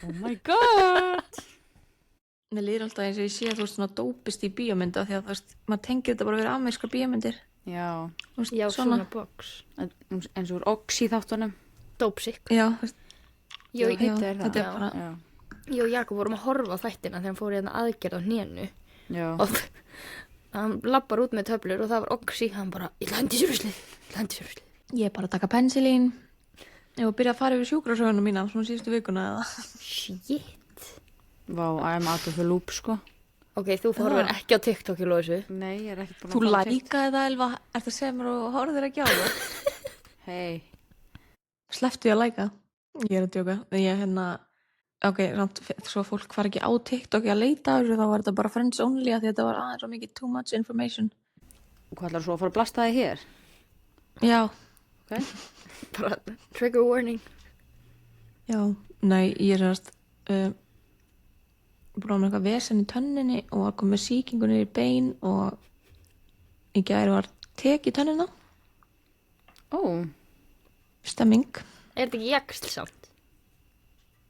Oh my god. Mér líður alltaf eins og ég sé að þú veist svona dópist í bíómynda því að þú veist, maður tengir þetta bara við amerískar bíómyndir. Já. Þú veist, Já, svona box. Eins og úr Oxy þáttunum. Dópsik. Já, þú veist. Ég og Þetta er bara... Já. ég og Jakob vorum að horfa á þættina þegar hann fór í hérna aðgerð á hnénu. Já. Og hann lappar út með töflur og það var Oxy. Hann bara, ég ætla að hendi sér ruslið. Ég er bara að taka pensilín. Ég var að byrja að fara yfir sjúkrasöguna mína svona síðustu vikuna eða. Shit. Vá, I'm out of the loop, sko. Ok, þú horfir ekki á TikTok í loðsu. Nei, ég er ekkert búin Þú að fara lækaði það, Elva. Ertu að segja mér og horfðir ekki á það? Hei. Slepptu ég að læka. Ég er að djóka. Ég ok, samt, svo fólk var ekki á TikTok að leita af þessu, þá var þetta bara friends only að þetta var aðeins og mikið too much information. Hvað ætlar svo að fara að blasta þig hér? Já, Ok. Bara trigger warning. já. Nei, ég er sérst búin með eitthvað vesen í tönninni og að koma með sýkingunni í bein og í gær var tek í tönnina. Ó. Stemming. Er þetta ekki jaksl samt?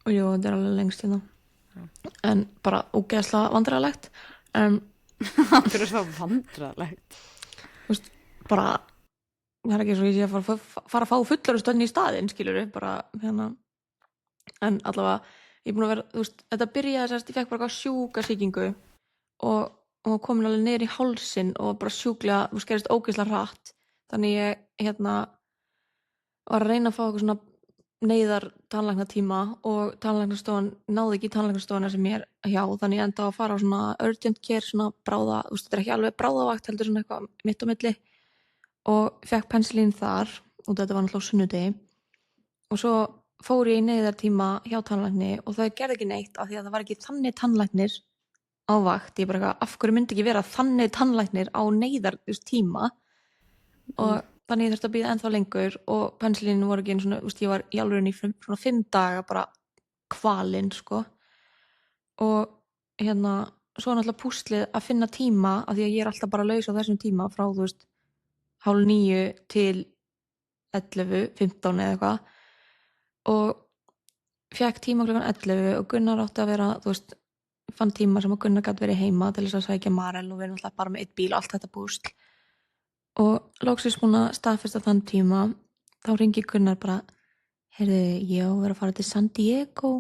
Og jú, þetta er alveg lengst hérna. En bara ógeðslega vandræðalegt. En Það fyrir það vandrarlegt. þú veist, bara það er ekki svo ég sé að fara að fá fullorðustönni í staðinn, skilurðu, bara hérna. En allavega, ég er búin að vera, þú veist, þetta byrjaði sérst, ég fekk bara sjúka sýkingu og komin alveg niður í hálsinn og bara sjúklega, þú skerist ógeðslega hratt. Þannig ég, var að reyna að fá eitthvað svona neyðar tannlæknatíma og tannlæknastofan náði ekki tannlæknastofana sem ég er hjá, þannig ég enda að fara á svona urgent care, svona bráða, þú veist, þetta er ekki alveg bráðavakt, heldur svona eitthvað mitt á milli og fekk pensilín þar og þetta var náttúrulega á sunnudegi og svo fór ég í neyðartíma hjá tannlækni og það gerði ekki neitt af því að það var ekki þannig tannlæknir á vakt, ég bara eitthvað, af hverju myndi ekki vera þannig tannlæknir á neyðartíma og þannig ég þurfti að bíða ennþá lengur og pensilínin voru ekki einu svona, ég var í alveg í svona 5 daga bara kvalinn, sko. Og svo náttúrulega púslið að finna tíma, af því að ég er alltaf bara laus á þessum tíma frá, þú veist, 8:30 til 11, 15 eða eitthvað. Og fékk tíma klukkan 11 og Gunnar átti að vera, þú veist, fann tíma sem að Gunnar gat verið heima til þess að sækja Marel og við erum alltaf bara með 1 bíl, allt þetta púsl. Og loksins búin að staðfesta þann tíma, þá ringi Gunnar bara, heyrðu, ég á að vera að fara til San Diego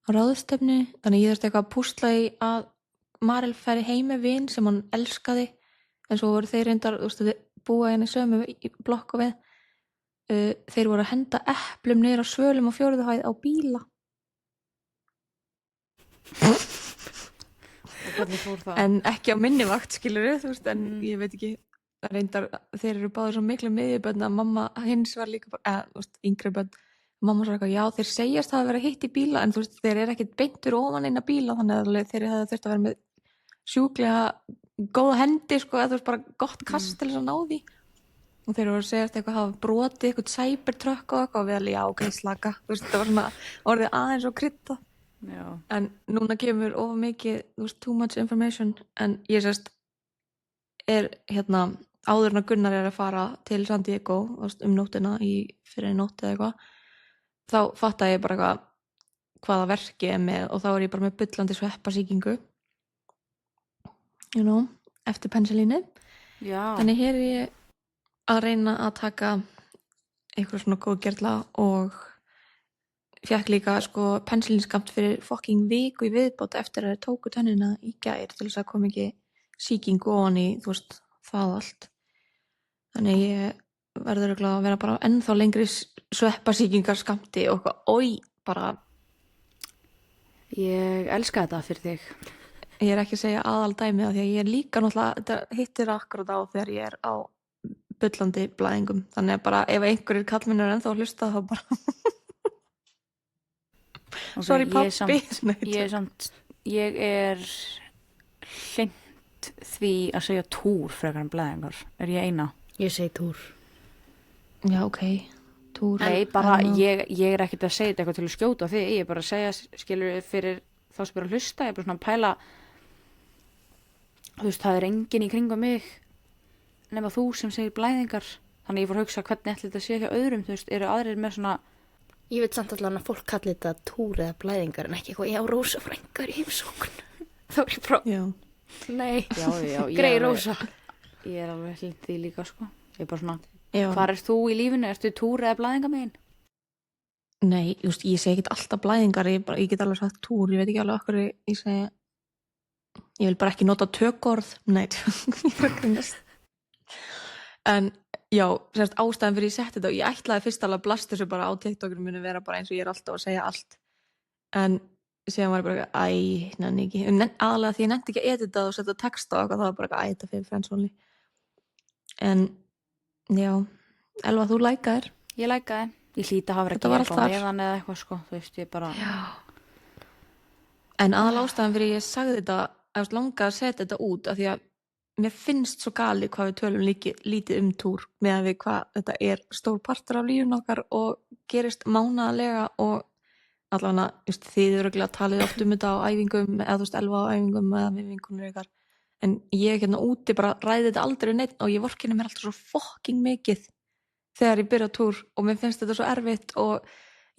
á ráðstefnu, þannig ég þurfti eitthvað að púsla í að Marel færi heim með vin sem hann elskaði, en svo voru þeir reyndar, þú veist, búa henni sömu í blokku við, þeir voru að henda eplum niður á svölum og 4. hæð á bíla. Og hvernig fór það? En ekki á minni vakt, skilurðu, þú veist, en ég veit ekki, reyndar, þeir eru báðir svo miklu miðjubönn að mamma hins var líka bara, þú veist, yngri bönn, mamma svo eitthvað, já, þeir segjast hafa verið hitt í bíla, en þú veist, þeir eru ekkert beintur ofan inn á bíla, þannig að þeir hefðu þurft að vera með sjúklega góða hendi, sko, eða þú veist, bara gott kast til þess að ná því. Og þeir voru að segjast eitthvað, hafa brotið eitthvað cybertruck og eitthvað, og við alveg, já, ok, slaka, þú veist, það var svona orðið aðeins og kryddað. Já. En núna kemur of mikið, þú veist, too much information, en ég sérst er áður en að Gunnar er að fara til San Diego nóttina fyrir nótt eða eitthvað, þá fatta ég bara eitthvað hvaða verki er með og þá er ég bara með bullandi sveppasýkingu, eftir pensilínu. Já. Þannig hér er ég að reyna að taka eitthvað svona góðgerla og fékk líka sko pensilínskamt fyrir fucking viku í viðbót eftir að þeir tóku tönnina í gær til þess að koma ekki sýkingu ofan í, þú veist, það allt. Þannig ég verður örugglega að vera bara ennþá lengri sveppasýkingarskammti og eitthvað, bara. Ég elska þetta fyrir þig. Ég er ekki að segja aðaldæmi af því að ég er líka náttúrulega, þetta hittir akkurat á þegar ég er á bullandi blæðingum. Þannig að bara ef einhverjir kallmennir ennþá að hlusta þá bara Okay, sorry pappi. Ég er hlynnt því að segja túr frekar en blæðingar. Er ég eina? Ég segi túr. Já, ok, túr. Nei, bara ég er ekkert að segja þetta eitthvað til að skjóta því. Ég er bara að segja, skilur fyrir þá sem er að hlusta. Ég er bara svona að pæla, þú veist, það er enginn í kringum mig nema þú sem segir blæðingar. Þannig ég fór að hugsa hvernig ætli þetta sé hjá öðrum, þú veist, eru aðrir með svona Ég veit samt allan að fólk kalli þetta túr eða blæðingar en ekki eitthvað, já, Rósa frængar í heimsókn. Þá er ég bara, Já. nei, Já, grei Rósa. Ég er alveg hlind því líka, sko. Ég er bara svona, Já. hvar er þú í lífinu? Ertu túr eða blæðinga megin? Nei, ég segi ekki alltaf blæðingar, ég get alveg sagt túr, ég veit ekki alveg okkur ég segi, ég vil bara ekki nota tökorð, nei, ég bara grínast. En já, sérst ástæðan fyrir ég setti þetta og ég ætlaði fyrst alveg að blasta þessu bara á TikTokinu muni vera bara eins og ég er alltaf að segja allt. En síðan var ég bara, nenni ekki, aðalega því ég nefndi ekki að edita og setja texta og eitthvað, það var bara að þetta fyrir friends only. En já, Elva, þú lækaðir. Ég lækaði. Ég hlýta að hafa Þetta ekki var eitthvað allt þar. meðan eða eitthvað, sko. Þú veist, ég bara... Já. En aðal ástæðan fyrir ég sagði þetta, að langa að setja þetta út af því að mér finnst svo gali hvað við tölum lítið túr með að við hvað þetta er stór partur af lífun okkar og gerist mánaðarlega og allavega, þið eru örugglega talið oft þetta á æfingum eða þú veist Elva á æfingum eða við vinkonur ykkar en ég hérna úti bara ræði þetta aldrei neitt og ég vorkenni mér alltaf svo fucking mikið þegar ég byrja túr og mér finnst þetta svo erfitt og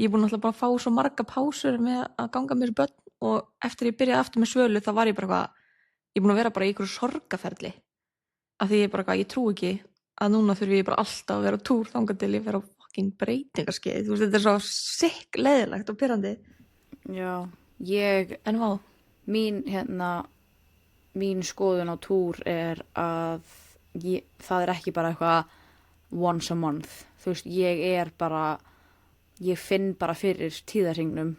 ég er búin alltaf bara að fá svo marga pásur með að ganga mér börn og eftir ég byrjaði aftur með Svölu þá var ég bara ég er búin að vera bara í ykkur sorgaferli af því ég bara ég trú ekki að núna þurfi ég bara alltaf að vera á túr þangað til ég vera á fucking breytingarskeið þú veist þetta er svo sikk leiðilegt og pirrandi. Já, En vá, mín skoðun á túr er að það er ekki bara eitthvað once a month. Þú veist, ég finn bara fyrir tíðarhingnum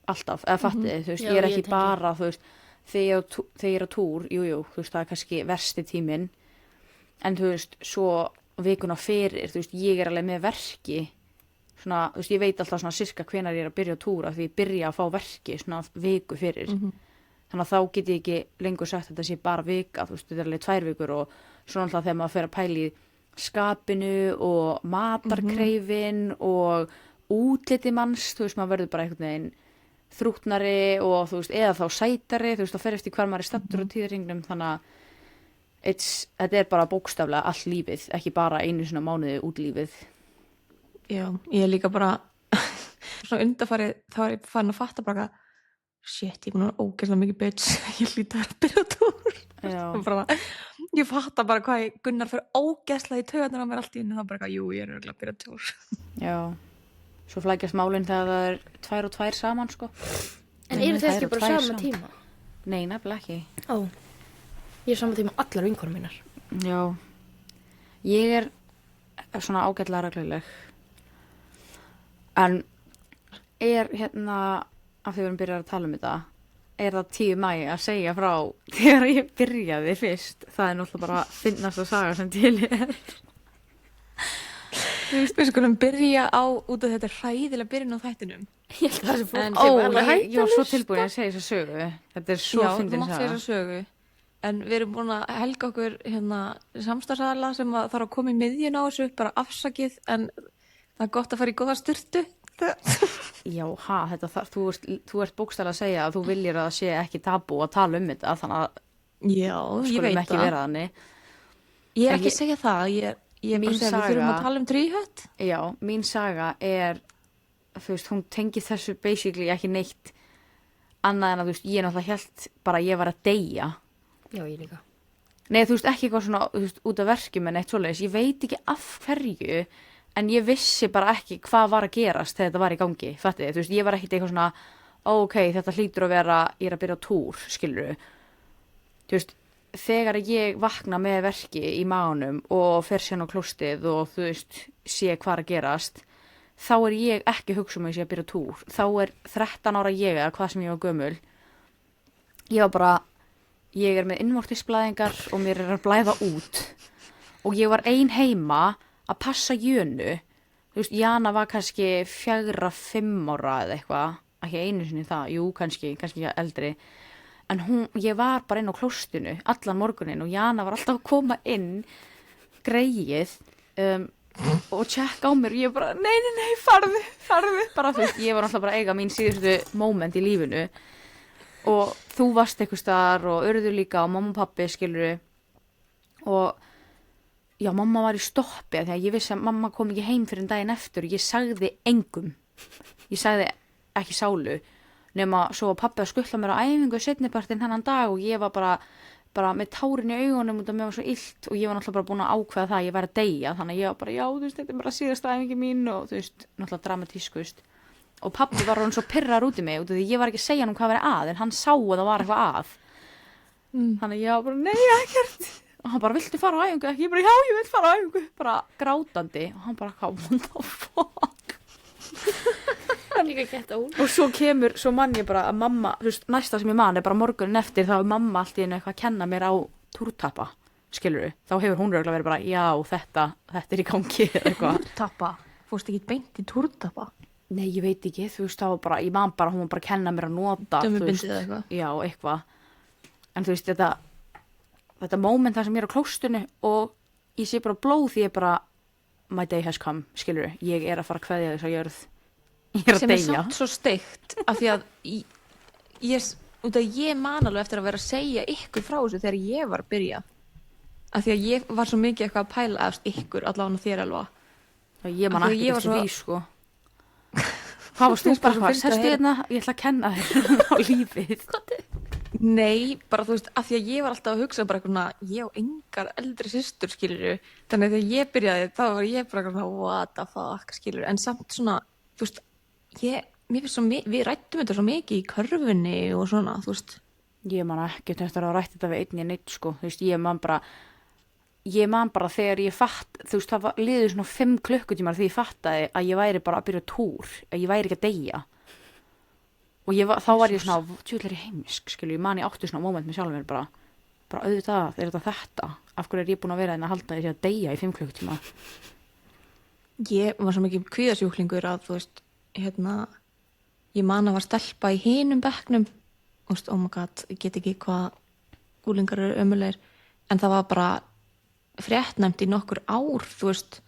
alltaf, eða fattið, þú veist, Já, ég er ég ekki tengi. bara, þú veist, þegar ég er á túr, jú, þú veist, það er kannski versti tíminn, en þú veist, svo vikuna fyrir, þú veist, ég er alveg með verki, svona, þú veist, ég veit alltaf svona sirka hvenær ég er að byrja á túr, af því ég byrja að fá verki svona viku fyrir, þannig að þá get ég ekki lengur sagt að þetta sé bara vika, þú veist, þetta er alveg 2 vikur og svona alltaf þegar maður fer að pæla í skapinu og matarkreifin og útliti manns, þú veist, maður verður bara einhvern veginn þrútnari og þú veist, eða þá sætari, þú veist, þá fer eftir hvar maður er stattur á tíðarhingnum, þannig að þetta er bara bókstaflega allt lífið, ekki bara einu svona mánuði út lífið. já, ég er líka bara svona undarfarið þá er ég farin að fatta bara shit, ég er búin að vera ógeðslega mikið bitch ég hlýta að byrja á túr Já, bara, ég fatta bara hvað Gunnar fyrir ógeðslega í taugarnar á mér allt í einu þá bara jú, ég er örugglega að byrja á túr já. Svo flækjast málin þegar það er 2 og 2 saman, sko. En eru þið Tvær ekki og bara tvær sama saman. tíma? Nei, nefnilega ekki. Ó, ég er sama tíma allar vinkonum mínar. Já, ég er svona ágætlega regluleg. En er af því við erum byrjað að tala um þetta, er það 10. maí að segja frá þegar ég byrjaði fyrst. Það er náttúrulega bara fyndnasta saga sem til er. við skulum byrja á út af þetta hræðilega byrjun á þættinum Ég held að það sem fólk En- sé bara Ég hægt var að svo hlusta. tilbúin að segja þessa sögu. Þetta er svo já, þú fyndin mátt segja saga. þessa sögu en við erum búin að helga okkur samstarfsaðala sem að þarf að koma í miðjun á þessu, bara afsakið en það er gott að fara í góða styrtu Já, þú ert bókstaflega að segja að þú viljir að það sé ekki tabú að tala um þetta, þannig að já, ég skulum veit ekki það vera þannig. ég er En ekki að segja það ég er Mín bara að segja að við þurfum saga- að tala um tríhött Já, mín saga er, þú veist, hún tengir þessu basically ekki neitt annað en að, þú veist, ég náttúrulega hélt bara að ég var að deyja. Já, ég líka. Nei, þú veist, ekki eitthvað svona, þú veist, út af verkjum en eitt svoleiðis. Ég veit ekki af hverju, en ég vissi bara ekki hvað var að gerast þegar þetta var í gangi, fattið þið? Þú veist, ég var ekkit eitthvað svona, ok, þetta hlýtur að vera, ég er að byrja á túr, skilurðu. Þú veist, þegar ég vakna með verki í maganum og fer sérna á klóstið og þú veist, sé hvað er að gerast, þá er ég ekki að hugsa um að ég sé að byrja á túr. Þá er 13 ára ég eða hvað sem ég var gömul. Ég var bara, ég er með innvortisblæðingar og mér er að blæða út. Og ég var ein heima að passa Jönu. Þú veist, Jana var kannski 4-5 ára eða eitthvað. Ekki einu sinni það, jú, kannski eldri. En ég var bara inn á klóstinu allan morgunin og Jana var alltaf að koma inn greið og tjekka á mér og ég bara, nei, farðu bara, þú veist, ég var alltaf bara að eiga mín síðustu moment í lífinu og þú varst eitthvað staðar og Urður líka og mamma og pappi, skilurðu, og já, mamma var í stoppi þegar ég vissi að mamma kom ekki heim fyrir daginn eftir og ég sagði engum. Ég sagði ekki sálu nema svo að pabbi að skuttla mér á æfingu seinnipartinn þennan dag og ég var bara með tárin í augunum út af mér var svo illt og ég var náttúrulega bara búin að ákveða það að ég væri að deyja þannig að ég var bara, já, þú veist, þetta er bara síðasta æfingi mín og þú veist, náttúrulega dramatísk, þú veist. Og pabbi var hann svo pirrar út í mig út af því ég var ekki að segja hann hvað væri að en hann sá að það var eitthvað að. Þannig að ég var bara, nei, ekkert. Og hann bara, viltu fara á æfingu? Ég bara, já, ég vil fara á æfingu. Bara grátandi. Og hann bara, what the fuck? Líka gett ól. Og svo man ég bara að mamma, þú veist, næsta sem ég man er bara morgunin eftir þá er mamma allt í einu eitthvað að kenna mér á túrtappa, skilurðu. Þá hefur hún örugglega verið bara, já, þetta er í gangi eða eitthvað. Túrtappa, fórst ekki beint í túrtappa? Nei, ég veit ekki, þú veist, þá var bara, ég man bara, hún var bara að kenna mér að nota, þú veist. Dömubindið eða eitthvað? Já, eitthvað. En þú veist, þetta moment þar sem ég er á klóstunni og ég sé bara blóð því ég bara, my day has come, skilurðu. Ég er að fara að kveðja þess að jörð. Ég er að sem er deyja. samt svo steikt af því að ég man alveg eftir að vera að segja ykkur frá þessu þegar ég var að byrja af því að ég var svo mikið eitthvað að pæla eftir ykkur, allavega þér alveg Ég man Af því að ekki ég var eftir svo- því, sko. Hvað varst þú Þú bara svo hvað? fyndið að Sestu heyra- hérna, ég ætla að kenna þér á lífið. Nei, bara þú veist, af því að ég var alltaf að hugsa bara eitthvað, ég á engar eldri systur skilur þannig að þegar ég byrjaði þá var ég bara eitthvað, what the fuck skilur en samt svona, þú veist mér finnst svo við rættum þetta svo mikið í körfunni og svona, þú veist Ég man ekkert eftir að rætta þetta við einn í neitt, sko. Þú veist, ég man bara þegar ég þú veist, það liður svona 5 klukkutímar því ég fattaði að ég væri bara að byrja túr, að ég væri ekki að deyja. Og þá var ég svona, tjóðlega er ég heimisk, skilur, ég man ég átti svona moment með sjálfum mér bara auðvitað, er þetta? Af hverju er ég búin að vera að halda því að deyja í 5 klukkutíma? Ég var svo mikið kvíðasjúklingur að, þú veist, ég man að var stelpa í hinum bekknum og veist, oh my god, ég get ekki hvað gúlingar eru ömulegir en það var bara fréttnæmt í nokkur ár, þú veist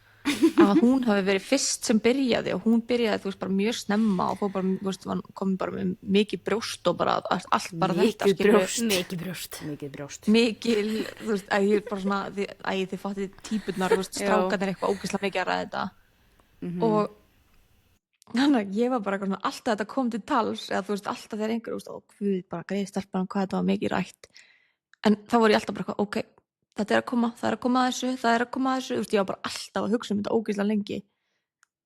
að hún hafi verið fyrst sem byrjaði og hún byrjaði, þú veist, bara mjög snemma og fór bara, þú veist, kom bara með mikið brjóst og bara allt bara þetta Mikið skilurðu. brjóst. Mikið brjóst. Mikil, þú veist, að ég bara svona þið fattið típurnar, þú veist, Já. strákarnir eitthvað ógeðslega mikið að ræða þetta og þannig að ég var bara eitthvað svona alltaf þetta kom til tals eða þú veist, alltaf þegar einhver, þú veist, og hvað bara greið stelpan hvað þetta var mikið rætt en þá var ég alltaf bara eitthvað, ok, þetta er að koma það er að koma að þessu, þú veist, ég var bara alltaf að hugsa þetta ógeðslega lengi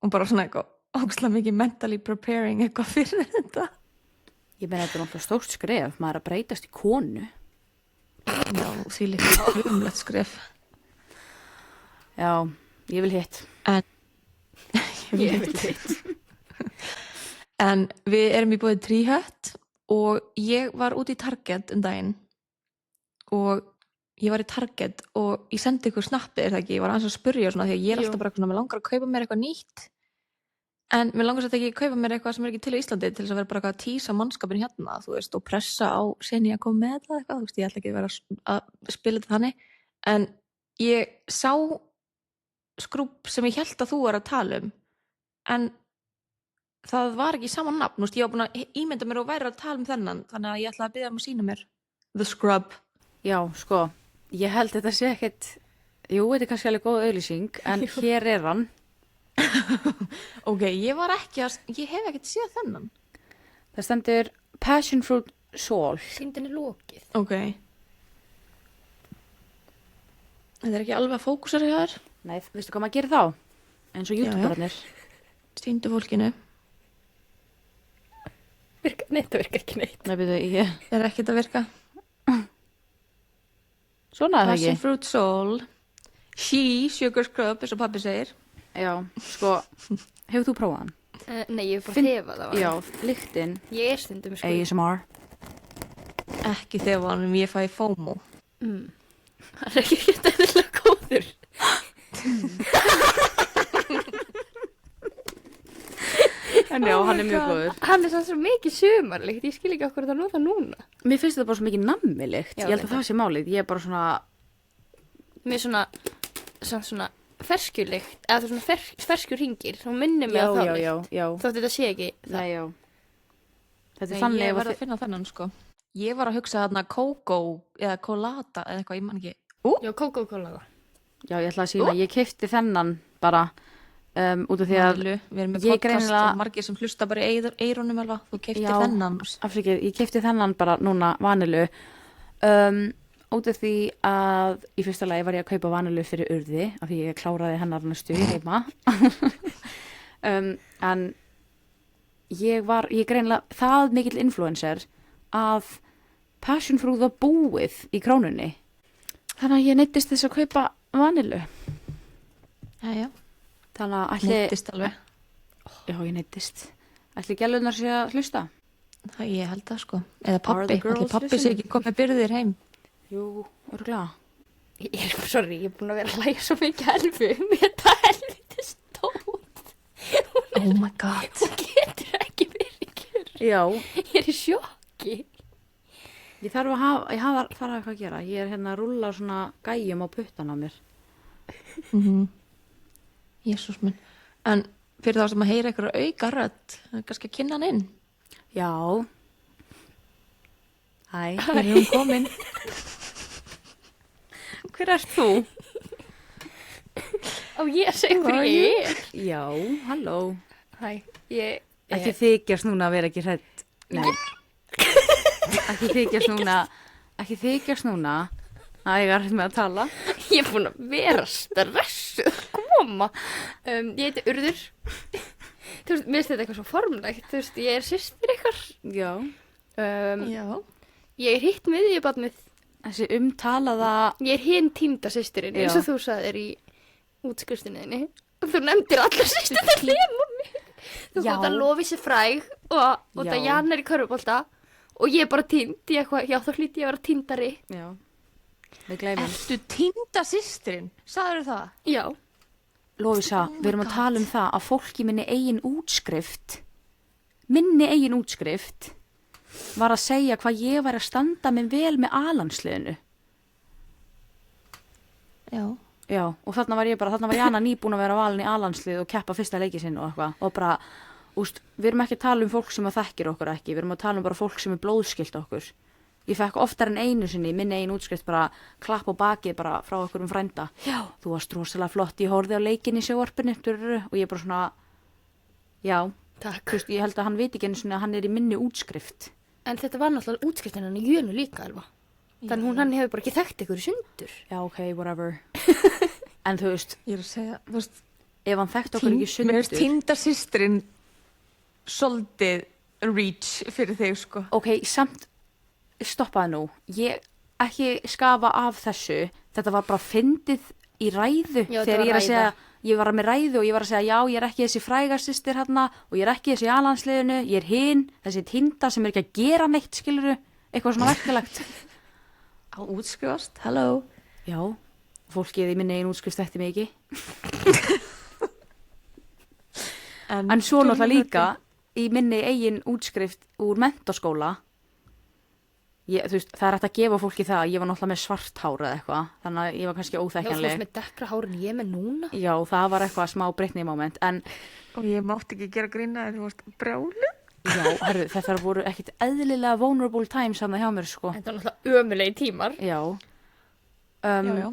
og bara svona eitthvað ógeðslega mikið mentally preparing eitthvað fyrir þetta Ég meina, þetta er náttúrulega stórt skref, maður er að breytast í konu. Já, því líka umlegt skref Já, ég vil hitt. Ég vil hitt. En við erum í búið Tríhött og ég var út í Target daginn og ég var í Target og ég sendi ykkur snappið, er það ekki? Ég var aðeins að spyrja svona því að ég er alltaf bara svona, mér langar að kaupa mér eitthvað nýtt en mér langar satt ekki að kaupa mér eitthvað sem er ekki til á Íslandi til þess að vera bara eitthvað að tísa mannskapin hérna, þú veist, og pressa á sinni að koma með þetta eitthvað, þú veist, ég ætla ekki að vera að spila þetta þannig en ég sá skrúbb sem ég held að þú er að tala en það var ekki sama nafn, þú veist, ég var búin að ímynda mér og væri að tala þennan, þannig að ég ætla að biðja um að sína mér The Scrub. Já, sko, ég held þetta sé ekkert, jú, þetta er kannski alveg góð auglýsing, en hér er hann. Ok, ég hef ekkert séð þennan. Það stendur Passion Fruit Sol. Sýndin er lokið. Ok. Þetta er ekki alveg að fókusera hjá þér. Nei, veistu hvað maður gerir þá? Eins og YouTuberarnir. Sýndu fólkinu. Þetta virkar ekki neitt. Nei, byrju, ég... Það er ekkert að virka. Svona er það Passion ekki. Fruit Soul. She, Sugar Scrub, eins og pabbi segir. Já, sko, hefur þú prófað hann? Nei, ég hef bara þefað það. Já, lyktin, Ég er stundum sko. ASMR. Ekki þegar hann ég fæ FOMO. Það er ekki eðlilega góður. En já, hann er mjög góður. Hann er sann svo mikið sumarlykt. Ég skil ekki okkur þetta nota núna. Mér finnst þetta bara svo mikið nammilikt. Já, Ég held að reyndar. það sé málið. Ég er bara svona, Mér er svona ferskjulykt. Eða það er svona ferskjur hringir. Hún minnir mig já, á það já, já, lykt. já. Þótt þetta sé ekki það. Nei, já. Þetta er Nei, þannig ég ef verð að að finna þennan sko. Ég var að hugsa þarna Coco eða Colata eða eitthvað, ég man ekki. Já, Coca-Cola. Já, ég ætla að sína, ég keypti þennan bara út af því að Vanilu, við erum með ég podcast greinilega- og margir sem hlusta bara í eyrunum alveg, þú keiptir Já. þennan. afsakið, ég keypti þennan bara núna vanilu út af því að í fyrsta lagi var ég að kaupa vanilu fyrir urði af því ég kláraði hennar næstu heima en ég greinilega það mikill influencer að passion fruit var búið í Krónunni þannig að ég neyddist þess að kaupa vanilu Já, þannig að ætli neittist alveg. já, ég neyddist ætli gælunar sé að hlusta Það ég held það sko. Eða Are pappi, the girls ætli pappi sé ekki komið byrðir heim. jú, örgulega Sorry, ég er búin að vera að hlæja svo mikið elfu. Þetta helviti stóð. Oh my god. Hún getur ekki verið kjör. já, Ég er í sjokki. ég þarf að hafa eitthvað að gera ég er hérna að rúlla svona gæjum á puttan á mér Jésús minn. En fyrir þá sem að heyra eitthvað auka rödd, kannski að kynna hann inn. já hæ, Hér er hún komin. hver ert þú? Á ég að segja hver ég er. já, halló Hæ, ég ekki þykjast núna að vera ekki hrædd nei ekki þykjast núna að ég er hægt með að tala Ég er búin að vera stressuð að koma. Ég heiti Urður. Þú veist, mér finnst þetta eitthvað svo formlegt. Þú veist, ég er systir ykkar. já, Já. Ég er hitt með því barnið. þessi umtalaða Ég er hinn týnda systirinn, eins Já. og þú sagðir í útskriftinniðinni. Þú nefndir allar systirinn nema mig. Þú Já. þátt að lofi sér fræg og það Já. Jan er í körfubólta og ég er bara týnd í eitthvað, já þá hlýtti ég að vera týndari. já, við gleymum Ertu týnda systrin? Sagður það? Já. Lóvísa, við erum að tala um það að fólk í minni eigin útskrift var að segja hvað ég væri að standa mig vel með alansliðinu. Já. Já, og þarna var Jana nýbúin að vera valin í alanslið og keppa fyrsta leiki sinn og eitthvað. Og bara, við erum ekki að tala um fólk sem að þekkir okkur ekki, við erum að tala um bara fólk sem er blóðskylt okkur. Ég fekk oftar en einu sinni í minni eigin útskrift bara klapp á bakið bara frá okkur frænda. Já, þú varst rosalega flott, ég horfði á leikin í sjóvarpinu og ég bara svona, já, Takk. þú veist, ég held að hann veit ekki einu sinni að hann er í minni útskrift. En þetta var náttúrulega útskriftin hann í Jönu líka, Elva. Þannig hann hefur bara ekki þekkt ykkur í sundur. Já, ok, whatever. En þú veist, Ég er að segja, þú veist, ef hann þekkt okkur ekki í mér finnst sundur. týnda systrin soldið reach fyrir þig, sko. Ok, samt, stoppaði nú. Ég ekki skafa af þessu. Þetta var bara fyndið í ræðu. Já, þetta þegar var ég er að ræða. segja, ég var með ræðu og ég var að segja, já, ég er ekki þessi frægastistir hérna og ég er ekki þessi í alansliðinu, ég er hinn, þessi týnda sem er ekki að gera neitt, skiluru, eitthvað svona verkeflegt. Á útskrifast, hello. Já, fólkið í minni eigin útskrift þetta mig ekki. En svo náttúrulega líka í minni eigin útskrift úr menntaskóla, þú veist, það er hægt að gefa fólki það, ég var náttúrulega með svart hár eða eitthvað, þannig að ég var kannski Já, þú óþekkjanleg. veist með dekkra hárin ég er með núna. Já, það var eitthvað smá breytni moment, en Og ég mátti ekki gera grína þegar þú varst brjálu. já, herru, þetta voru ekkit eðlilega vulnerable times hann hjá mér, sko. Þetta var náttúrulega ömulegi tímar. Já. Já.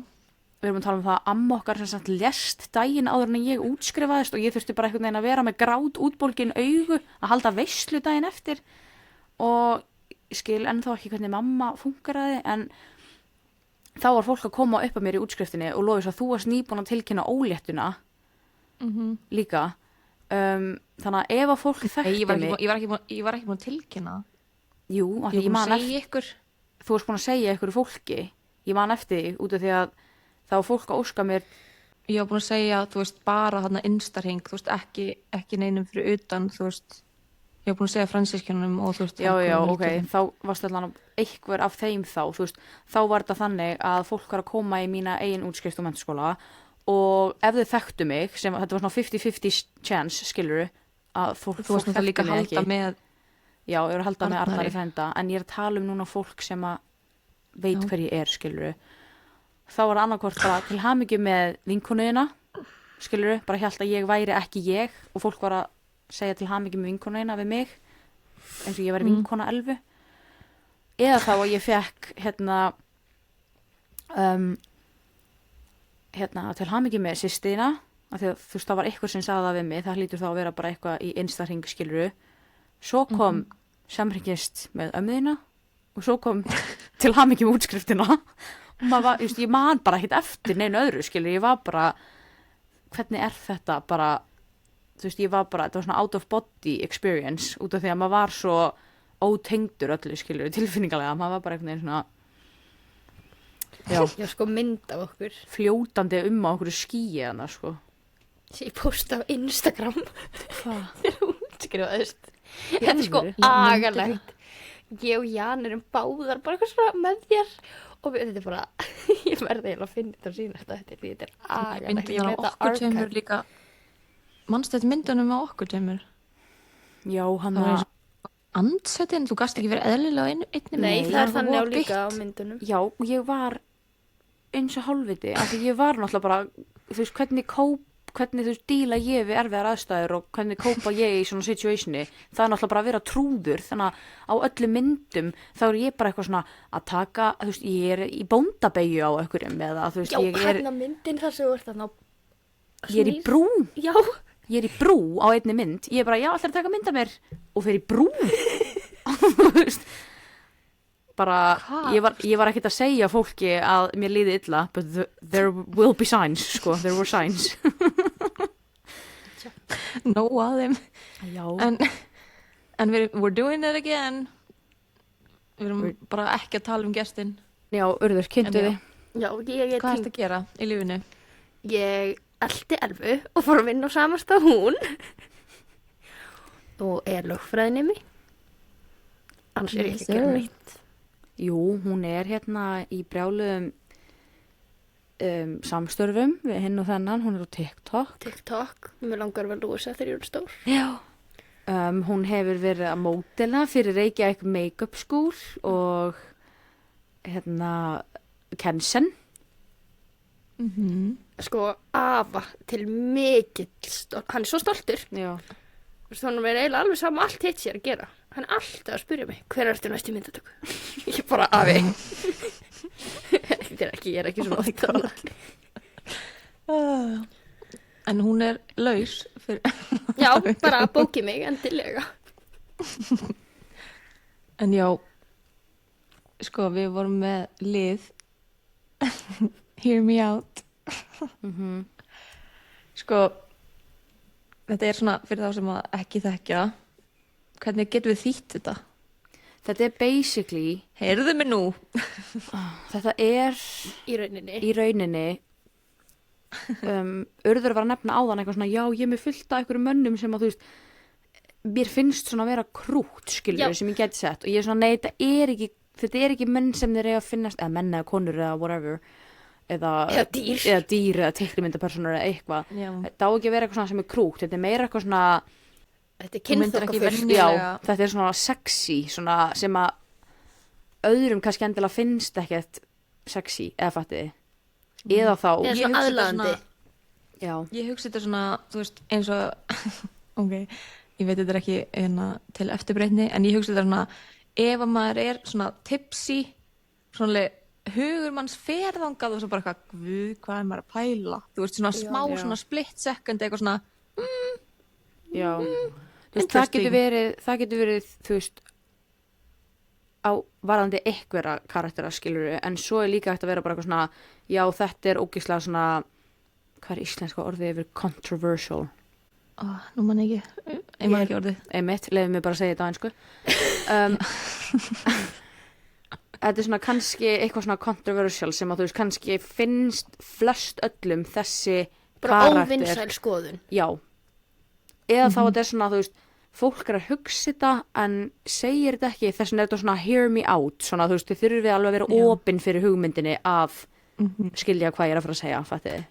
Við erum að tala um það að amma okkar sem sagt lést daginn áður en ég útskrifaðist og ég þurfti bara einhvern veginn að vera með grát útbólgin augu að halda veislu daginn eftir og ég skil ennþá ekki hvernig mamma funkaraði en þá var fólk að koma upp að mér í útskriftinni og lofis að þú varst nýbúin að tilkynna óléttuna líka þannig að ef að fólk þekkti mig Ég var ekki búin að tilkynna. jú, af því Ég ég var man búin að segja ykkur. þú varst búin að segja ykkur fólki ég man eftir því út af því að þá var fólk að óska mér Ég var búin að segja, þú veist, bara þarna instarhing, þú veist, ekki neinum fyrir utan, þú veist. Ég var búin að segja fransískjunum og þú veist. já, einhverjum ok, hlutum. þá varst allan einhver af þeim þá, þú veist, þá var þetta þannig að fólk var að koma í mína eigin útskrift á menntaskóla og ef þau þekktu mig, sem þetta var svona 50-50 chance, skiluru, að fólk Þú varst náttúrulega líka að halda með, já, ég er að halda með Arnari. Arnari frænda, en ég er að tala um núna fólk sem að veit Já. hver ég er, skiluru. Þá var það annarkvort bara til hamingju með vinkonuðina, skiluru, bara hélt að ég væri ekki ég og fólk var að segja til hamingju með vinkonuðina við mig, eins og ég væri vinkona Elfu. Eða þá að ég fekk, hérna, til hamingju með systina, af því að þú veist, það var eitthvað sem sagði það við mig, það hlýtur þá að vera bara eitthvað í Insta-hring, skiluru. Svo kom samhringist með ömmuðina og svo kom til hamingju með útskriftina og maður var, just, ég man bara ekkert eftir neinu öðru, skilur, ég var bara, hvernig er þetta bara, þú veist, ég var bara, þetta var svona out of body experience út af því að maður var svo ótengdur öllu, skilur, tilfinningalega, maður var bara einhvern veginn svona, Já, sko mynd af okkur fljótandi á okkur skýi hana, sko. sem ég posta á Instagram Hvað? þegar útskrifaðist. Þetta er sko alvöru? agalegt. Ég og Jan erum báðar bara eitthvað svona með þér og þetta er bara, ég verði eiginlega að finna þetta og sína þetta er agalegt. Myndirnar á okkur tveimur líka, manstu þetta myndunum á okkur tveimur? Já, hann Það var var, eins og andsetin, þú gast ekki verið eðlilega á einni Nei, mynd. það er var þannig á of líka á byggt. myndunum. já, ég var eins og hálfviti, af því ég var náttúrulega bara, þú veist, hvernig þú veist, díla ég við erfiðar aðstæður og hvernig kópa ég í svona situationi, það er náttúrulega bara að vera trúður, þannig að á öllu myndum þá er ég bara eitthvað svona að taka, þú veist, ég er í bóndabeyju á einhverjum eða, þú veist, Já, ég er hérna myndin þar sem þú ert þarna á í brú, Já, ég er í brú á einni mynd, ég er bara, já, ætlar að taka mynd af mér og fer í brú, þú veist, bara, ég var ekkert að segja fólki að mér líði illa, but there will be signs, sko, there were signs. Nóg að þeim. Já. En we're doing it again. Við erum bara ekki að tala um gestin. Já, Urður, kynntu En já. þið. já, ég Hvað ertu að gera í lífinu? Ég elti Elfu og fór að vinna á samasta hún og er lögfræðinemi. Annars er ég Yes, ekki að gera sir. neitt. Jú, hún er hérna í brjáluðum samstörfum við hinn og þennan, hún er á TikTok. TikTok, mér langar vel lúsa þegar ég er stór. Já. Hún hefur verið að módela fyrir Reykjavík Makeup School og hérna Kensen. Sko, afa til mikill hann er svo stoltur. Já. Þú veist, hann er eiginlega alveg sama allt hitt sér að gera. Hann er alltaf að spyrja mig, hver ertu næstu myndatöku? Ég bara, afi. Ég er ekki svona oft þannig. En hún er laus fyrir... Já, bara bóki mig endilega. En já, sko, við vorum með lið Hear Me Out. Sko, þetta er svona fyrir þá sem að ekki þekkja. Hvernig getum við þýtt þetta? Þetta er basically, Heyrðu mig nú. þetta er Í rauninni. í rauninni Urður var að nefna áðan eitthvað svona, já, ég er með fullt af einhverjum mönnum sem að, þú veist, mér finnst svona að vera krútt, skilur, Já. sem ég geti sett og ég er svona, nei, þetta er ekki menn sem þeir eiga að finnast, eða menn eða konur eða whatever, eða dýr eða teiknimyndapersonur eða eitthvað. Já. Þetta á ekki að vera eitthvað svona sem er krútt, þetta er meira eitthvað svona, Þetta er Þú myndir ekki kynþokkafull. venja- já, Nýlega. þetta er svona sexy, svona sem að öðrum kannski endilega finnst ekkert sexy, eða fattiði, eða þá, Eða Ég svona hugsa þetta aðlaðandi. já, Ég hugsi þetta svona, þú veist, eins og, ok, ég veit þetta er ekki til eftirbreytni, en ég hugsi þetta svona, ef að maður er svona tipsy, svona hugur manns ferðangað og svo bara eitthvað, guð, hvað er maður að pæla? Þú veist, svona smá, já. svona split second, eitthvað svona, já. Þú veist, það getur verið, þú veist, á varðandi einhverja karaktera skilur, en svo er líka hægt að vera bara eitthvað svona, já, þetta er ógeðslega svona, hvað er íslenska orðið yfir controversial? nú man ekki, ég man ekki orðið. Einmitt, leiðum mig bara að segja þetta á einsku. Þetta er svona kannski eitthvað svona controversial sem að þú veist kannski finnst flest öllum þessi Bara karakter. óvinnsæl skoðun. Já. Eða þá þetta er svona, þú veist, fólk er að hugsa þetta en segir þetta ekki, þess vegna er þetta svona hear me out, svona þú veist, þið þurfið alveg að vera opinn fyrir hugmyndinni að skilja hvað ég er að fara að segja, fattiði.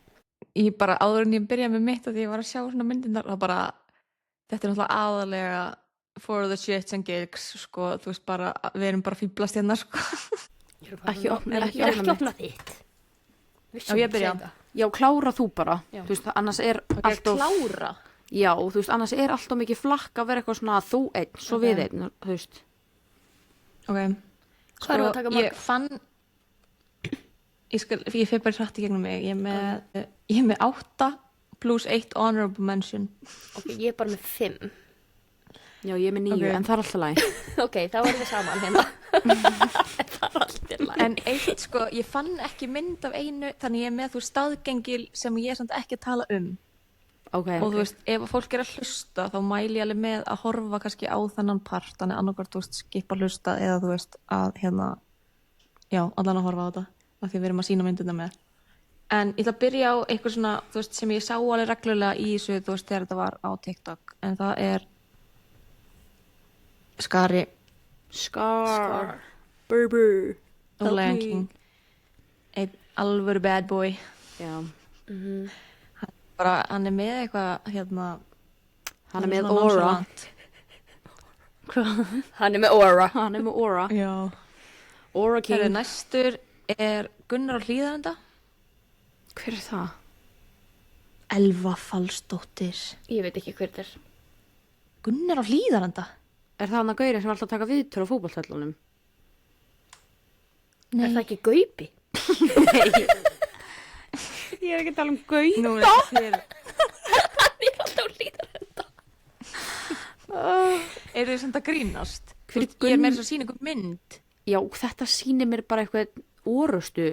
Ég bara, áður en ég byrjaði með mitt og því ég var að sjá svona myndindar, það bara, þetta er náttúrulega aðalega for the shits and gigs, sko, þú veist bara, við erum bara fíblast hérna, sko. Ekki opna- ekki Ég er opna ekki opna þitt. Já, ég byrja. Já, klára þú bara, Já. þú veist, annars er Ok, alltof, klára. já, þú veist, annars er alltof mikið flakk að vera eitthvað svona þú einn, svo Ok. við einn, þú veist. Ok. Hvað erum við að taka marga? Ég fann, ég fer bara hrætt í gegnum mig. Ég er með 8 plus 1 honorable mention. Ok, ég er bara með 5. Já, ég er með 9, Ok. en það er alltaf læg. Ok, þá erum við saman hérna. Það er alltaf læg. En eitt sko, ég fann ekki mynd af einu, þannig ég er með þú staðgengil sem ég er samt ekki að tala um. Ok, Og þú veist, ef fólk er að hlusta, þá mæli ég alveg með að horfa kannski á þennan part, þannig annarkvort, þú veist, skipa hlusta eða þú veist, að hérna, já, allan að horfa á þetta, af því við erum að sína myndina með. En ég ætla að byrja á eitthvað svona, þú veist, sem ég sá alveg reglulega í þessu, þú veist, þegar þetta var á TikTok, en það er Skari Scar. Baby. og Lion King. Einn alvöru bad boy. Já, Bara, hann er með eitthvað, hérna, hann er með svona aura. nonchalant. Hann er með aura. Hann er með aura. Já. Aura King. Herri, næstur er Gunnar á Hlíðarenda. Hver er það? Elva Fallsdóttir. Ég veit ekki hver þetta er. Gunnar á Hlíðarenda? Er það hann að gaurið sem er alltaf að taka viðtöl á fótboltallunum? Nei. Er það ekki Gaupi? Ég er ekki að tala um gauð. Nú er þér. Hann er alltaf Hlíðarenda. Eru þið samt að grínast? Hver er Ég er með þess að sína ykkur mynd. Já, þetta sýnir mér bara eitthvað orustu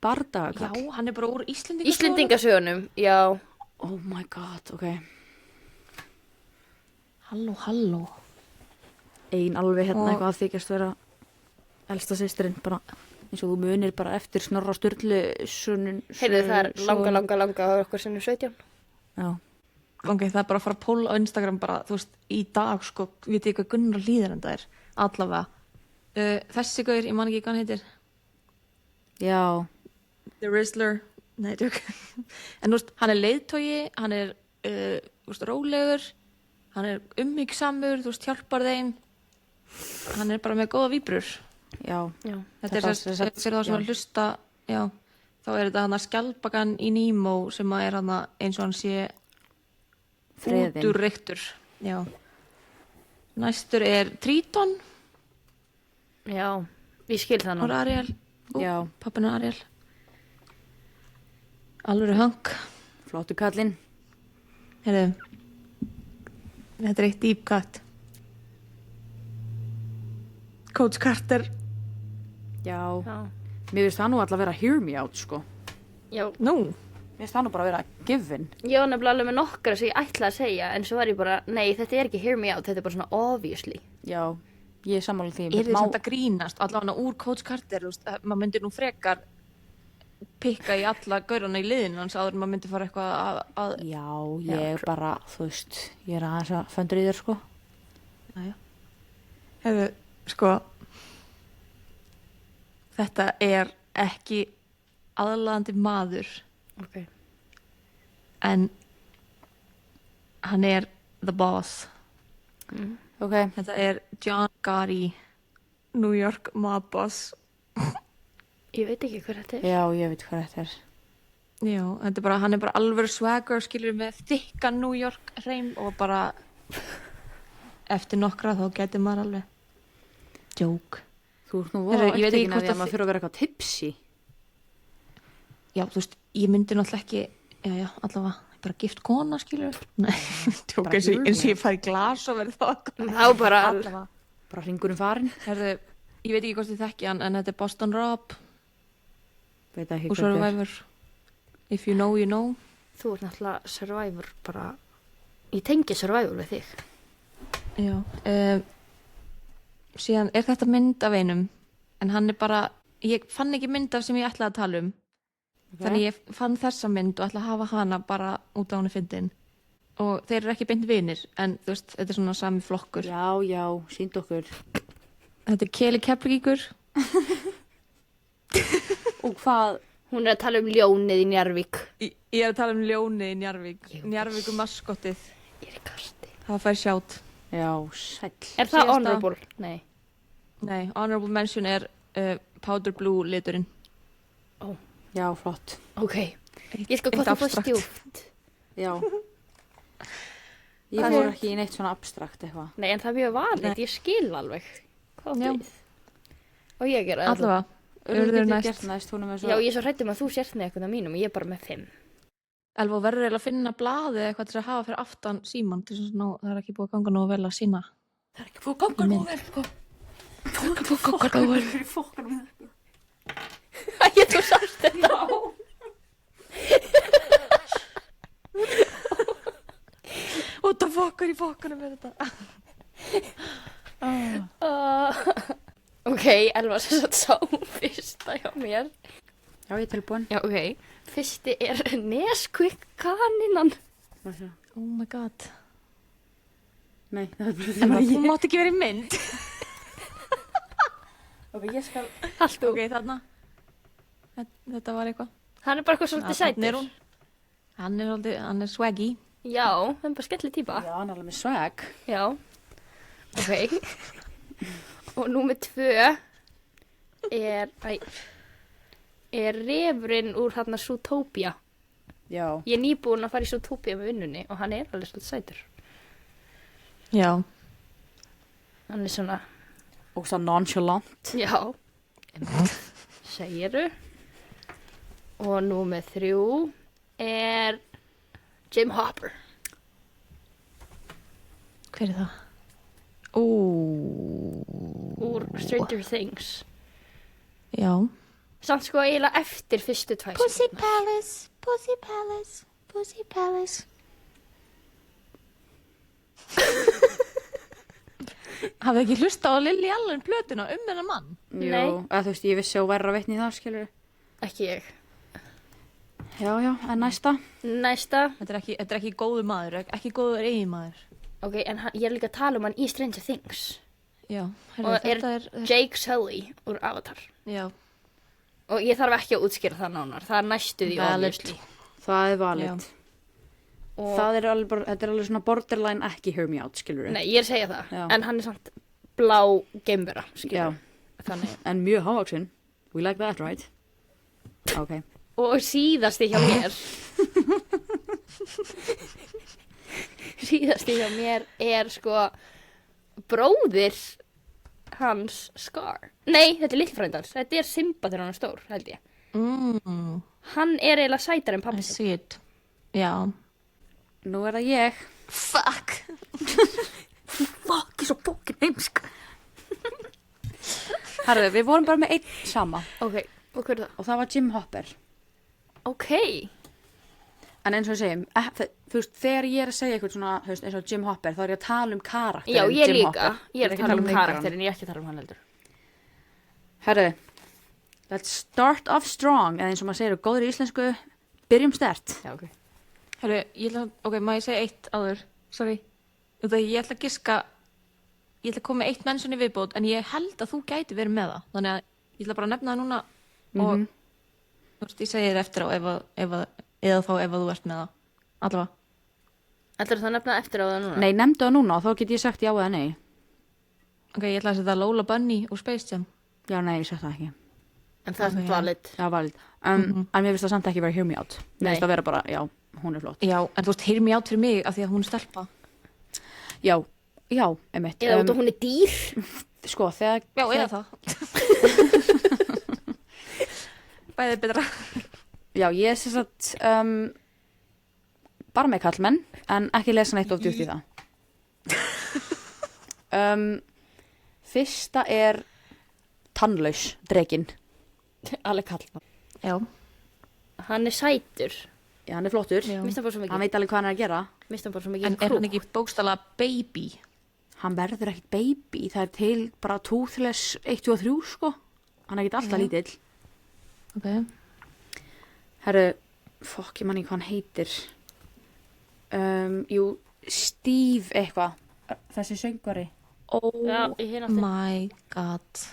bardagakall. Já, hann er bara úr Íslendingasögunum. Íslendingasögunum, já. Oh my god, ok. Halló, halló. Ein alveg hérna Og- eitthvað að þykjast vera elsta systirinn, bara eins og þú munir bara eftir Snorra Sturluson. Heyrðu, það er langa á okkur sem er 17. Já. Ok, það er bara að fara að póla á Instagram bara, þú veist, í dag, sko, við þið hvað Gunnar á Hlíðarenda er, allavega. Þessi gaur, ég man ekki hvað hann heitir. Já. The Rizzler. Nei, tjók. En þú veist, hann er leiðtogi, hann er, þú veist, rólegur, hann er ummyggsamur, þú veist, hjálpar þeim. Hann er bara með góða víbrur. Já. Já. Þetta er þess fyrir þá sem já. er að hlusta, já, þá er þetta hann að skjaldbakan í Nemo sem að er hann eins og hann sé Friðinn. útúrreyktur. Já. Næstur er Triton, Já, ég skil það nú. og Ariel. Já. Pappin er Ariel. Alvöru Hank. Flottu kallinn. Heyrðu, þetta er eitt deep cut. Coach Carter. Já. Já. Mér finnst það nú alltaf að vera hear me out, sko. Já, Nú, Mér finnst það nú bara að vera given. ég var nefnilega alveg með nokkara sem ég ætlaði að segja, en svo var ég bara, nei, þetta er ekki hear me out, þetta er bara svona obviously. Já. Ég er sammála því. er þið samt að grínast, allavega úr Coach Carter, þú veist, maður myndir nú frekar pikka í alla gaurana í liðinu hans áður en maður myndi fara eitthvað að Já, ég er bara, þú veist, ég er aðeins að föndur í þér, sko. Hefðu, sko, þetta er ekki aðlaðandi maður, Ok. en hann er the boss. Ok. Þetta er John Gotti, New York mob boss. Ég veit ekki hver þetta er. Já, ég veit hvað þetta er. Já, þetta er bara, hann er bara alvöru swagger, skilur með þykka New York hreim og bara eftir nokkra þá getur maður alveg joke. Þú ert nú Heyrðu, voða ég veit ekki upptekin af hvort því að að maður fyrir að vera eitthvað tipsi. Já, þú veist, ég myndi náttúrulega ekki, já, allavega, bara gift kona, skilur. Nei, tjók, Bara eins og ég fæði glas og verði það. Þá bara, Allavega. Bara hringurinn farinn. Herðu, ég veit ekki hvort þið þekki hann, en þetta er Boston Rob Veit ekki og hvað þetta er. Survivor. If you know, you know. þú ert náttúrulega Survivor bara, ég tengi Survivor við þig. Já. Síðan er þetta mynd af einum, en hann er bara, ég fann ekki mynd af sem ég ætlaði að tala um. Þannig ég fann þessa mynd og ætla að hafa hana bara út á henni fyndin. Og þeir eru ekki beint vinir, en þú veist, þetta er svona sami flokkur. Já, já, sínd okkur. Þetta er Keli Keflvíkur. Og hvað? Hún er að tala um ljónið í Njarðvík. Ég er að tala um ljónið í Njarðvík. Ég Njarðvíkur maskottið. Ég er í kasti. Það fær sjátt. Já, sæll. Er það Síðasta. honorable? Nei. Nei, honorable mention er powder blue liturinn. Já, flott. Ok. Ég skal Eitt hvað þú fórst abstrakt. djúpt. Já. Ég Það fór er- ekki í neitt svona abstrakt eitthvað. Nei, en það er mjög valið, Nei. ég skil alveg. Hvað Já. áttu við? Og ég er Allavega, Urður getur næst. gert næst, hún er með Já, svo... ég er svo hrættum að þú sért með eitthvað á mínum og ég er bara með 5. Elva verður eiginlega að finna blaðið eitthvað til að hafa fyrir aftan síman til þess að það er ekki búið að ganga nógu vel að sína. Það er ekki búið að ganga nú vel, sko. Fokkanum við það. Æ, þú sást þetta. What the fuck er í fokkanum með þetta? Ok, Elva sem sagt sá fyrsta hjá mér. Já, ég er tilbúin. Já, ok. Fyrsti er Nesquik kaninan. Oh my god. Nei, það En var þú ég. mátt ekki vera í mynd. Ok, ég skal... Allt og. Ok, þarna. Þetta var eitthvað. Hann er bara eitthvað svolítið Þarna er sætur. hún. Hann er swaggy. Já, hann er bara skemmtileg típa. Já, hann er alveg með swag. Já. Ok. Og númer 2 er refurinn úr hérna Zootopia. Já. Ég er nýbúin að fara í Zootopia með vinnunni og hann er alveg svolítið sætur. Já. Hann er svona, Og svo nonchalant. já, segiru. Og númer 3 er Jim Hopper. Hver er það? Úr Stranger Things. Já. Samt sko eiginlega eftir fyrstu 2 sekúndurnar. Palace, Pussy Palace, Pussy Palace. Hafið ekki hlusta á Lily Allen plötuna þennan mann? Nei. Jú, að þú veist, ég vissi á verra vitni í það, skilur. Ekki ég. Já, en næsta. Næsta. Þetta er ekki góður maður, ekki góður eigin maður. Ok, en ég er líka að tala um hann í Stranger Things. Já, Og þetta er... Jake Sully úr Avatar. Já. Og ég þarf ekki að útskýra það nánar. Það er næstuð í Valid. obviously. Það er valid. Já. Og Það er alveg bara, þetta er alveg svona borderline ekki hear me out, skilur. nei, ég er að segja það. Já. En hann er samt blá geimvera, Já, skilur. Þannig. en mjög hávaxinn. We like that, right? Ok. Og síðasti hjá mér. síðasti hjá mér er sko bróðir hans Scar. Nei, þetta er litli frændans. Þetta er Simba þegar hann er stór, held ég. Hann er eiginlega sætar en I pappi. see it. Já. Nú er það ég. Fuck. Fuck, ég er svo bókin heimsk. Herðu, við vorum bara með einn sama. Ok, og hver er það? Og það var Jim Hopper. Ok. En eins og ég segjum, þú veist, þegar ég er að segja eitthvað svona, þú veist, eins og Jim Hopper, þá er ég að tala um karakterin Já, ég Jim líka. Hopper. Ég er að tala um leikarann. karakterin, ég er ekki að tala um hann heldur. Herðu, let's start off strong, eða eins og maður segir á góðri íslensku, byrjum stert. Já, ok. Herru, ok, má ég segja eitt áður? Sorry. Ég ætla að giska, ég ætla að koma með eitt mennsson í viðbót, en ég held að þú gæti verið með það. Þannig að ég ætla bara að nefna það núna og þú veist, ég segi þér eftir á eða þá ef þú ert með það. Allavega. Ætlar það nefna eftir á það núna? Nei, nefndu það núna og þá get ég sagt já eða nei. Ok, ég ætla að setja Lola Bunny úr Space Jam. Já, nei, ég sagt það ekki. En það er Ok, svona já. valid. Já, valid. En mér finnst það samt ekki vera hear me out. Mér Nei. finnst það vera bara, já, hún er flott. Já, en þú veist, hear me out fyrir mig af því að hún er stelpa. Já, einmitt. Eða út og hún er dýr. Sko, þegar... Já, eða það. Bæðið betra. Já, ég er sem sagt bara með kallmenn, en ekki lesa neitt of djúpt í það. Fyrsta er tannlaus, drekinn. Alveg kall. Já. Hann er sætur. Já, hann er flottur. Já. Mist hann bara svo Hann mikið. veit alveg hvað hann er að gera. Mist hann bara svo En mikið er hann krúk. ekki bókstala baby? Hann verður ekkit baby, það er til bara Toothless 1, 2 og 3, sko. Hann er ekkit alltaf Já. lítill. Ok. Herru, fokk, ég man ekki hvað hann heitir. Jú, Steve eitthvað. Þessi söngvari. Oh Já, ég hérna aftur. my god.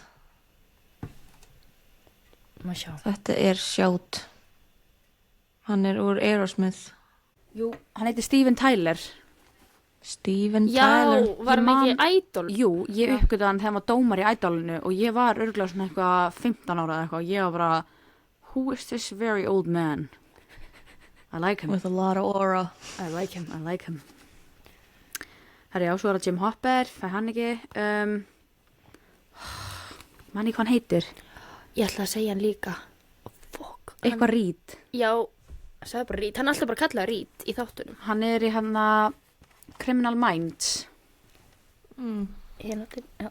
Má sjá. Þetta er sjátt. Hann er úr Aerosmith. Jú, hann heitir Steven Tyler. Steven Já, Tyler. var hann Ég ekki idol? Jú, ég Já. uppgötu hann þegar hann var dómar í Idolinu og ég var örgulega svona eitthvað 15 ára eða eitthvað og ég var bara, who is this very old man? I like him. With a lot of aura. I like him, I like him. Herri, já, svo er það Jim Hopper, fæ hann ekki. Manni hvað hann heitir. Ég ætla að segja hann líka. Fuck. Eitthvað Reed. Já, sagði bara Reed. Hann er alltaf bara kallað Reed í þáttunum. Hann er í hann Criminal Minds. Já.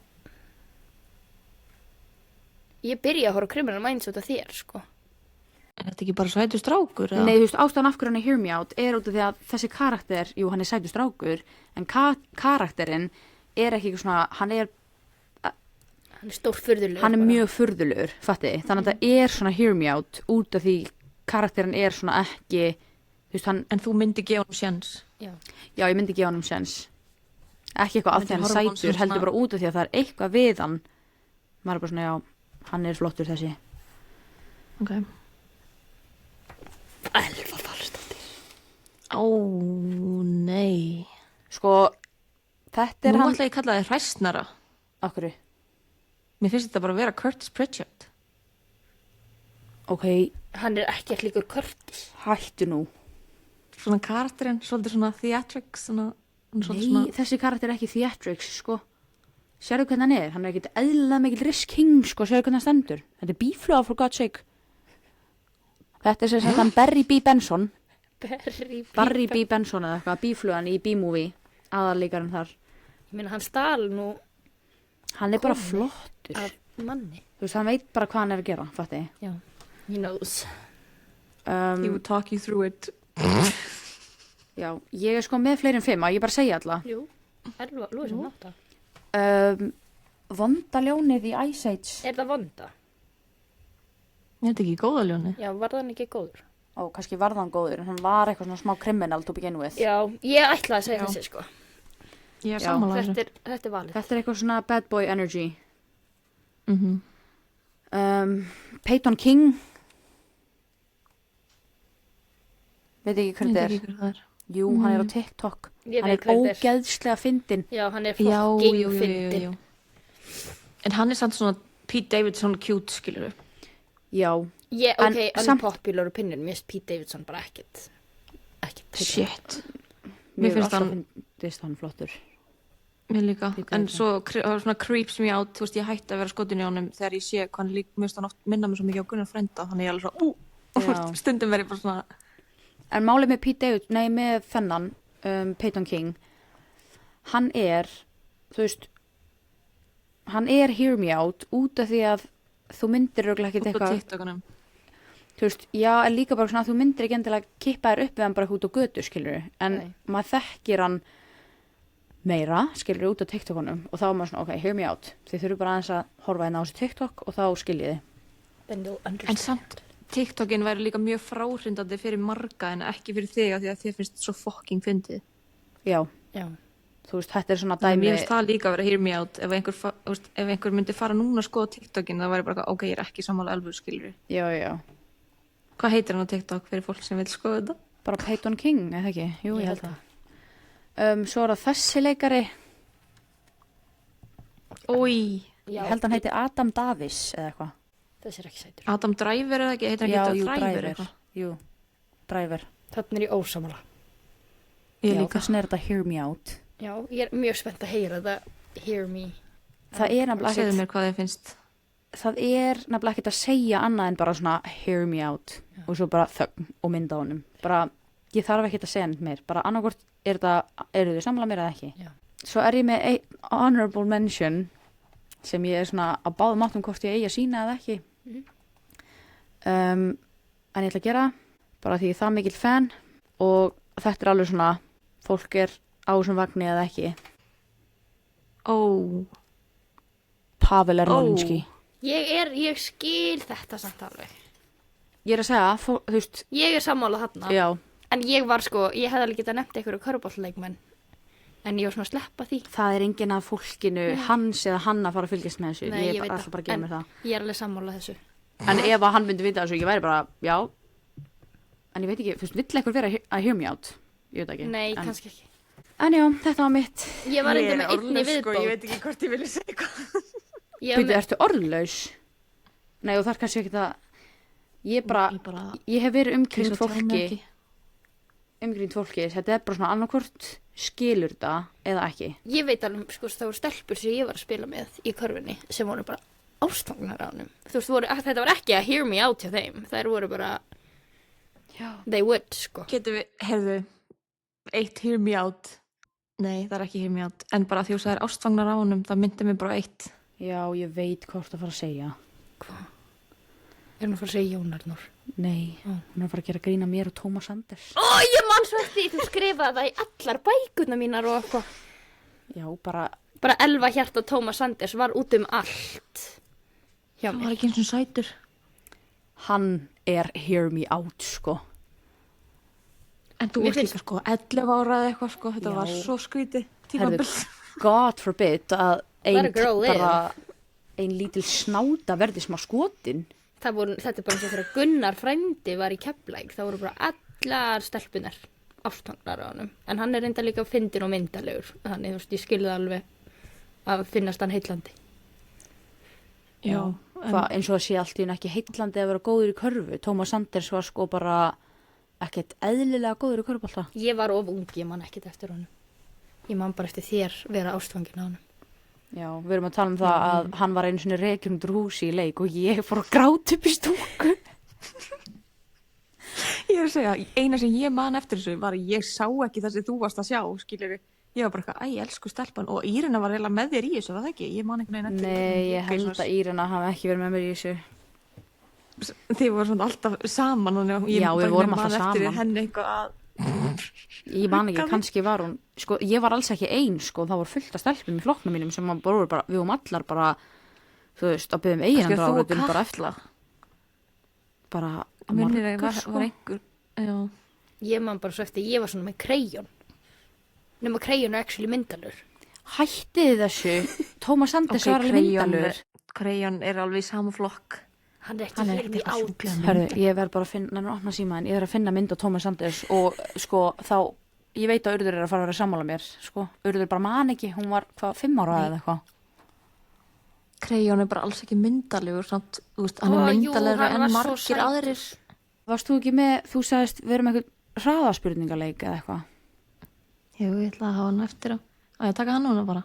Ég byrja að horfa á Criminal Minds út af þér, sko. Er þetta ekki bara sætur strákur? Eða? Nei, þú veist, ástæðan af hverju hann er Hear Me Out er út af því að þessi karakter, jú, hann er sætur strákur, en karakterinn er ekki eitthvað svona, hann er Stórfurðulegur. hann er bara. mjög furðulegur, fatti, þannig að það er svona Hear Me Out út af því karakterinn er svona ekki, þú veist, hann, En þú myndi gefa hann sjans. Já. já, ég myndi gefa hann sjens, ekki eitthvað af því hann er Myndi horfa á hann sætur, sem heldur svona- bara út af því að það er eitthvað við hann, maður er bara svona, já, hann er flottur þessi. Ok. Elfa Valsdóttir. Ó, nei. Sko, þetta er Nú hann, ætla ég að kalla þið hræstnara. okkur, Mér finnst þetta bara að vera Curtis Pritchard. ok, Hann er ekki líkur Curtis. hættu nú. Svona karakterinn, svolítið svona theatrics, svona, hann er Nei, svolítið svona... þessi karakter er ekki theatrics, sko. Sérðu hvernig hann er? Hann er ekkert eðlilega mikill risk king, sko, sérðu hvernig hann stendur. Þetta er bífluga, for God's sake. Þetta er sem sagt hann Barry B. Benson. Barry B. Benson eða eitthvað, bíflugan í B-movie, aðarleikarinn þar. Ég meina, hann stál nú Hann er bara Konu. flottur. af manni. Þú veist, hann veit bara hvað hann er að gera, fatti. Já. He knows. He would talk you through it. Já, ég er sko með fleiri en 5, að ég bara segja alla. Jú. Elfa, Lúi sem nátt það. Vonda ljónið í Ice Age. Er það vonda? Er þetta ekki góða ljóni? Já, var það ekki góður? Ó, kannski var hann góður, en hann var eitthvað svona smá criminal to begin with. Já, ég ætla að segja Já. þessi, sko. Ég er Já. sammála þessu. Þetta er valið. Þetta er eitthvað svona bad boy energy. Mhm. Peyton King. Veit ekki Ég hvernig veit þetta er. ekki hver það er. Jú, hann er á TikTok. Ég Hann veit er hver þetta er. ógeðslega fyndinn. Já, hann er Já, fucking jú. fyndin. En hann er samt svona Pete Davidson cute, skilur við. Já. Ég, En ok, samt- unpopular opinion. Mér finnst Pete Davidson bara ekkert. Shit. Mér finnst finnst hann flottur. Mér líka. Pete En Davidson. svo svona creeps me out, þú veist, ég hætti að vera skotin í honum þegar ég sé hvað hann líka, mér finnst hann oft minna mér svo mikið á Gunnar frænda, þannig ég er alveg svo, Já. stundum verið bara svona, En málið með Pete Davidson, nei með þennan, Peyton King, hann er, þú veist, hann er Hear Me Out út af því að þú myndir örugglega ekkert út á eitthvað, TikTokunum. þú veist, já, en líka bara svona að þú myndir ekki endilega kippa þér upp við hann bara út á götu, skilur en Nei. maður þekkir hann meira, skilur út á TikTokunum og þá er maður svona, ok, Hear Me Out, þið þurfum bara aðeins að horfa inn á þessu TikTok og þá skiljið þið. Then you'll En understand. samt, TikTokin væri líka mjög fráhrindandi fyrir marga en ekki fyrir þig af því að þér finnst svo fucking fyndið. Já, Já. þú veist, þetta er svona Þannig dæmi, mér finnst það líka að vera hear me out ef einhver, þú veist, ef einhver myndi fara núna að skoða TikTokin það væri bara, ok, ég er ekki sammála Elfu, skilur. já, Hvað heitir hann á TikTok fyrir fólk sem vil skoða þetta? bara Peyton King, eða ekki? Jú, ég held það. það. Svo er það þessi leikari, Ói, Já, ég held hann heiti Adam Davis eða eitthvað. þessi er ekki sætur. Adam Driver eða ekki, heitir hann Já, ekki jú, Driver Driver. eitthvað? Jú, Driver. Þannig er ég ósamála. Ég Já, líka. þessin er þetta Hear Me Out. Já, ég er mjög spennt að heyra þetta. Hear me. Það er nefnilega Segðu ekkert, mér hvað þið finnst. það er nefnilega ekkert að segja annað en bara svona Hear Me Out og svo bara þögn og mynda á honum. Bara, ég þarf ekkert að segja neitt meir. Bara annarkvort eru þau sammála mér eða ekki. Já. Svo er ég með einn honorable mention sem ég er svona á báðum áttum hvort ég eigi að sína eða ekki. En ég ætla að gera það, bara því ég er það mikill fan og þetta er alveg svona fólk er á þessum vagni eða ekki. Ó, Pavel Ermolinski. Ég skil þetta samt alveg. Ég er að segja, þú veist, Ég er sammála þarna. já, En ég var sko, ég hefði alveg getað nefnt einhverju körbólleikmenn. En ég var svona að sleppa því. það er enginn af fólkinu hans eða hann að fara að fylgjast með þessu. Nei, ég ég er veit bara það. alltaf bara að gefa En- mér það. Ég er alveg sammála þessu. En ef að hann myndi vita þessu, ég væri bara, já. En ég veit ekki, þú veist, vill eitthvað vera að hear me out? Ég veit ekki. Nei, en, kannski ekki. En já, þetta var mitt. Ég var enda með einni viðbót. Ég veit ekki hvort ég vilja segja hvað. Ég var Býtu, með- ertu orðlaus? Nei, og þar kannski ekki það. Ég Ég hef verið umkringd Ég svo tjá mig fólki. ekki. Umkringd fólki. Þetta er bara svona annarkvort skilur þetta eða ekki. Ég veit alveg, sko, það voru stelpur sem ég var að spila með í körfunni sem voru bara ástfangnar á honum. Þú veist, þetta var ekki að hear me out hjá þeim. Þær voru bara, they would, sko. Getum við, heyrðu, eitt hear me out. Nei, það er ekki hear me out. En bara því að það er ástfangnar á honum, það myndi mig bara eitt. Já, ég veit hvort að fara að segja. Hvað? Er hún að fara að segja Jón Arnór? Nei, hún er að fara að gera grína mér og Tómas Anders. Ég man svo eftir því, þú skrifaði það í allar bækurnar mínar og eitthvað. Já, bara Elva hjarta Tómas Anders var út allt. Hjá Það mér. var ekki eins og sætur. hann er hear me out, sko. En þú Mér varst finnst- líka sko 11 ára eða eitthvað sko, þetta Já. var svo skrítið Herðu, tímabil. God forbid að Let a girl live. bara ein lítil snáta verði smá skotin. Þetta er bara eins og þegar Gunnar frændi var í Keflavík, það voru bara allar stelpunar ástfangnar á honum. En hann er reynda líka fyndinn og myndalegur, þannig þú veist, ég skilði alveg að finnast hann heillandi. Já, Hvað, eins og það sé allt í henni ekki heitlandi að vera góður í körfu. Tómas Anders var sko bara ekkert eðlilega góður í körfubólta. Ég var of ung, ég man ekkert eftir honum. Ég man bara eftir þér vera ástfangin á honum. Já, við erum að tala um það að hann var einu sinni rekinn út úr húsi í leik og ég fór að gráta upp í stúku. Ég er að segja, eina sem ég man eftir þessu var að ég sá ekki það sem þú varst að sjá, skilur. Ég var bara eitthvað, æ, elsku stelpan, og Írina var eiginlega með þér í þessu, var það ekki? Ég man einhvern veginn eftir Nei, ég held að Írina hafi ekki verið með mér í þessu. Þið voru svona alltaf saman og ég Já, við bara vorum man alltaf eftir saman. henni eitthvað að Ég man ekki, kannski var hún, sko, ég var alls ekki ein, sko, það voru fullt af stelpum í flokknum mínum sem voru bara, við vorum allar bara, þú veist, að byggja um Kannski að þú og eiginandráðum bara Katla. eftir. Bara minnir að margar, sko. var einhver, já. Ég man bara svo eftir, ég var svona með kreyjón. Nefnum að kreyjón er actually myndalur. Hættið þessu, Tómas Anders var alveg myndalur. Kreyjón er alveg í sama flokk. Hann er ekki Hann er hér ekki í eitthvað át. sjúklega Herðu, ég verð bara að finna, nefnum opna símaðin, ég verð að finna mynd á Tómas Anders og sko, þá, ég veit að Urður er að fara að vera sammála mér, sko, Urður bara man ekki, hún var, hvað, 5 ára eða eitthvað. Kreyjón er bara alls ekki myndalegur, samt, þú veist, hann Ó, er jú, myndalegur hann en var svo margir sætur. aðrir. Varst þú ekki með, þú sagðist, við erum eitthvað hraðaspurningaleik eða eitthvað? Jú, ég ætla að hafa hann eftir á. Á ég að taka hann núna bara.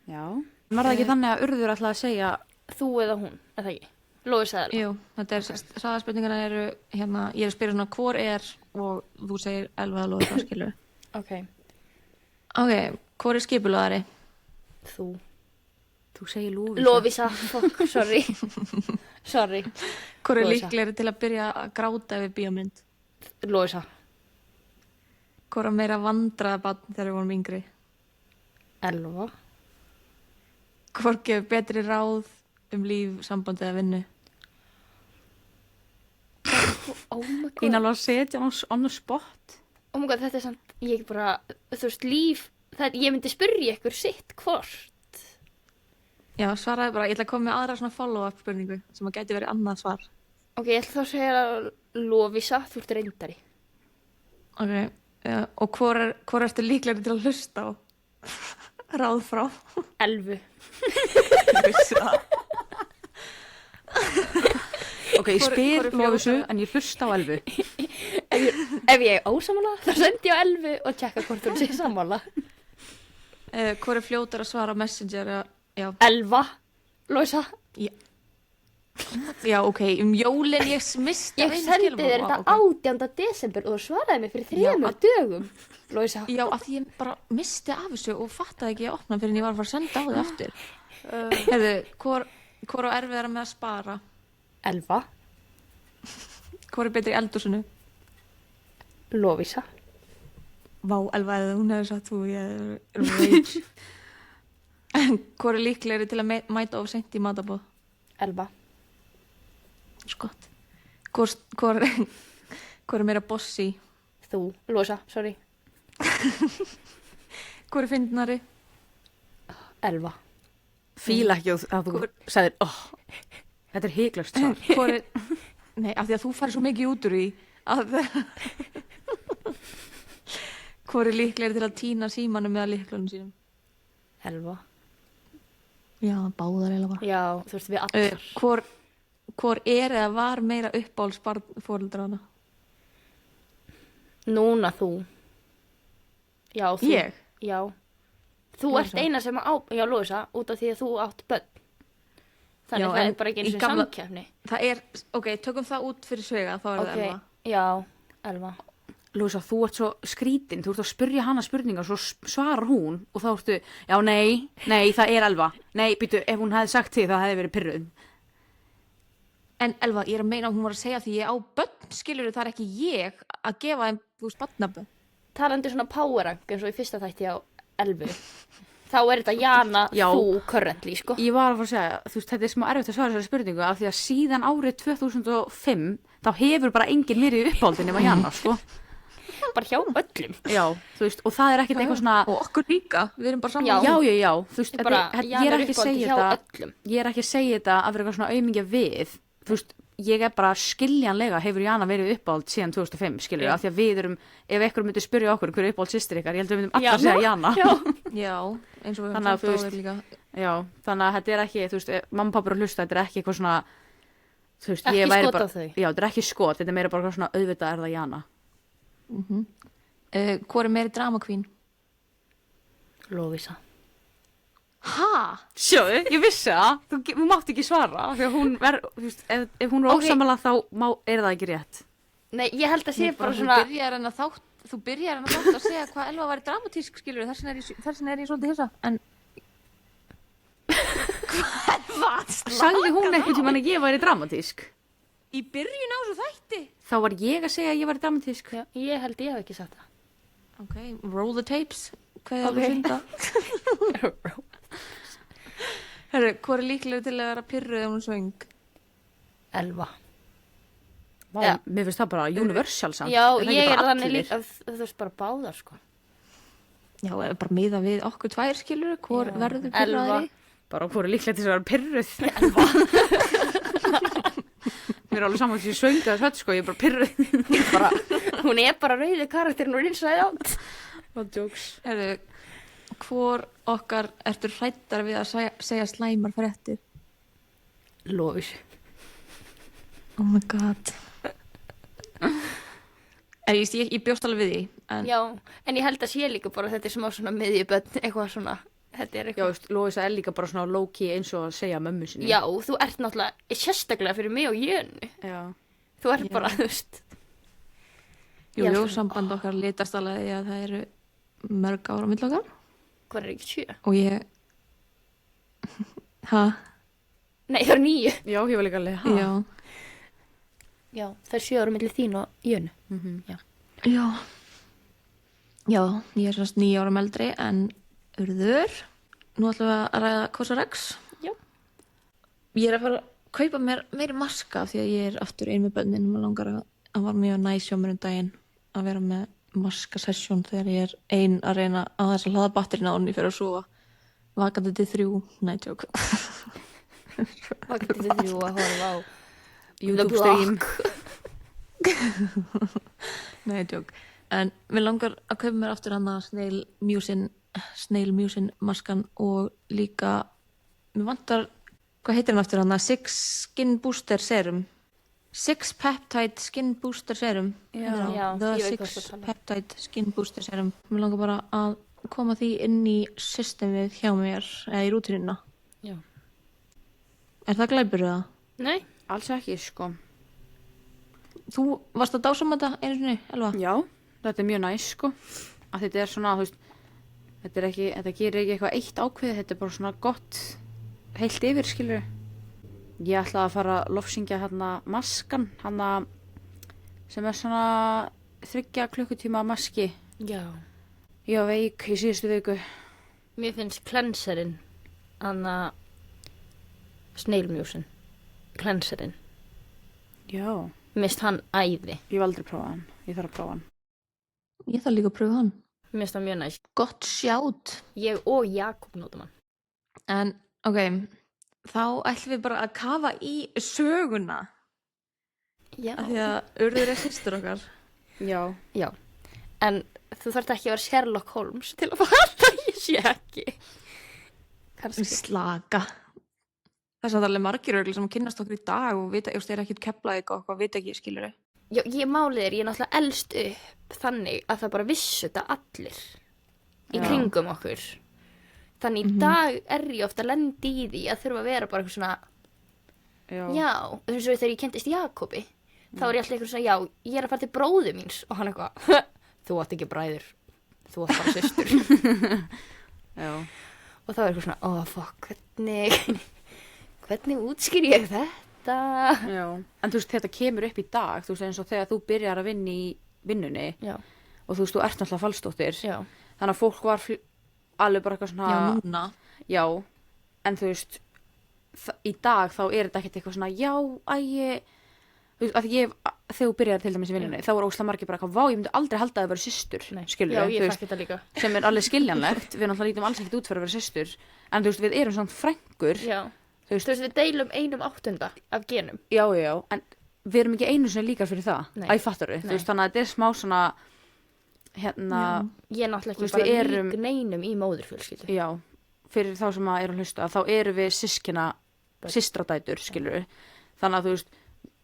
Já. Var það ekki þannig að Urður ætlaði að segja, Þú eða hún, er það ekki? Lóis eða Elva. Jú, þetta er, saðarspurningarna eru, hérna, ég er að spyrja svona hvor er og þú segir Elva eða Lóa, skilur. Ok, Ok, hvor er skipulaðari? þú. þú segir Lúvísa. Lóvísa, fuck, sorry. Sorry. Hvor er Lovísa. líklegri til að byrja að gráta yfir bíómynd? Lóvísa. Hvor er meira vandraða barn þegar við vorum yngri? Elva. Hvor gefur betri ráð um líf, sambandi eða vinnu? Oh my god. Þín alveg að setja hann on the spot. Oh my god, þetta er samt, ég bara, þú veist, líf, ég myndi spyrja ykkur sitt hvort. Já, svaraði bara, ég ætla að koma með aðra svona follow-up spurningu sem að gæti verið annað svar. Ok, ég ætla þá að segja Lóvísa, þú ert reyndari. Ok, og hvor ertu líklegri til að hlusta á? Ráð frá? Elvu. Vissi það. Ok, ég Hvor- spyr hvor er Lóvísu fljótari? en ég hlusta á Elvu. Ef ég er ósamála, þá sendi ég á Elvu og tjekka hvort þú sé sammála. Hvor er fljótar að svara á Messenger? Já, Elva. Lóvísa. já, ok, jólin ég misti Ég sendi þér þetta 18. desember og þú svaraði mig fyrir 3 dögum. Lóvísa. Já, af því ég bara misti af þessu og fattaði ekki að opna fyrir en ég var að fara að senda á þig aftur. Hefðu, hvor á erfiðara með að spara? Elva. Hvor er betri í eldhúsinu? Lóvísa. Vá, Elva, eða hún hefði sagt þú, ég er rage. Hvor er líklegri til að mæta of seint í matabóð? Elva. Skott. Hvor er meira bossi? Þú. Lóvísa, sorry. Hvor er fyndnari? Elva. Fíla ekki að þú sagðir, þetta er hyglust svar. Hvor er... Nei, af því að þú farir svo mikið út úr því að... Hvor er líklegri til að týna símanum eða lyklunum sínum? Elva. Já, báðar eiginlega bara. Já, þú veist við allar. Hvor er eða var meira uppáhaldsbarn fóreldrana? Núna þú. Já, þú. Ég? Já. Þú Lóvísa. ert eina sem á... Já, Lóvísa, út af því að þú átt börn. Þannig Já, það en er bara ekki eins í og gamla- samkeppni. Það er, ok, tökum það út fyrir svega, þá er það Elva. Já, Elva. Lúsa, þú ert svo skrítin, þú ert að spyrja hana spurningar, svo svarar hún og þá ertu, já, nei, það er Elva. Nei, býtu, ef hún hefði sagt því það hefði verið pirruð. En Elva, ég er að meina að hún var að segja því ég á börn, skilur það er ekki ég að gefa þeim, þú veist, barnabönn. Talandi svona power rank eins og í fyrsta þætti á Elvu. Þá er þetta Jana, Já. þú currently, sko. Ég var að fara að segja, þú veist, þetta er smá erfitt að svara þessari spurningu af því að síðan árið 2005 þá hefur bara enginn verið í uppáhaldi nema Jana, sko. Bara hjá öllum. Já, þú veist, og það er ekkert eitthvað svona, Og okkur líka, við erum bara saman. Já. já, þú veist, Bara ég Jana er er ekki að uppáhaldi segja hjá þetta, öllum. ég er ekki að segja þetta að vera eitthvað svona aumingja við, þú veist, ég er bara skiljanlega hefur Jana verið uppáhald síðan 2005, skilur, af því að við erum, ef einhver myndi spyrja okkur hver er uppáhald systir ykkar, ég held að við myndum allar segja Jana. Já, eins og við Þannig að þú höfum veist- sagt á þér líka. Já, þannig að þetta er ekki, þú veist, mamma og pappa eru að hlusta, þetta er ekki eitthvað svona, þú veist, Ekki ég væri skot á bara, þau. já, þetta er ekki skot, þetta er meira bara eitthvað svona auðvitað er það Jana. Hvor er meiri drama queen? Lovisa. Ha? Sjóðu, ég vissi það, þú mátt ekki svara, því að hún þú veist, ef hún er Ok. ósamala þá er það ekki rétt. Nei, ég held að sé bara Þú svona... byrjar en að þátt að segja hvað Elva væri dramatísk, skilur þess vegna er ég svolítið hissa. En hvað? Sagði hún einhvern tímann að ég væri dramatísk? Í byrjun á þessu þætti? Þá var ég að segja að ég væri dramatísk. Já, ég held ég hef ekki sagt það. Ok, roll the tapes. Hvað er Ok. að synda? Herru, hvað er líklega til að vera pyrruð ef hún söng? Elva. Vá, Já. mér finnst það bara universal samt. Já, það ekki ég er bara þannig allir? líka, þú veist bara báðar, sko. Já, ef bara miða við okkur tvær, skilur, hvor Já. verður Elva. pyrraðari? Bara hún er líklega til að vera pyrruð. Mér er alveg saman til að svönga þess að sko, ég er bara pyrruð. Bara, hún er bara rauði karakterinn úr Inside Out. What jokes. Herru, hvor okkar ertu hrættar við að segja slæmar fréttir? Lovisa. Oh my god. Ég bjóst alveg við því, en Já, en ég held að sé líka bara þetta er smá svona miðjubönn, eitthvað svona, þetta er Já, eitthvað. veist, Lóisa er líka bara svona low-key eins og að segja mömmu sinni. Já, þú ert náttúrulega sérstaklega fyrir mig og Jönu. Já. Þú ert bara, þú veist. jú, Já, jú, svona- samband okkar litast alveg í að það eru mörg ára á milli okkar Hvað er ekki 7? og ég ha, Nei, það er 9. Já, ég var líka alveg, ha? já Já, það er 7 ára milli þín og Jönu. já já, ég er semst 9 árum eldri en urður nú ætlum við að ræða Kosarex Já. ég er að fara að kaupa mér meiri maska af því að ég er aftur ein með bönnin og langar að var mjög næs hjá mér daginn að vera með maskasessjón þegar ég er ein að reyna að þess að hlaða batterina á henni fyrir að sofa vakandi til 3, nei tjók Hvað getur þið þrjú að horfa á? YouTube The stream. nei tjók en mér langar að kaupa mér aftur hann að Snail Musin maskan og líka mér vantar, hvað heitir hann aftur hann að Six Skin Booster Serum Six Peptide Skin Booster Serum Já. Heitir það? Já, The ég veit hvað Six þú talar um. Peptide Skin Booster Serum mér langar bara að koma því inn í systemið hjá mér eða í rútinuna Já. er það glæpur eða? Nei, Alls ekki, sko. Þú varst að dásama þetta einu sinni, Elva? Já, þetta er mjög næs, sko. Að þetta er svona, þú veist, þetta gerir ekki eitthvað eitt ákveðið, þetta er bara svona gott heilt yfir, skilur. Ég ætlaði að fara að lofsyngja hérna maskan, hérna sem er svona 3 klukkutíma maski. já. Ég var veik í síðustu viku. Mér finnst cleanserinn, Anna Snailmjúsin, cleanserinn. Já. Mér finnst hann æði. Ég hef aldrei prófað hann, ég þarf að prófa hann. Ég þarf líka að pröfa hann. Mér finnst hann mjög næst. Gott sjátt. Ég og Jakob notum hann. En, ok, þá ætlum við bara að kafa í söguna. Já. Af því að urður er systur okkar. Já. Já. En þú þarft ekki að vera Sherlock Holmes til að fatta að ég sé ekki. Kannski. Slaka. Þess að það er alveg margir örugglega sem kynnast okkur í dag og vita, ég er ekkert Keflavík og eitthvað, vita ekki, skilur þau. Já, ég málið ég er náttúrulega elst upp þannig að það bara vissu þetta allir í Já. kringum okkur. Þannig í dag er ég ofta lendi í því að þurfa að vera bara eitthvað svona Já, eins og þegar ég kynntist Jakobi, þá var ég alltaf eitthvað svona, já, ég er að fara til bróðu míns og hann eitthvað, þú átt ekki bræður, þú átt bara systur. Já. Og þá er eitthvað svona, fuck, hvernig útskýr ég þetta? Já. En þú veist, þetta kemur upp í dag, þú veist, eins og þegar þú byrjar að vinna í vinnunni Já, og þú veist, þú ert náttúrulega falsdóttir, já, þannig að fólk var alveg bara eitthvað svona, Já, núna. já, en þú veist, í dag þá er þetta ekkert eitthvað svona, já, þú veist, að þegar þú byrjar til dæmis í vinnunni, þá er óslega margir bara eitthvað, vá, ég myndi aldrei halda að það vera systur, skilur já, við, ég þú fætti þetta líka. sem er alveg skiljanlegt, við náttúrulega lítum alls ekkert út fyrir að vera systur, en þú veist, við erum svona frængur, Já, þú veist, við deilum 1/8 af genum. já, en við erum ekki einu sinni líkar fyrir það, Nei. fattar við, Nei. þú veist, þannig að þetta er smá svona, hérna, Ég er náttúrulega Þú ekki veist, bara við erum- lík neinum í móðurfjölskyldu. já, fyrir þá sem að eru að hlusta, þá erum við systradætur, skilur við, þannig að þú veist,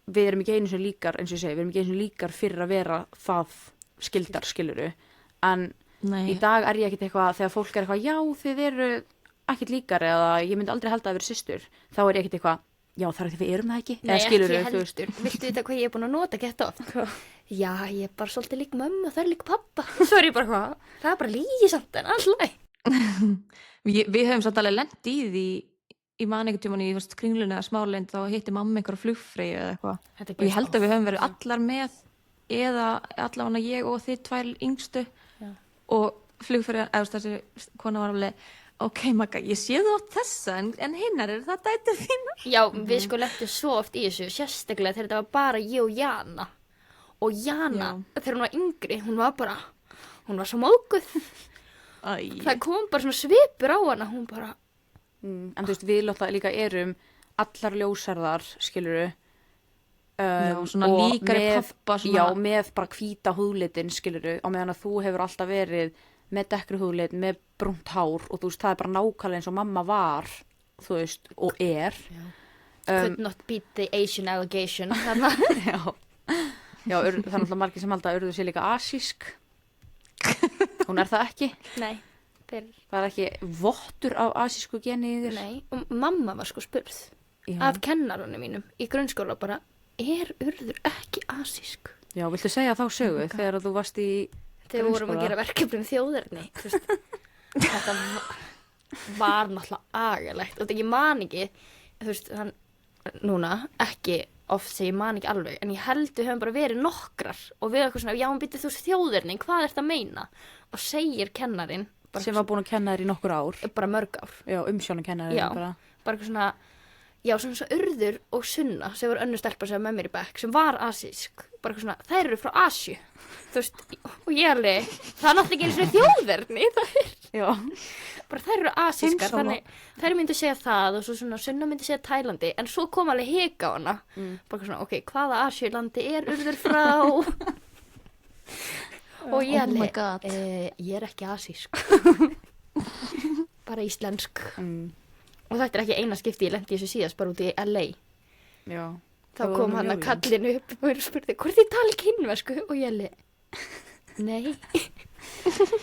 við erum ekki einu sinni líkar, eins og ég segi, við erum ekki einu sinni líkar fyrir að vera það skildar, skilur við, en Nei. í dag er ég ekkert eitthvað, þegar fólk er eitthvað, já, þið eru ekkert líkar eða ég myndi aldrei halda að vera systur, þá er ég ekkert eitthvað, já, það er því við erum það ekki, Nei, eða skilur ekki við, þú veist, heldur. Viltu vita hvað ég er búin að nota gett oft? Já, ég er bara svolítið lík mömmu og það er lík pappa. Svo er ég bara hvað? Það er bara lígi samt en alltaf. Við höfum satt alveg lent í því í man einhvern tímann í kringlunni eða smálend þá hitti mamma einhverja flugfreyju eða eitthvað og ég held að við höfum verið allar með eða allavega ég og þið tvær yngstu Já. og flugfreyja, eða þessi kona var alveg ok Magga, ég sé þú átt þessa en hinnar er það dætur þínar. Já, við sko lentum svo oft í þessu, sérstaklega þegar þetta var bara ég og Jana. Og Jana, þegar hún var yngri, hún var svo mókuð. Það kom bara svona svipur á hana, hún bara, en þú veist, við náttúrulega líka erum allar ljósarðar, skilur Já, svona líkari pabba svona... Já, með bara hvíta húðlitin, skilur á meðan að þú hefur alltaf verið með dekkri húðlit, með brúnt hár og þú veist, það er bara nákvæmlega eins og mamma var, þú veist, og er could not beat the Asian allegation. Þarna. Já, það er náttúrulega margir sem halda að urðu sér líka asísk. Hún er það ekki. Nei, fyrir. Það er ekki vottur af asísku geni í þér. Nei, og mamma var sko spurð af kennarunum mínum í grunnskóla bara, er urður ekki asísk? Já, viltu segja þá sögu þegar þú varst í Þegar við vorum að gera verkefni um þjóðerni, þú veist, þetta var náttúrulega agalegt og ég man ekki, þú veist, núna ekki oft sem ég man ekki alveg, en ég held við höfum bara verið nokkrar og við eitthvað svona, já, hún býtti þú veist þjóðerni, hvað ert að meina? Og segir kennarin, sem var búin að kenna þér í nokkur ár. Bara mörg ár. Já, umsjónakennari. Já, bara eitthvað svona, já, svona svo Urður og Sunna, sem var önnur stelpa sem var með mér í bekk, sem var asísk, bara eitthvað svona, þær eru frá Asíu, þú veist, og ég alveg, það er náttúrulega ekki einu svona þjóðerni, það er, já, bara þær eru asískar, þannig, þær myndi segja það og svo svona Sunna myndi segja Tælandi, en svo kom alveg hika á hana, bara eitthvað svona, ok, hvaða Asíulandi er Urður frá? Og ég alveg, ég er ekki asísk, bara íslensk. Og þetta er ekki eina skipti ég lendi í þessu síðast bara út í LA. Já. Þá kom hann að kallinu upp og spurði, hvort þið tala kínversku? Og ég alveg, nei.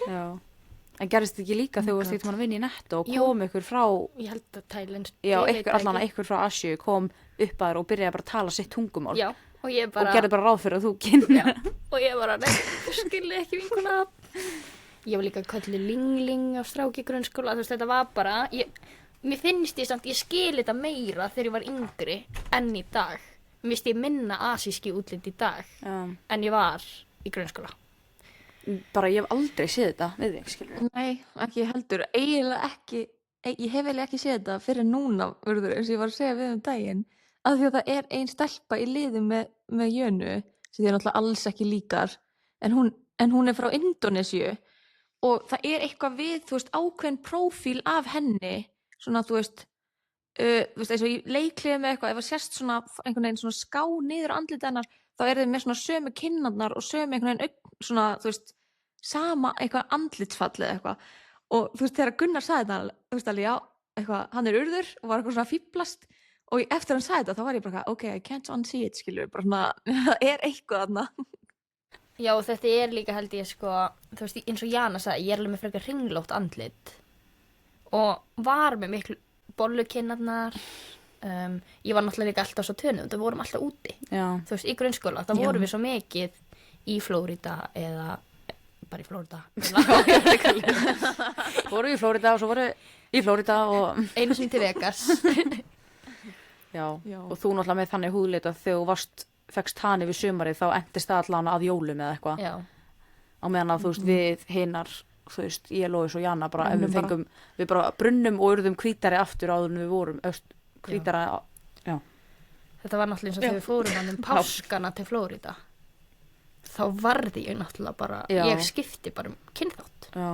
Já. En gerist þetta ekki líka þegar þú varst eitthvað að vinna í Netto og kom ykkur frá... Ég held að Thailand... Já, ykkur frá Asíu kom upp að þér og byrjaði bara að tala sitt tungumál. Já, og ég bara... Og gerði bara ráð fyrir að þú kynna. Já, og ég bara, nei, þú skilði ekki vinkuna. Ég var líka kallið Ling á stráki grunnskóla, þú veist, þetta var bara... Mér finnst ég samt, ég skil þetta meira þegar ég var yngri enn í dag. Mér finnst ég minna asíski útlit í dag en ég var í grunnskóla. Bara ég hef aldrei séð þetta við þig, skilur. Nei, ekki heldur. Eiginlega ekki, ég hef eiginlega ekki séð þetta fyrir núna, Urður, eins og ég var að segja við daginn, af því að það er ein stelpa í liði með Jönu, sem þið er náttúrulega alls ekki líkar, en hún er frá Indónesíu og það er eitthvað við, þú veist, ákveðin prófíl af henni, svona, þú veist, eins og ég leikliði með eitthvað, ef það sést svona einhvern veginn svona ská niður á andliti hennar, þá er þið með svona sömu kinnarnar og sömu einhvern veginn svona, þú veist, sama eitthvað andlitsfall eða eitthvað. Og þú veist, þegar Gunnar sagði þetta, þú veist alveg, já, eitthvað, hann er Urður og var eitthvað svona fíblast og eftir hann sagði þetta, þá var ég bara, ok, I can't unsee it, skilur, bara svona, það er eitthvað þarna. Já, og þetta er líka held ég sko, þú veist, eins og Jana sagði, ég er alveg með frekar hringlótt andlit og var með miklu bollukinnarnar Ég var náttúrulega líka alltaf svo tönuð, það vorum alltaf úti. Já. Þú veist, í grunnskóla, þá Já. vorum við svo mikið í Flórida eða bara í Flórida. Voru í Flórida og svo voru í Flórida og Einu sinni til Vegas. já. Já. Og þú náttúrulega með þannig húðlit að þegar þú fekst hann yfir sumarið þá endist það allan að jólum eða eitthvað. Já, Á meðan að þú veist við hinnar, þú veist, ég, Lóis og Jana bara, ef við Brunnum bara. fengum, við bara brunnum og urðum hvítari aftur áður en við vorum, hvítara, þetta var náttúrulega eins og þegar við fórum hann páskana til Flórida. Þá varði ég náttúrulega bara, Já. ég skipti bara kynþátt. já.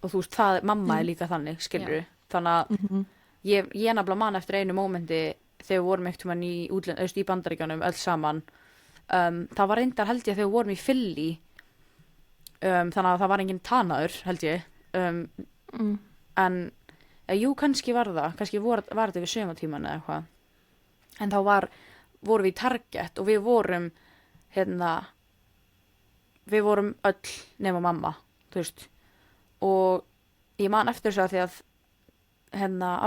Og þú veist, það, mamma er líka þannig, skilur þannig að ég nefnilega man eftir einu mómenti þegar við vorum einhvern veginn í Bandaríkjunum öll saman. Það var reyndar held ég þegar við vorum í Philly, þannig að það var engin tanaður held ég. En jú, kannski var það, kannski var þetta við sumatíman eða eitthvað. En þá vorum við í Target og við vorum, við vorum öll nema mamma, þú veist. Og ég man eftir þess að því að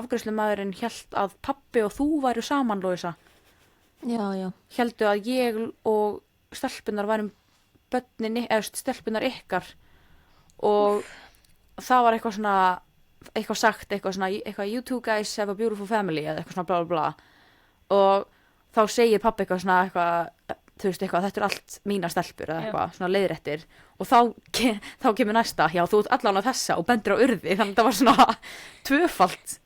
afgreiðslumaðurinn hélt að pabbi og þú væru saman, Lóisa. Já. Héldu að ég og stelpunar værum börnin, eða stelpunar ykkar. Og það var eitthvað svona, eitthvað sagt, eitthvað you two guys have a beautiful family eða eitthvað svona bla bla bla. Og þá segir pabbi eitthvað svona eitthvað, þú veist eitthvað, þetta er allt mína stelpur eða eitthvað, svona leiðréttir. Og þá kemur næsta, já þú ert allan á þessa og bendur á urði, þannig að það var svona tvöfalt,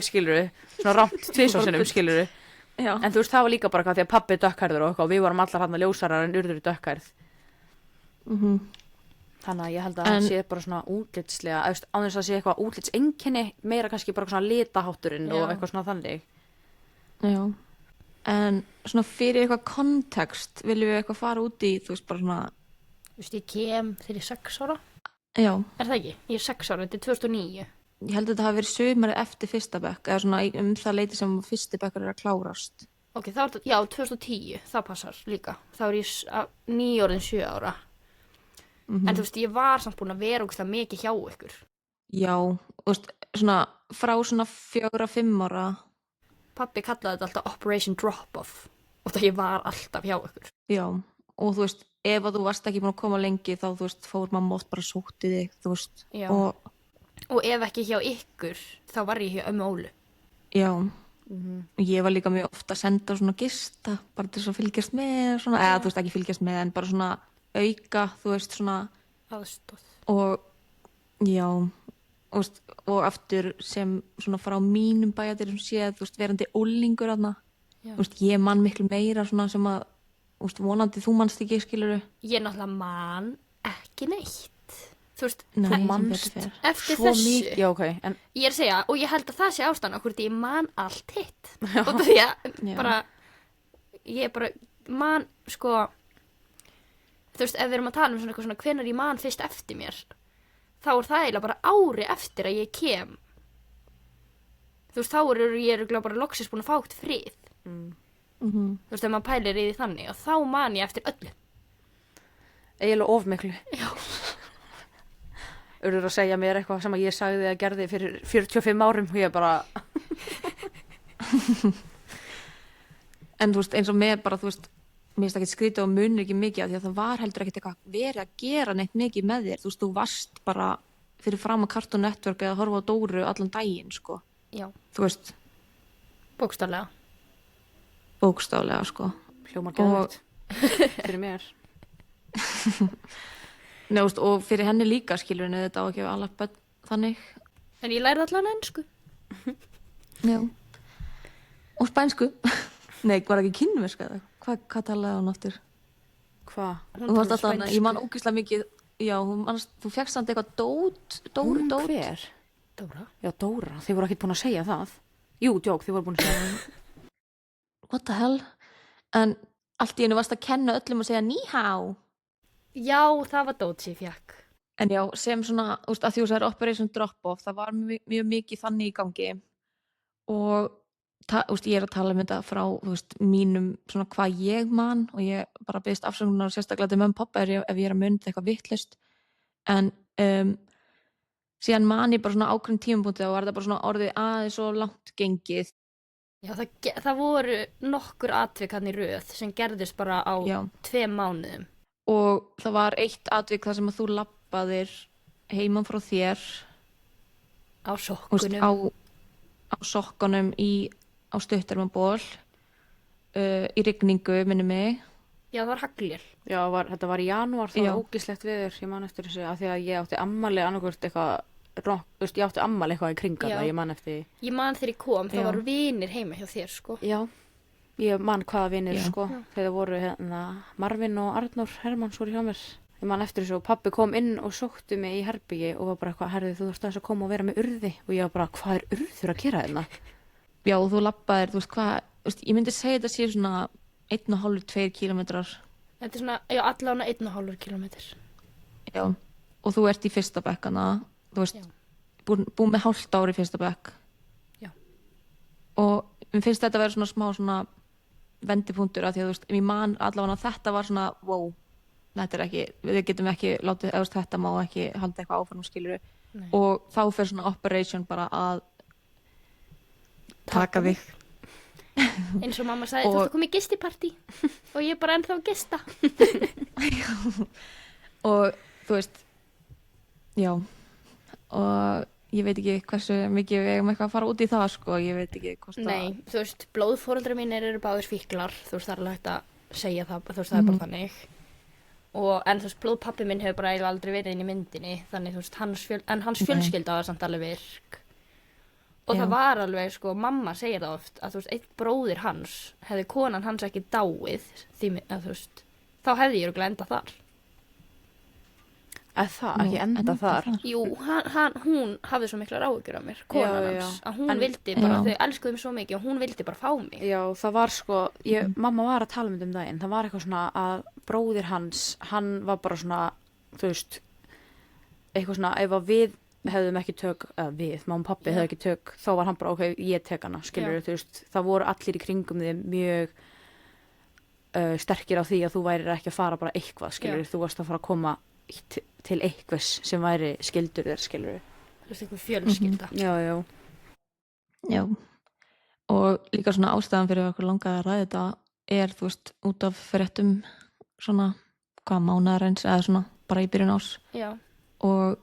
skilurðu, svona rámt tvisvarsinnum, skilurðu. Já. En þú veist, það var líka bara hvað því að pabbi er dökkhærður og eitthvað og við vorum allar hann að ljósarar en urður dökkhærð. Þannig að ég held að það sé bara svona útlitslega, á þess að það sé eitthvað útlitseinkenni, meira kannski bara svona litahátturinn og eitthvað svona þannig. Já. En svona fyrir eitthvað kontekst viljum við eitthvað fara út í, þú veist, bara svona... Þú veist, ég kem þegar ég er 6 ára. Já. Er það ekki? Ég er 6 ára, þetta er 2009. Ég held að þetta hafi verið sumarið eftir fyrsta bekk, eða svona það leiti sem fyrsti bekkar er að klárast. Ok, þá er þetta, já, 2010, það passar líka. Þá er ég 9 orðin 7 ára. En þú veist, ég var samt búin að vera ógeðslega mikið hjá ykkur. Já, þú veist, svona frá svona 4-5 ára. Pabbi kallaði þetta alltaf Operation Drop-Off og það ég var alltaf hjá ykkur. Já, og þú veist, ef að þú varst ekki búin að koma lengi þá, þú veist, fór mamma oft bara sótti þig, þú veist. Já. Og ef ekki hjá ykkur, þá var ég hjá ömmu Ólu. Já, ég var líka mjög ofta að senda svona gista, bara til þess að fylgjast með, svona, eða þú veist, ekki fylgjast með, en bara svona auka, þú veist, svona, Aðstoð. og já, þú veist, og aftur sem svona frá mínum bæjardyrum séð, þú veist, verandi ólingur þarna, þú veist, ég man miklu meira svona sem að, þú veist, vonandi þú manst ekki, skilurðu. Ég náttúrulega man ekki neitt. Þú veist, Nei, sem manst betur fer. eftir Svo þessu. mikið, já ok, en Ég er að segja, og ég held að það sé ástæðan okkur því ég man allt hitt. Og því að Já. bara, ég bara man, sko, þú veist, ef við erum að tala um svona eitthvað svona hvenær ég man fyrst eftir mér, þá er það eiginlega bara ári eftir að ég kem. Þú veist, þá ég örugglega bara loksins búin að fá eitt frið. Þú veist, ef maður pælir í því þannig, og þá man ég eftir öllu. eiginlega of miklu. Já. Urður að segja mér eitthvað sem að ég sagði að gerði fyrir 45 árum og ég bara, En þú veist, eins og með bara, þú veist, mér finnst ekki skrítið og munir ekki mikið af því að það var heldur ekkert eitthvað verið að gera neitt mikið með þér. Þú veist, þú varst bara fyrir fram að Cartoon Network eða að horfa á Dóru allan daginn, sko. Já, Þú veist, bókstaflega. bókstaflega, sko. hljómar geðvægt fyrir mér. Nei, þú veist, og fyrir henni líka, skilur henni þetta á ekki við allar börn þannig. En ég lærði allan ensku. Já. Og spænsku. Nei, var ekki kínverska eða? Hvað talaði hún aftur? Hvað? Þú varst alltaf, ég man ógeðslega mikið, já, þú fékkst samt eitthvað Dóru dót. Hver? Dóra. Já, Dóra, þið voru ekkert búin að segja það. Jú, djók, þið voru búin að segja það. What the hell? En allt í einu varst að kenna öllum að segja ní há. Já, það var dót sem ég fekk. En já, sem svona, þú veist, að því þú sagðir Operation Drop-Off, það var mjög mikið þannig í gangi. Og þú veist, ég er að tala um þetta frá, þú veist, mínum svona hvað ég man og ég bara biðst afsökunar sérstaklega til mömmu og pabba ef ég er að muna eitthvað vitlaust. En síðan man ég bara svona ákveðin tímapunkti og var þetta bara svona orðið aðeins svo langt gengið Já, það voru nokkur atvik hann í röð sem gerðist bara á Já. 2 mánuðum. Og það var eitt atvik þar sem að þú labbaðir heiman frá þér Á þú veist, sokkunum. á sokkunum á stuttermaból í rigningu, minni mig. Já, það var haglél. Já, þetta var í janúar, það Já. var ógislegt viður, ég man eftir þessu, af því að ég átti ammali annarkvort eitthvað, þú veist, ég átti ammali eitthvað í kringa Já. það, ég man eftir því. Ég man þegar ég kom, það Já. voru vinir heima hjá þér, sko. Já, ég man hvaða vinir, Já. sko, þegar voru hérna, Marvin og Arnór Hermanns voru hjá mér. Ég man eftir þessu og pabbi kom inn og sótti mig í herbyggi og var bara eitthvað, herði, þú þarft aðeins að koma og vera með urði. Og ég var bara, hvað er urður að gera hérna? Já, og þú labbaðir, þú veist hvað, þú veist, ég myndi segja þetta sé svona 1,5-2 kílómetrar. Þetta er svona, já, allan 1,5 kilometr. Já, og þú ert í fyrsta bekkana, þú veist, Já. búin með hálft ár í fyrsta bekk. Já. Og mér finnst þetta að vera svona smá svona vendipunktur af því að þú veist, ég man allavega að þetta var svona, wow, þetta er ekki, við getum ekki látið, eða þetta má ekki halda eitthvað áfram, skilur Nei. og þá fer svona operation bara að taka þig. Eins og mamma sagði, Og- þú ert að koma í gistipartí og ég er bara ennþá að gista. Og þú veist, já, og ég veit ekki hversu mikið við eigum eitthvað að fara út í það, sko, ég veit ekki hvort Nei, þú veist, blóðforeldrar mínir eru báðir fíklar, þú veist, það er alveg hægt að segja það, þú veist, það er bara þannig. En þú veist, blóðpappi minn hefur bara eiginlega aldrei verið inn í myndinni, þannig þú veist, hans fjölskylda var samt alveg virk. Og Já. það var alveg, sko, mamma segir það oft, að þú veist, einn bróðir hans, hefði konan hans ekki dáið, að þú veist, þá hefði ég örugglega endað þar. Eða það, ekki enda þar. Jú, hún hafði svo miklar áhyggjur af mér, konan Já, hans, já. að hún En- vildi bara, Já. þau elskuðu mig svo mikið og hún vildi bara fá mig. Já, það var sko, mamma var að tala um daginn, það var eitthvað svona að bróðir hans, hann var bara svona, þú veist, eitthvað svona, ef að við hefðum ekki tök, eða við, mamma og pappi Já. hefðu ekki tök, þá var hann bara, ok, ég tek hana, skilur Já. þú veist, það voru allir í kringum þig mjög sterkir á því að þú værir ekki að fara bara eitthvað, skilur þú varst að fara að koma til eitthvers sem væri skildur þér, skilur Þú veist, eitthvað fjölskylda. Já, já. Já, og líka svona ástæðan fyrir okkur langaði að ræða þetta er, þú veist, út af fréttum svona, hvað mánaðarins eða svona, bara í byrjun ás Já, og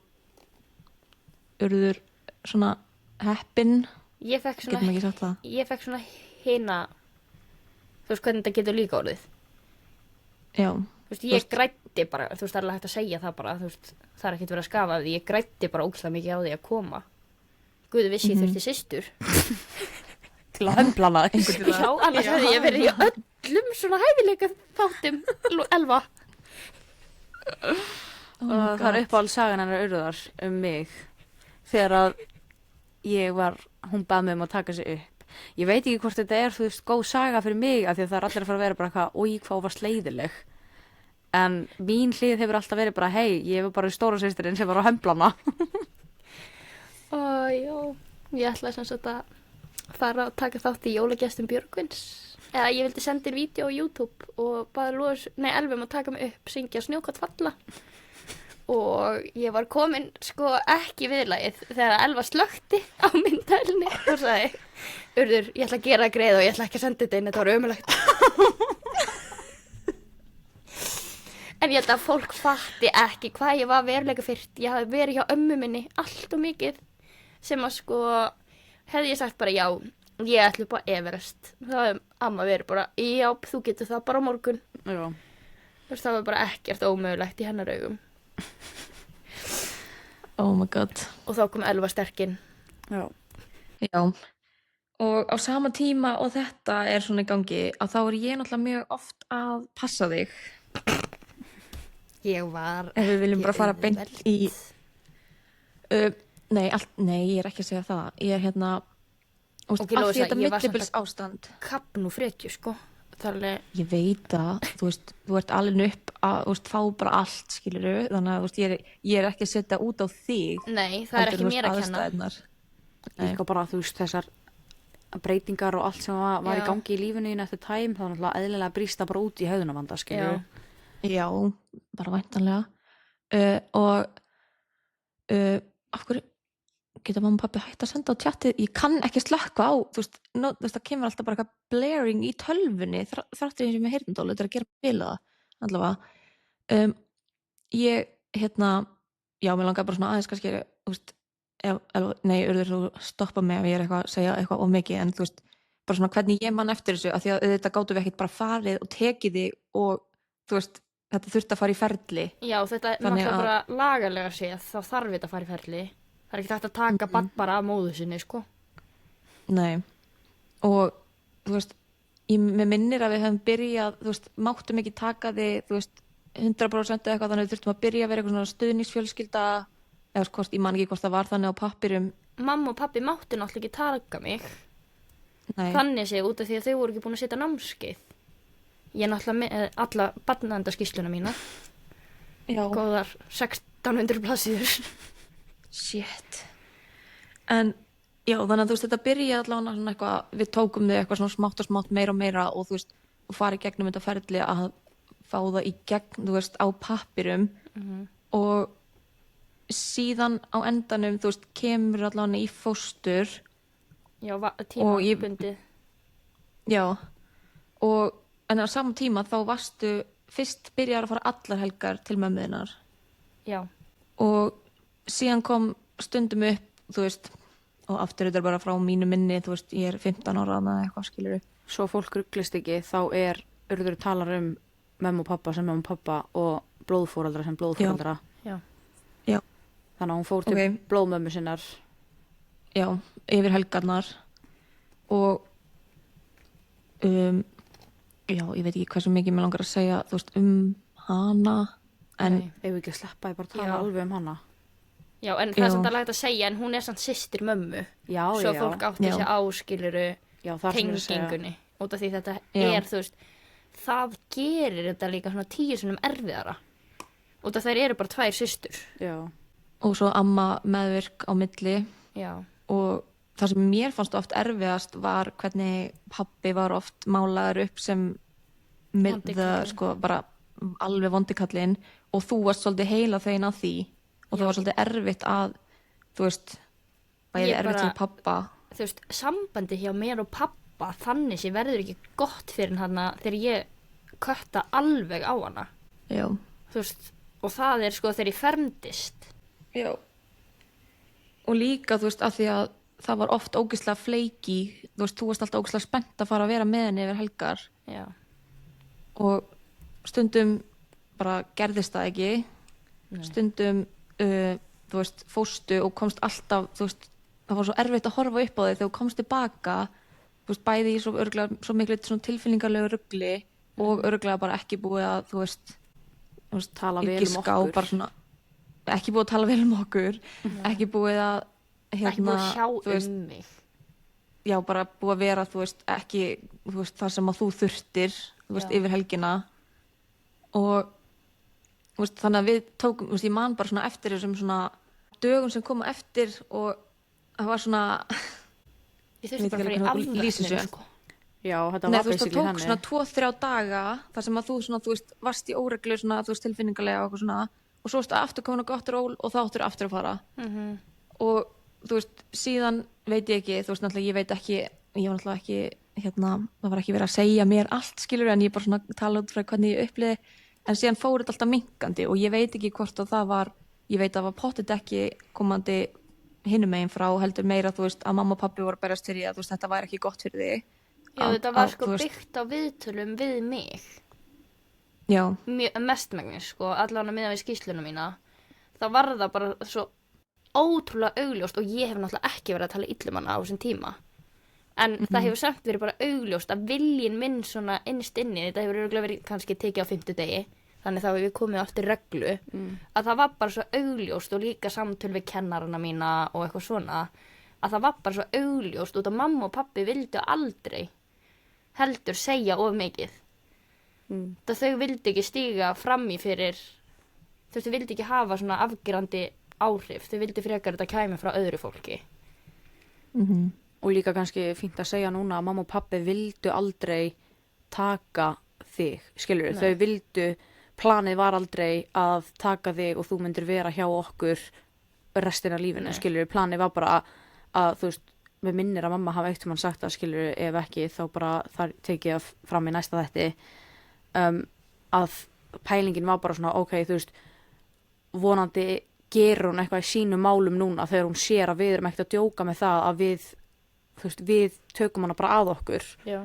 urður svona heppin, ég fekk getum svona, ekki sagt það. hina, þú veist, hvernig þetta getur líka orðið. Já, Þú veist, ég græddi bara, þú veist, það er alveg hægt að segja það bara, þú veist, það er ekkert verið að skafa af því, ég græddi bara ókslega mikið á því að koma. Guði vissi ég þurfti systur. Til að hemplana einhvern til Já, annars hefði ég verið í öllum svona hæfileika þáttum, Elva. Og það er uppáhald sagan hennar Urðar mig þegar að hún bað mig um að taka sig upp. Ég veit ekki hvort þetta er, þú veist, góð saga fyrir mig af því að það er allir að fara að vera bara eitthvað, oi, hvað var sleiðileg. En mín hlið hefur alltaf verið bara, hei, ég var bara stóra systirinn sem var á hemplana. Já, ég ætlaði sem sagt að fara að taka þátt í jólagestum Björgvins. Eða ég vildi senda inn vídeo á YouTube og baði Elvum að taka mig upp, syngja Snjókott falla. Og ég var komin sko ekki viðlagið þegar Elva slökkti á myndælni og sagði, Urður, ég ætla að gera greið og ég ætla ekki að senda þetta inn, þetta var ömulegt. En ég held að fólk fatti ekki hvað ég var veruleika fyrst. Ég hafði verið hjá ömmu minni allt og mikið sem að sko, hefði ég sagt bara já, ég ætla upp á Everest. Það hefði amma verið bara, já, þú getur það bara á morgun. Já. Þú veist, það var bara ekkert ómögulegt í hennar augum. oh my god. Og þá kom Elva sterkinn. Já. Já, og á sama tíma og þetta er svona í gangi að þá er ég náttúrulega mjög oft að passa þig. Ég var Ef við viljum bara fara beint auðveld. í nei, ég er ekki að segja það. Ég er hérna Ok, af því Lovísa, þetta ég var samt millibils ástand. Kapn og frétju, sko. Það er alveg, Ég veit að, þú veist, þú ert alveg upp að, þú veist, fá bara allt, skilurðu, þannig að, þú veist, ég er ekki að setja út á þig. nei, það er ekki mér að kenna. Aðstæðnar. Líka bara, þú veist, þessar breytingar og allt sem var í Já. gangi í lífinu þínu eftir tæm, þá var náttúrulega eðlilega að brýsta bara út í höfðunavanda, skilur. Já, bara væntanlega. Og af hverju geta mamma og pappi hægt að senda á tjattið, ég kann ekki slökkva á, þú veist, það kemur alltaf bara eitthvað blaring í tölvunni, þráttur eins og með heyrnardól, þetta er að gera bila það, allavega. Ég, já, mér langar bara svona aðeins kannski, þú veist, nei, Urður, þú stoppa mig ef ég er eitthvað að segja eitthvað of mikið, en þú veist, bara svona hvernig ég man eftir þessu, af því að þetta gátum við ekkert bara farið og tekið þig og, þú veist, þetta þurfti að fara í ferli. Já, þetta er náttúrulega bara lagalega séð, þá þarf þetta að fara í ferli. Það er ekki hægt að taka barn bara af móður sinni, sko. Nei, og þú veist, mér minnir að við höfum byrjað, þú veist, máttum ekki taka þig, þú veist, 100% eða eitthvað, þannig að við þurftum að byrja að vera eitthvað svona stuðningsfjölskylda, eða sko, ég man ekki hvort það var þannig á pappirum. Mamma og pappi mátti náttúrulega ekki taka mig. Nei. Þannig sé út af því að þau voru ekki búin að setja námskeið. Ég er náttúrulega með alla barnavendarskýrsluna mína. Já. Góðar 1600 blaðsíður. Shit. En já, þannig að þú veist, þetta byrjaði allavega svona eitthvað, við tókum þig eitthvað svona smátt og smátt meira og þú veist, og farið gegnum þetta ferli að fá það í gegn, þú veist, á pappirum og síðan á endanum, þú veist, kemur allavega í fóstur. Já, tímabundið. Já, og en á sama tíma þá varstu fyrst byrjar að fara allar helgar til mömmuðinnar. Já. Og síðan kom stundum upp, þú veist, og aftur þetta er bara frá mínu minni, þú veist, ég er 15 ára eða eitthvað, skilur upp. Svo fólk rugglist ekki, þá Urður talar mömmu og pappa sem mömmu og pappa og blóðforeldra sem blóðforeldra. Já. Já. Þannig að hún fór til blóðmömmu sinnar. Já, yfir helgarnar og já, ég veit ekki hversu mikið mér langar að segja, þú veist, hana, en ef við ekki að sleppa, ég bara tala alveg hana. Já, en það er samt alveg hægt að segja, en hún er samt systir mömmu. Já, svo fólk átti þessi áskiluru tengingunni. Út af því þetta er, þú veist, það gerir þetta líka svona 10 sinnum erfiðara. Út af þær eru bara 2 systur. Já. Og svo amma meðvirk á milli. Já. Og það sem mér fannst oft erfiðast var hvernig pabbi var oft málaður upp sem sko bara alveg vondikallinn og þú varst svolítið heila þegin að því og það var svolítið erfitt að, þú veist, bæði erfitt fyrir pappa. Þú veist, sambandi hjá mér og pappa þannig sem verður ekki gott fyrir hana þegar ég kötta alveg á hana. Já. Þú veist, og það er sko þegar ég fermdist. Já. Og líka, þú veist, af því að það var oft ógeðslega fleiki, þú veist, þú varst alltaf ógeðslega spennt að fara að vera með henni yfir helgar. Já. Og stundum bara gerðist það ekki. Nei. Stundum, þú veist, fórstu og komst alltaf, þú veist, það var svo erfitt að horfa upp á þig þegar þú komst tilbaka, þú veist, bæði í svo miklu tilfinningarlegu rugli og örugglega bara ekki búið að, þú veist, tala vel um okkur. Bara svona, ekki búið að tala vel um okkur, ekki búið að ekki búið að sjá mig. Já, bara búið að vera, þú veist, ekki, þú veist, það sem að þú þurftir, þú veist, yfir helgina og, þú veist, þannig að við tókum, þú veist, ég man bara svona eftir þessum svona dögum sem koma eftir og það var svona ég þurfti bara að fara í afvötnum, sko. Já, þetta var basically þannig. Þú tók svona 2-3 daga þar sem að þú svona, þú veist, varst í óreglu svona, þú veist, tilfinningarlega og eitthvað svona og svo varst aftur komin á gott ról og þá áttur aftur að fara. Og þú veist, síðan veit ég ekki, þú veist, náttúrulega ég veit ekki, ég var náttúrulega ekki, það var ekki verið að segja mér allt, skilur, en ég bara svona tala út frá hvernig ég upplýði, en síðan fór þetta alltaf minkandi og ég veit ekki hvort að það var, ég veit að það var pottet ekki komandi hinum megin frá, heldur meira, þú veist, að mamma og pabbi voru að berast fyrir að, þú veist, þetta væri ekki gott fyrir þig. Já, þetta var sko byggt á viðtölum við mig. Já. Mestmegnis, sko, allavega miðað við skýrsluna mína, þá var það bara svo ótrúlega augljóst og ég hef náttúrulega ekki verið að tala illum hana á þessum tíma en það hefur samt verið bara augljóst að viljinn minn svona innst inni, þetta hefur örugglega verið kannski tekið á 50 degi þannig þá hefur við komið aftur reglu að það var bara svo augljóst og líka samtöl við kennarana mína og eitthvað svona að það var bara svo augljóst út að mamma og pappi vildu aldrei heldur segja of mikið það þau vildi ekki stíga fram í fyrir þau vildi ekki hafa svona afgerandi áhrif, þau vildi frekar þetta kæmi frá öðru fólki. Og líka kannski fínt að segja núna að mamma og pappi vildu aldrei taka þig, skilur þau vildu, planið var aldrei að taka þig og þú myndir vera hjá okkur restina af lífinu, Nei. skilur, planið var bara að, þú veist, með minnir að mamma hafa eitt mann sagt að, skilur, ef ekki þá bara þar tekið það fram í næsta þætti að pælingin var bara svona, ok, þú veist, vonandi gerur hún eitthvað í sínum málum núna þegar hún sér að við erum ekkert að djóka með það að við, þú veist, við tökum hana bara að okkur, Já.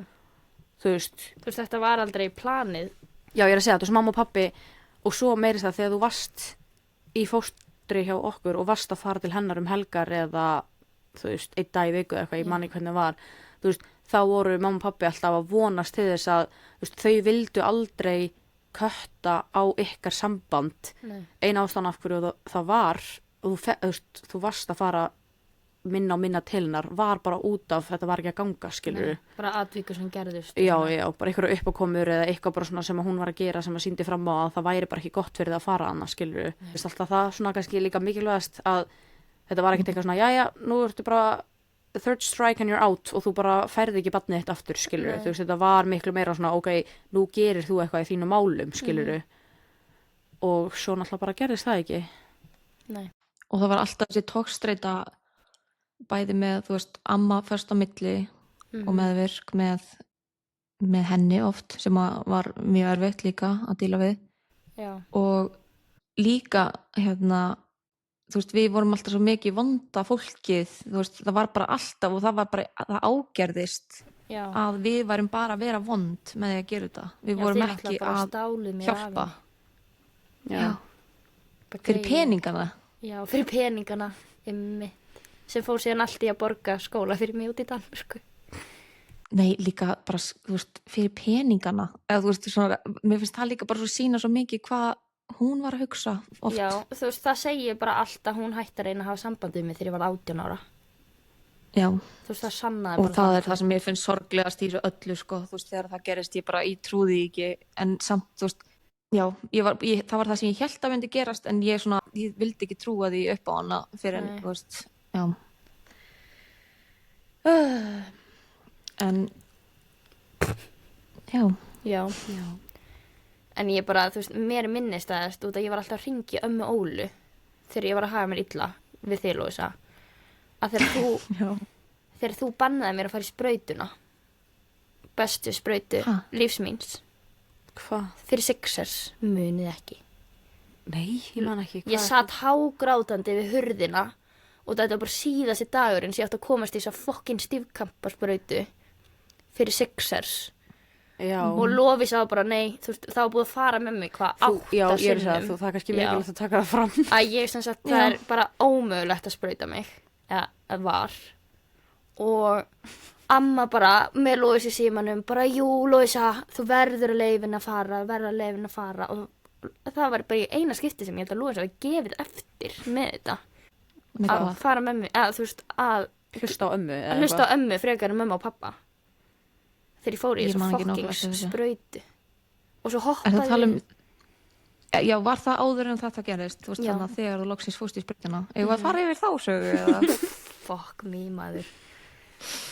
þú veist, Þetta var aldrei planið. já, ég er að segja, þú veist, mamma og pappi og svo meirist það þegar þú varst í fóstri hjá okkur og varst að fara til hennar helgar eða, þú veist, einn dag í viku eða eitthvað, ég man ekki hvernig það var, þú veist, þá voru mamma og pappi alltaf að vonast til þess að, þú veist, þau vildu aldrei kötta á ykkar samband. Nei. Eina ástæðan af hverju það var og þú varst að fara minna og minna til hennar var bara út af þetta var ekki að ganga, skilur. Bara atvikur sem gerðust. Já, bara einhverju uppákomur eða eitthvað bara svona sem að hún var að gera sem að sýndi fram á að það væri bara ekki gott fyrir það að fara annars, skilur. Þess alltaf það svona kannski líka mikilvægast að þetta var ekkert eitthvað svona, jæja, nú ertu bara third strike and you're out og þú bara færði ekki barnið þitt aftur, skilur. Þú veist, þetta var miklu meira svona, ok, nú gerir þú eitthvað í þínu málum, skilur. Og svo náttúrulega bara gerðist það ekki. Nei. Og það var alltaf þessi tókstreita bæði með, þú veist, amma först á milli og meðvirk með henni oft sem var mjög erfitt líka að díla við. Já. Og líka, þú veist, við vorum alltaf svo mikið vonda fólkið, þú veist, það var bara alltaf og það var bara, það ágerðist Já. að við værum bara að vera vond með því að gera þetta. Við vorum ekki að hjálpa. Já. Fyrir peningana. Já, fyrir peningana, sem fór síðan allt í að borga skóla fyrir mig út í Danmörku. Nei, líka bara, þú veist, fyrir peningana. Eða, þú veist, svona, mér finnst það líka bara svo sína svo mikið hvað hún var að hugsa oft. Já, þú veist, það segir bara alltaf hún hætti að reyna að hafa sambandið mig þegar ég var 18 ára. Já. Þú veist, það sannaði Og bara. það er það sem ég finnst sorglegast í þessu öllu, sko, þú veist, þegar það gerist, ég bara, ég trúði því ekki, en samt, þú veist, já, það var það sem ég hélt að myndi gerast, en ég svona, ég vildi ekki trúa því upp á hana fyrir en, þú veist, já. En, já. Já. En ég bara, þú veist, mér minnist það út að ég var alltaf að hringi ömmu Ólu þegar ég var að hafa mér illa við þig, Lóisa, að þegar þú bannaði mér að fara í sprautuna, bestu sprautu lífs míns. Hvað? Fyrir Sixers, munið ekki. Nei, ég man ekki. Ég satt hágrátandi við hurðina og þetta var bara síðasti dagurinn sem ég átti að komast í þess að fokkin stífkampasprautu fyrir Sixers. Já. Og Lovísa var bara, nei, þú veist, það var búið að fara með mig hvað 8 sinnum. Já, ég er það, það er kannski mikilvægt að taka það fram. Að ég sem sagt, það er bara ómögulegt að sprauta mig, eða var. Og amma bara, með Lovísa í símanum, bara, jú, Lovísa, þú verður að leyfa henni að fara, og það var bara í eina skipti sem ég held að Lovísa hafi gefið eftir með þetta. Að fara með mig, eða þú veist, að hlusta á ömmu. Hlusta á ömmu frekar en mömmu og pappa. Þegar ég fór í þessu fucking sprautu. Og svo hoppaði Já, var það áður en þetta gerðist? Þú veist, þannig að þegar þú loksins fórst í sprautuna. Ég var að fara yfir þá sögu, eða? Fuck me, maður.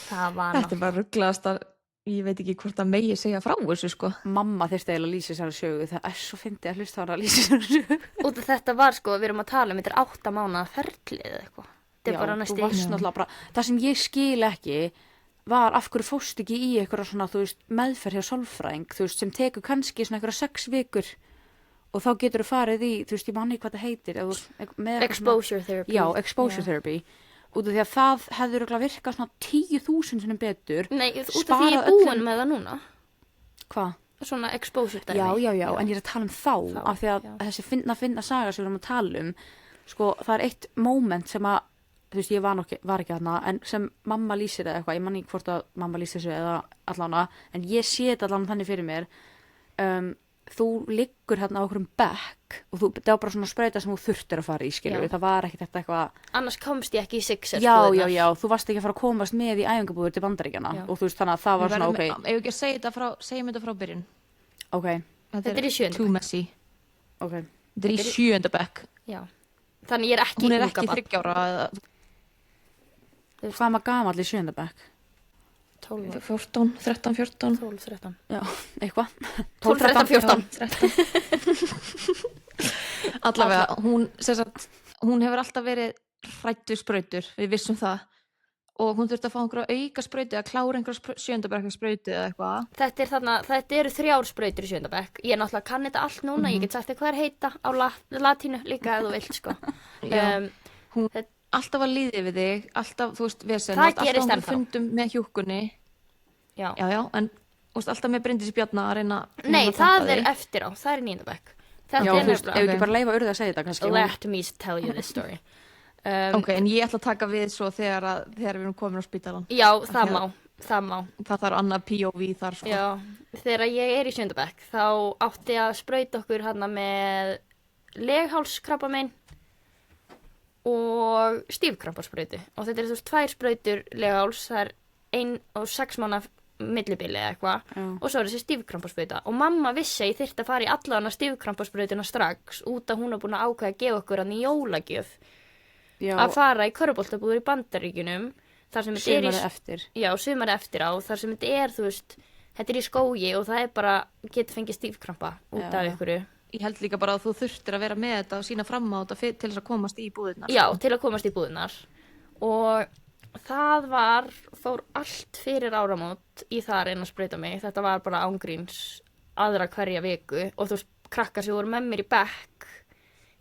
Það var Þetta er bara rugglaðast að, ég veit ekki hvort að megi segja frá þessu, sko. Mamma þyrfti eiginlega að lýsa þessari sögu. Það er svo fyndið að hlusta á hana að lýsa þessari sögu. Út af þetta var, sko, við erum að tala þetta 8 mánaða ferli eða eitthvað. Þetta er bara næstu. Já, þú varst náttúrulega bara, það sem ég skil ekki var af hverju fórst ekki í eitthvað svona, þú veist, meðferð hjá sálfræðing, þú veist, sem tekur kannski svona eitthvað 6 vikur og þá getur þú farið í, þú veist, ég man ekki hvað það heitir. Exposure therapy. Já, exposure therapy. Út af því að það hefur virkað svona 10.000 sinnum betur. Nei, út af því ég er búin með það núna. Hvað? Svona exposure therapy. Já, en ég er að tala um þá. Af því að þessi finna saga sem við erum að tala um, sko, það er eitt moment sem að, þú veist, ég var ekki þarna, en sem mamma lýsir eða eitthvað, ég man ekki hvort að mamma lýsir þessu eða allána, en ég sé þetta allána þannig fyrir mér, þú liggur hérna á okkur bekk og það var bara svona sprauta sem þú þurftir að fara í, skilur við, það var ekkert eitthvað. Annars komst ég ekki í Sixers. Já, þú varst ekki að fara að komast með í æfingabúður til Bandaríkjanna og þú veist, þannig að það var svona, ok. Ef ekki að segjum þetta frá byrjun. Ok. Þetta er í 7. Too messy. Ok. Þetta er í 7. bekk. Já. Þannig ég er ekki hún er ekki 3 ára. Hvað maður gamall í 7. bekk? 12. 14, 13, 14. 12, 13. Já, eitthvað. 12, 13, 14. 13. Allavega, hún hefur alltaf verið hrædd við sprautur, við vissum það og hún þurfti að fá einhverja auka sprautu eða klára einhverja sjöndabrekka sprautu eða eitthvað. Þetta eru 3 sprautur í 7. bekk. Ég náttúrulega kann þetta allt núna, ég get sagt þér hvað heita á latínu líka ef þú vilt, sko. Hún alltaf að líði við þig, alltaf, þú veist, vesen, Það gerist alltaf fundum með hjúkunni. Já, en þú veist, alltaf með Bryndísi Bjarna að reyna Nei, að það panta er þig. eftir á, það er í 9. bekk. Já, Þetta þú er veist, ef ekki bara leifa Urði að segja þetta kannski. Let me tell you this story. Ok, en ég ætla að taka við svo þegar við erum komin á spítalan. Já, það má. Það þarf annað POV þar, sko. Já, þegar ég er í 7. bekk þá átti að sprauta okkur hana með leghálskrabbamein og stífkrampasprautu. Og þetta er þú veist 2 sprautur legháls, það er 1 og 6 mánaða millibili eða eitthvað og svo er þessi stífkrampasprauta og mamma vissi að ég þyrfti að fara í allavega stífkrampasprautuna strax út að hún er búin að ákveða að gefa okkur hann í jólagjöf að fara í körfuboltabúður í Bandaríkjunum þar sem þetta er Sumarið eftir. Já, sumarið eftir á þar sem þetta er, þú veist, þetta er í skógi og það er bara, getur fengið stífkrampa út af ykkur. Ég held líka bara að þú þurftir að vera með þetta og sína fram á þetta til þess að komast í búðirnar. Já, til að komast í búðirnar og það fór allt fyrir áramót í það að reyna að sprauta mig. Þetta var bara ángríns aðra hverja viku og þú veist, krakkar sem voru með mér í bekk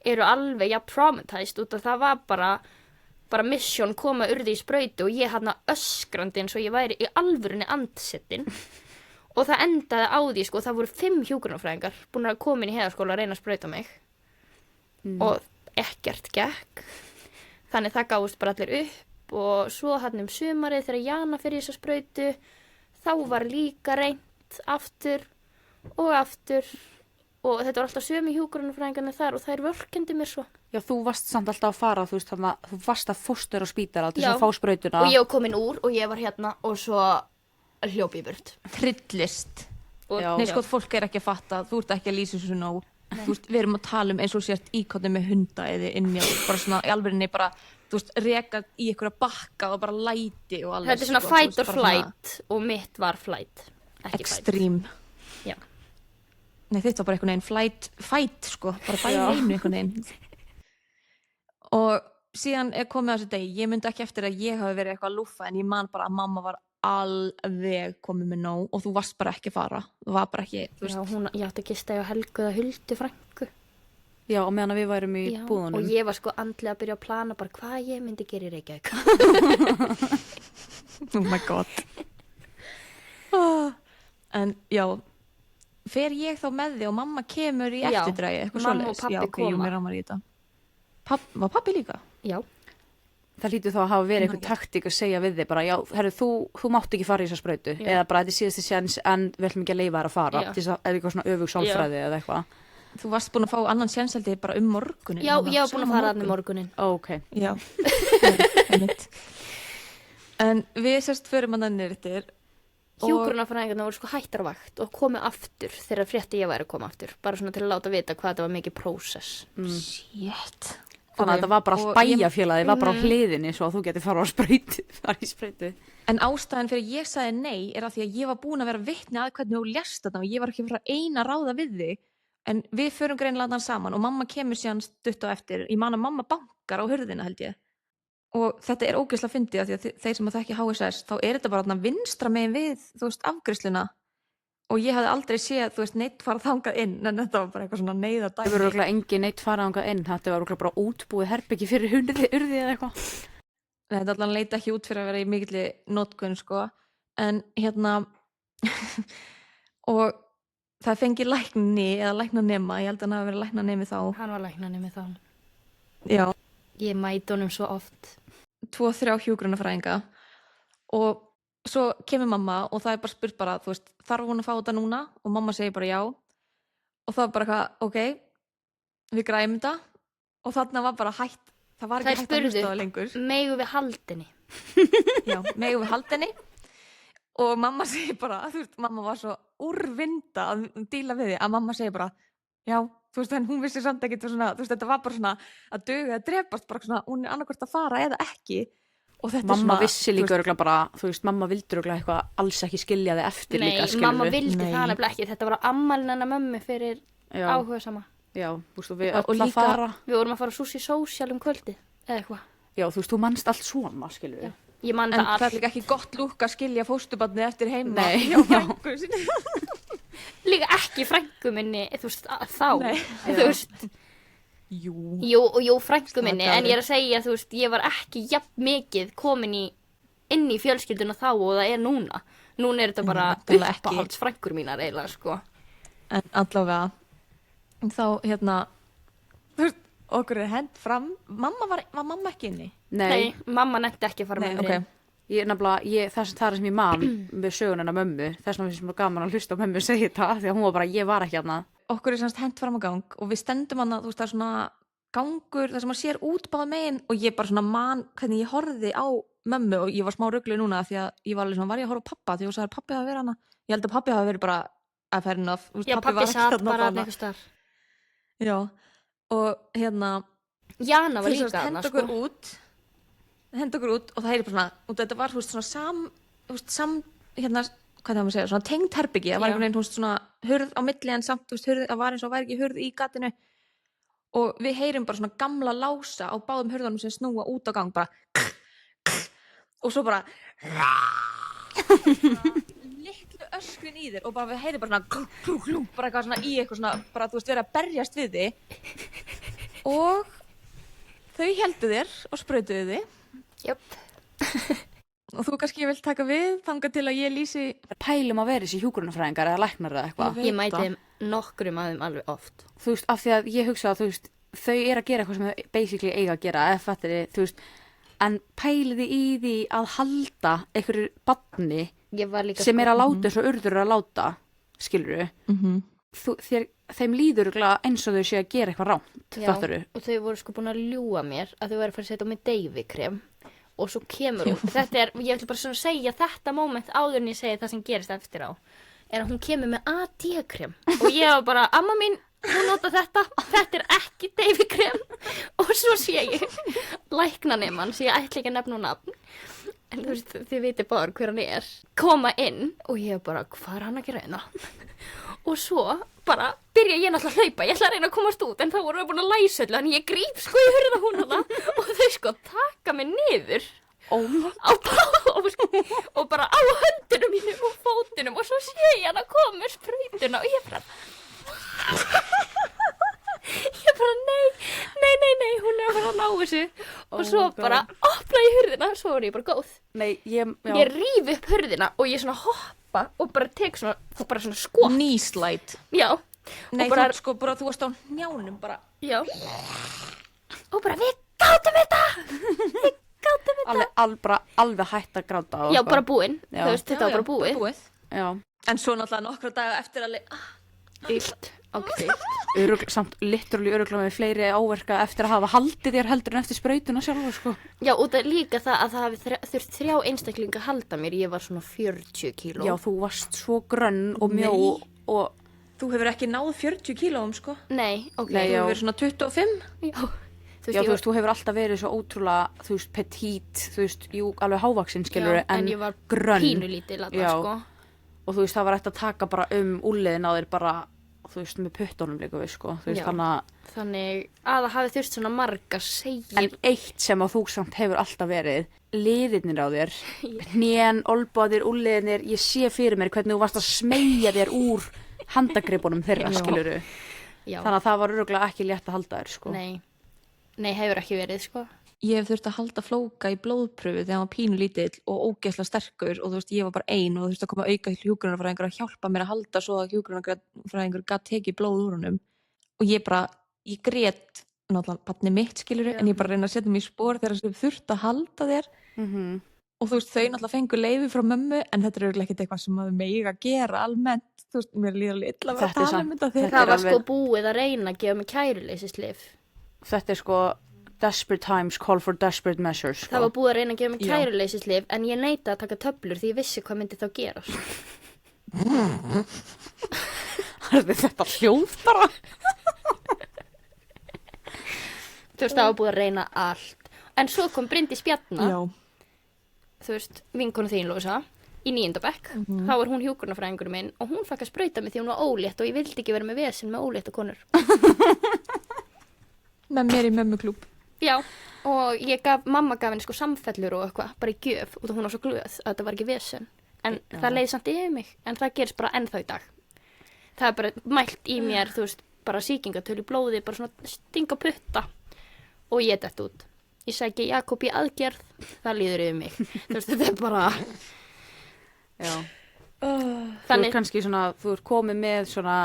eru alveg traumatized út af það var bara mission koma Urði í sprautu og ég hann öskrandi eins og ég væri í alvörunni andsettin og það endaði á því sko, það voru 5 hjúkrunarfræðingar búin að koma inn í Heiðarskóla að reyna að sprauta mig og ekkert gekk þannig það gáðust bara allir upp og svo hann sumarið þegar Jana fyrir þessa sprautu þá var líka reynt aftur og þetta var alltaf sömu hjúkrunarfræðingarnir þar og þær vorkendu mér svo. Já, þú varst samt alltaf að fara, þú veist, þannig að þú varst að fóstur á spítala til þess að fá sprautuna. Og ég var komin úr og ég var hérna og svo hljópi í burt. Trillist. Já. Nei, sko, fólk er ekki að fatta, þú ert ekki að lýsa þessu nóg. Þú veist, við erum að tala um eins og sért íkotni með hunda eða inni á, bara svona í alvörinni bara, þú veist, reka í einhverja bakka og bara læti og alveg. Þetta er svona sko, fight veist, or flight og mitt var flight, ekki extreme. fight. Já. Nei, þetta var bara einhvern veginn fight, sko, bara bæði einu einhvern veginn. Og síðan er komið á þessu degi, ég myndi ekki eftir að ég hafi verið eitthvað að lúffa en ég man bara að mamma var alveg komið með nóg og þú varst bara ekki að fara. Þú var bara ekki, þú veist. Já, ég átti að gista á Helgu eða Huldu frænku. Já, og meðan við værum í búðunum. Og ég var sko andlega að byrja að plana bara hvað ég myndi gera í Reykjavík. Oh my god. En já, fer ég þá með þig og mamma kemur í eftirdrægi, eitthvað mamma svoleiðis? og pabbi já, okay, koma. Mér rámar í þetta. Var pabbi líka? Já. Það hlýtur þá að hafa verið einhver taktík að segja við þig bara, já, herru, þú mátt ekki fara í þessa sprautu eða bara þetta er síðasti séns en við ætlum ekki að leyfa þér að fara til þess að eða eitthvað svona öfug sálfræði eða eitthvað. Þú varst búin að fá annan séns held ég bara morgunin. Já, ég var búin að fara þannig morgunin. Ok. Já, einmitt. En við sérst förum að nannir eftir. Hjúkrunarfræðingarnir voru sko hættar á vakt og komið aftur þegar frétti ég væri að koma aftur. Bara svona til að láta vita hvað þetta var mikið prósess. Shit. Þannig að þetta var bara allt bæjarfélagið, var bara á hliðinni svo að þú geti fara í sprautu. En ástæðan fyrir ég sagði nei er að því að ég var búin að vera vitni að hvernig þú lést þetta og ég var ekki að fara eina að ráða við þig. En við förum greinlega saman og mamma kemur síðan stutt á eftir. Ég man að mamma bankar á hurðina held ég. Og þetta er ógeðslega fyndið að því að þeir sem að þekki HSS, þá er þetta bara vinstra megin við, þú veist, afgreiðsluna. Og ég hafði aldrei séð, þú veist, neitt fara þangað inn, en þetta var bara eitthvað svona neyðardæmi. Það var örugglega engin neitt fara þangað inn, þetta var örugglega bara útbúið herbyggi fyrir urði eða eitthvað. Nei, þetta allan leita ekki út fyrir að vera í mikilli notkun, sko. En hérna, og það fengi lækni eða læknanema, ég held að hann hafi verið læknanemi þá. Hann var læknanemi þá. Já. Ég mæti honum svo oft. 2-3 hjúkrunarfræðinga og svo kemur mamma og það er bara spurt bara, þú veist, þarf hún að fá þetta núna? Og mamma segir bara já og það var bara eitthvað, ok, við græjum þetta og þarna var bara hætt, það var ekki hægt að hlusta á það lengur. Megum við haldinni? Já, megum við haldinni og mamma segir bara, þú veist, mamma var svo úrvinda að díla við því að mamma segir bara, já, þú veist, en hún vissi samt ekkert svona, þú veist, þetta var bara svona að duga að drepast, bara svona, hún er annarkvort að fara eða ekki og þetta mamma svona, vissi líka örugglega bara, þú veist, mamma vildi örugglega eitthvað alls ekki skilja þig eftir líka, skilur við. Nei, mamma vildi það nefnilega ekki, þetta var ammælinn hennar mömmu fyrir áhuga sama. Já, þú veist, og við öll að fara. Við vorum að fara á Sushi Social kvöldi, eða eitthvað. Já, þú veist, þú manst allt svona, skilur við. Ég man En það það er líka ekki gott lúk að skilja fósturbarnið eftir heima. Nei, hjá frænku sinni. líka ekki frængu minni, þú veist, þá. Nei. Þú veist, Jú. jú, frængu minni, Slakaðu. en ég er að segja, þú veist, ég var ekki jafn mikið komin inn í fjölskylduna þá og það er núna. Núna er þetta bara náttúrulega ekki. uppáhalds frængur mínar eiginlega, sko. En allavega, þá þú veist, okkur er hent fram. Var mamma ekki inni? Nei, mamma nefndi ekki að fara Nei, með mér inn. Ég nefnilega, það er sem ég man með sögunina mömmu, þess vegna finnst mér gaman að hlusta á mömmu segja þetta, því að hún var bara, ég var ekki hérna. Okkur er semst hent fram á gang og við stendum hana, þú veist, það er svona gangur þar sem maður sér út báða megin og ég bara svona man hvernig ég horfði á mömmu og ég var smá ruglu núna því að ég var alveg svona, var ég að horfa á pappa því að sagði pappi hafa verið hana. Ég held að pappi hafa verið bara að fair enough. Þú veist, Já, var pappi ekki satt þarna bara þarna. eitthvað starf. Já, og hérna Jana var þau líka semst hana, henda sko. okkur út og það er bara svona, og þetta var þú veist svona hérna, hvað það maður segja, svona tengd herbyggi, það var Já. einhvern veginn þú veist svona hurð á milli en samt, þú veist, hurð, það var eins og væri ekki hurð í gatinu og við heyrum bara svona gamla lása á báðum hurðunum sem snúa út á gang bara og svo bara litlu öskrin í þér og bara við heyrum bara svona bara eitthvað svona í eitthvað svona bara þú veist verið að berjast við þig og þau heldu þér og sprautuðu þig Jöp. og þú kannski vilt taka við þangað til að ég lýsi Pælum að vera þessi hjúkrunarfræðingar eða læknar eða eitthvað. Ég mæti þeim nokkrum af þeim alveg oft. Þú veist, af því að ég hugsa að, þú veist, þau eru að gera eitthvað sem þau basically eiga að gera, eða fattir þið, þú veist, en pæliði í því að halda einhverju barni Ég var líka sem er að láta eins og urður eru að láta, skilur þeim líður örugglega eins og þau séu að gera eitthvað rámt, Já, fattar þau? og þau voru sko búin að ljúga mér að þau væri að fara að setja á mig deyfikrem og svo kemur hún, þetta er, ég ætla bara svona að segja þetta moment áður en ég segi það sem gerist eftir á, er að hún kemur með AD-krem og ég var bara, amma mín, hún nota þetta er ekki deyfikrem og svo sé ég læknanemann, sem ég ætla ekki að nefna á nafn, en þú veist, þið viti bara hver hann er, koma inn og ég bara, hvað er hann að gera hérna? Og svo bara byrja ég náttúrulega að hlaupa, ég ætla að reyna að komast út en þá vorum við búin að læsa öllu, en ég gríp sko í hurða hún hana og þau sko taka mig niður á og bara á höndunum mínum og fótunum og svo sé ég hann að koma með sprautuna og ég bara nei, hún er að fara að ná þessu og svo bara opna ég hurðina, svo er ég bara góð. Nei, Ég ríf upp hurðina og ég svona hoppa og bara tek svona, bara svona skot. nýslæt Já. nei, og bara, þú sko bara þú varst á njánum bara já. Og bara, við gátum þetta! alveg hætt að gráta og Já, eitthvað. bara búinn. Já. Þú veist, þetta var bara búið. Já, en svo náttúrulega nokkra daga eftir að Illt. Ok. samt literally öruglega með fleiri áverka eftir að hafa haldið þér heldur en eftir sprautuna sjálfa, sko. Já, og það er líka það að það hafi þurft 3 einstaklinga að halda mér. Ég var svona 40 kíló. Já, þú varst svo grönn og mjó Nei. og þú hefur ekki náð 40 kílóum sko Nei, ok. Nei, þú já. hefur verið svona 25 Já. Þú Já, ég þú veist, þú hefur alltaf verið svo ótrúlega, þú veist, petít, þú veist, jú, alveg hávaxin, skilur, já, en ég var grönn. pínulítil að Já. það, sko. Og þú veist, það var eftir að taka bara úliðin á þér bara, þú veist, með puttunum líka við, sko. Þú veist, Já. þannig að, Þannig að það hafi þurft svona marga segir. en eitt sem að þú samt hefur alltaf verið, liðirnir á þér, hnén, olbáðir, úliðinir, ég sé fyrir mér hvernig þú varst að smeygja þér úr handagripunum þeirra, Já. skiluru. Já. Þannig að það var örugglega ekki létt að halda þér, sko. Nei, hefur ekki verið, sko. ég hef þurft að halda flóka í blóðpröfu þegar hann var pínu lítill og ógeðslega sterkur og þú veist, ég var bara ein og þú veist að koma auka hjúkrunarfræðingur að hjálpa mér að halda svo að hjúkrunarfræðingur gat tekið blóð úr honum og ég grét náttúrulega barnið mitt skilur en ég bara reyna að setja mig í spor þegar þess þurft að halda þér og þú veist, þau náttúrulega fengur leyfi frá mömmu en þetta er örugglega ekkert eitthvað sem maður mega að gera almennt, þú veist, mér líður alveg illa að vera Þetta er að tala samt- um þetta þetta þegar er Það var alveg- sko búið að reyna að gefa mig kæruleysislyf. Þetta er sko, desperate times call for desperate measures, sko. Það var búið að reyna að gefa mig Já. kæruleysislyf en ég neita að taka töflur því ég vissi hvað myndi þá gerast. Þetta hljóð bara. Þú veist, það var búið að reyna allt. En svo kom Bryndís Bjarna, já, þú veist, vinkonu þín Lósa, í 9. bekk. Þá var hún hjúkrunarfræðingur minn og hún fekk að sprauta mig því hún var ólétt og ég vildi ekki vera með vesen með ólétta konur. með mér í mömmuklúb Já, og mamma gaf henni sko samfellur og eitthvað, bara í gjöf og hún var svo glöð að þetta var ekki vesen. En það leið samt yfir mig, en það gerist bara ennþá í dag. Það bara mælt í mér, þú veist, bara sýkingatölu í blóði, bara svona stinga putta og ég dett út. Ég sæki Jakob í aðgerð, það líður yfir mig. Þú veist, þetta bara... Já. Þú ert kannski svona, þú ert komið með svona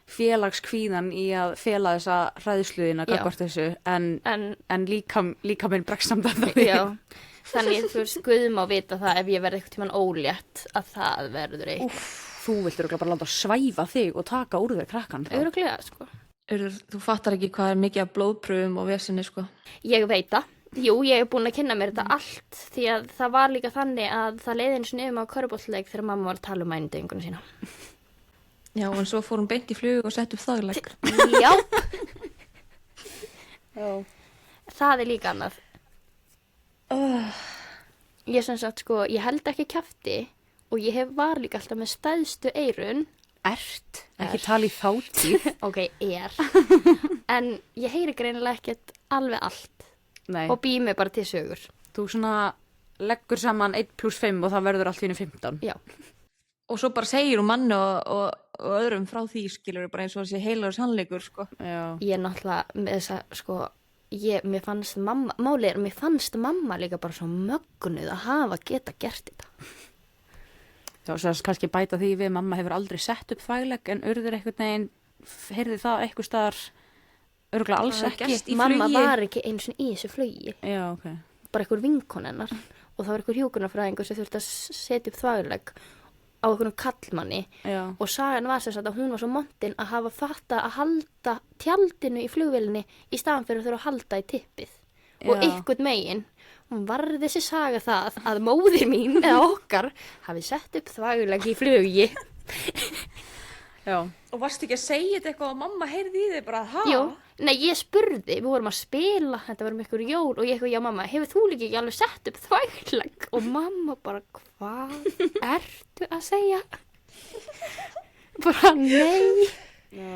félagskvíðan í að fela þessa hræðsluðina gagnvart þessu, en líka minn bregst samt að það. Já, þannig þú veist, Guð má vita það ef ég verði eitthvað tímann ólétt að það verður eitthvað. Þú viltur örugglega bara láta svæfa þig og taka úr þér krakkan. Örugglega, sko. Þú fattar ekki hvað mikið af blóðpröfum og vesinni, sko. Ég veit það. Jú, ég búin að kynna mér þetta allt því að það var líka þannig að það leiði einu sinni á körfuboltaleik þegar mamma var að tala um mænudeyfinguna sína. Já, en svo fór hún beint í flug og sett upp þaglegg. Já. Já. Það er líka annað. Ég sem sagt, sko, ég held ekki kjafti og ég var líka alltaf með stæðstu eyrun. Ekki tala í þátíð. Ok, En ég heyri greinilega ekkert alveg allt. Nei. Og bý mig bara til sögur. Þú svona leggur saman 1 + 5 og það verður allt í einu 15. Já. Og svo bara segir hún manni og öðrum frá því, skilur bara eins og þessi heilagur sannleikur, sko. Já. Ég náttúrulega með þessa, sko, mér fannst mamma líka bara svo mögnuð að hafa geta gert þetta. Já, svo kannski bæta því við, mamma hefur aldrei sett upp þvæglegg en urður einhvern veginn, heyrði það eitthvað staðar, örugglega alls ekki. Mamma var ekki einu sinni í þessu flugi. Já, ok. Bara einhver vinkon hennar og það var einhver hjúkrunarfræðingur sem þurfti að setja upp þvæglegg á einhvern kallmanni. Já. Og sagan var sem sagt að hún var svo montin að hafa fattað að halda tjaldinu í flugvélinni í staðan fyrir að þurfa að halda í tippið. Og einhvern megin, hún var þessi saga það að móðir mín eða okkar hafi sett upp þvæglegg í flugi. Já. Og varstu ekki að segja þetta eitthvað og mamma heyrði í þig bara, ha? Jú, nei, ég spurði, við vorum að spila, þetta var ykkur jól og ég eitthvað, já mamma, hefur þú líka ekki alveg sett upp þvæglegg? Og mamma bara, hvað ertu að segja? Bara, nei. Já.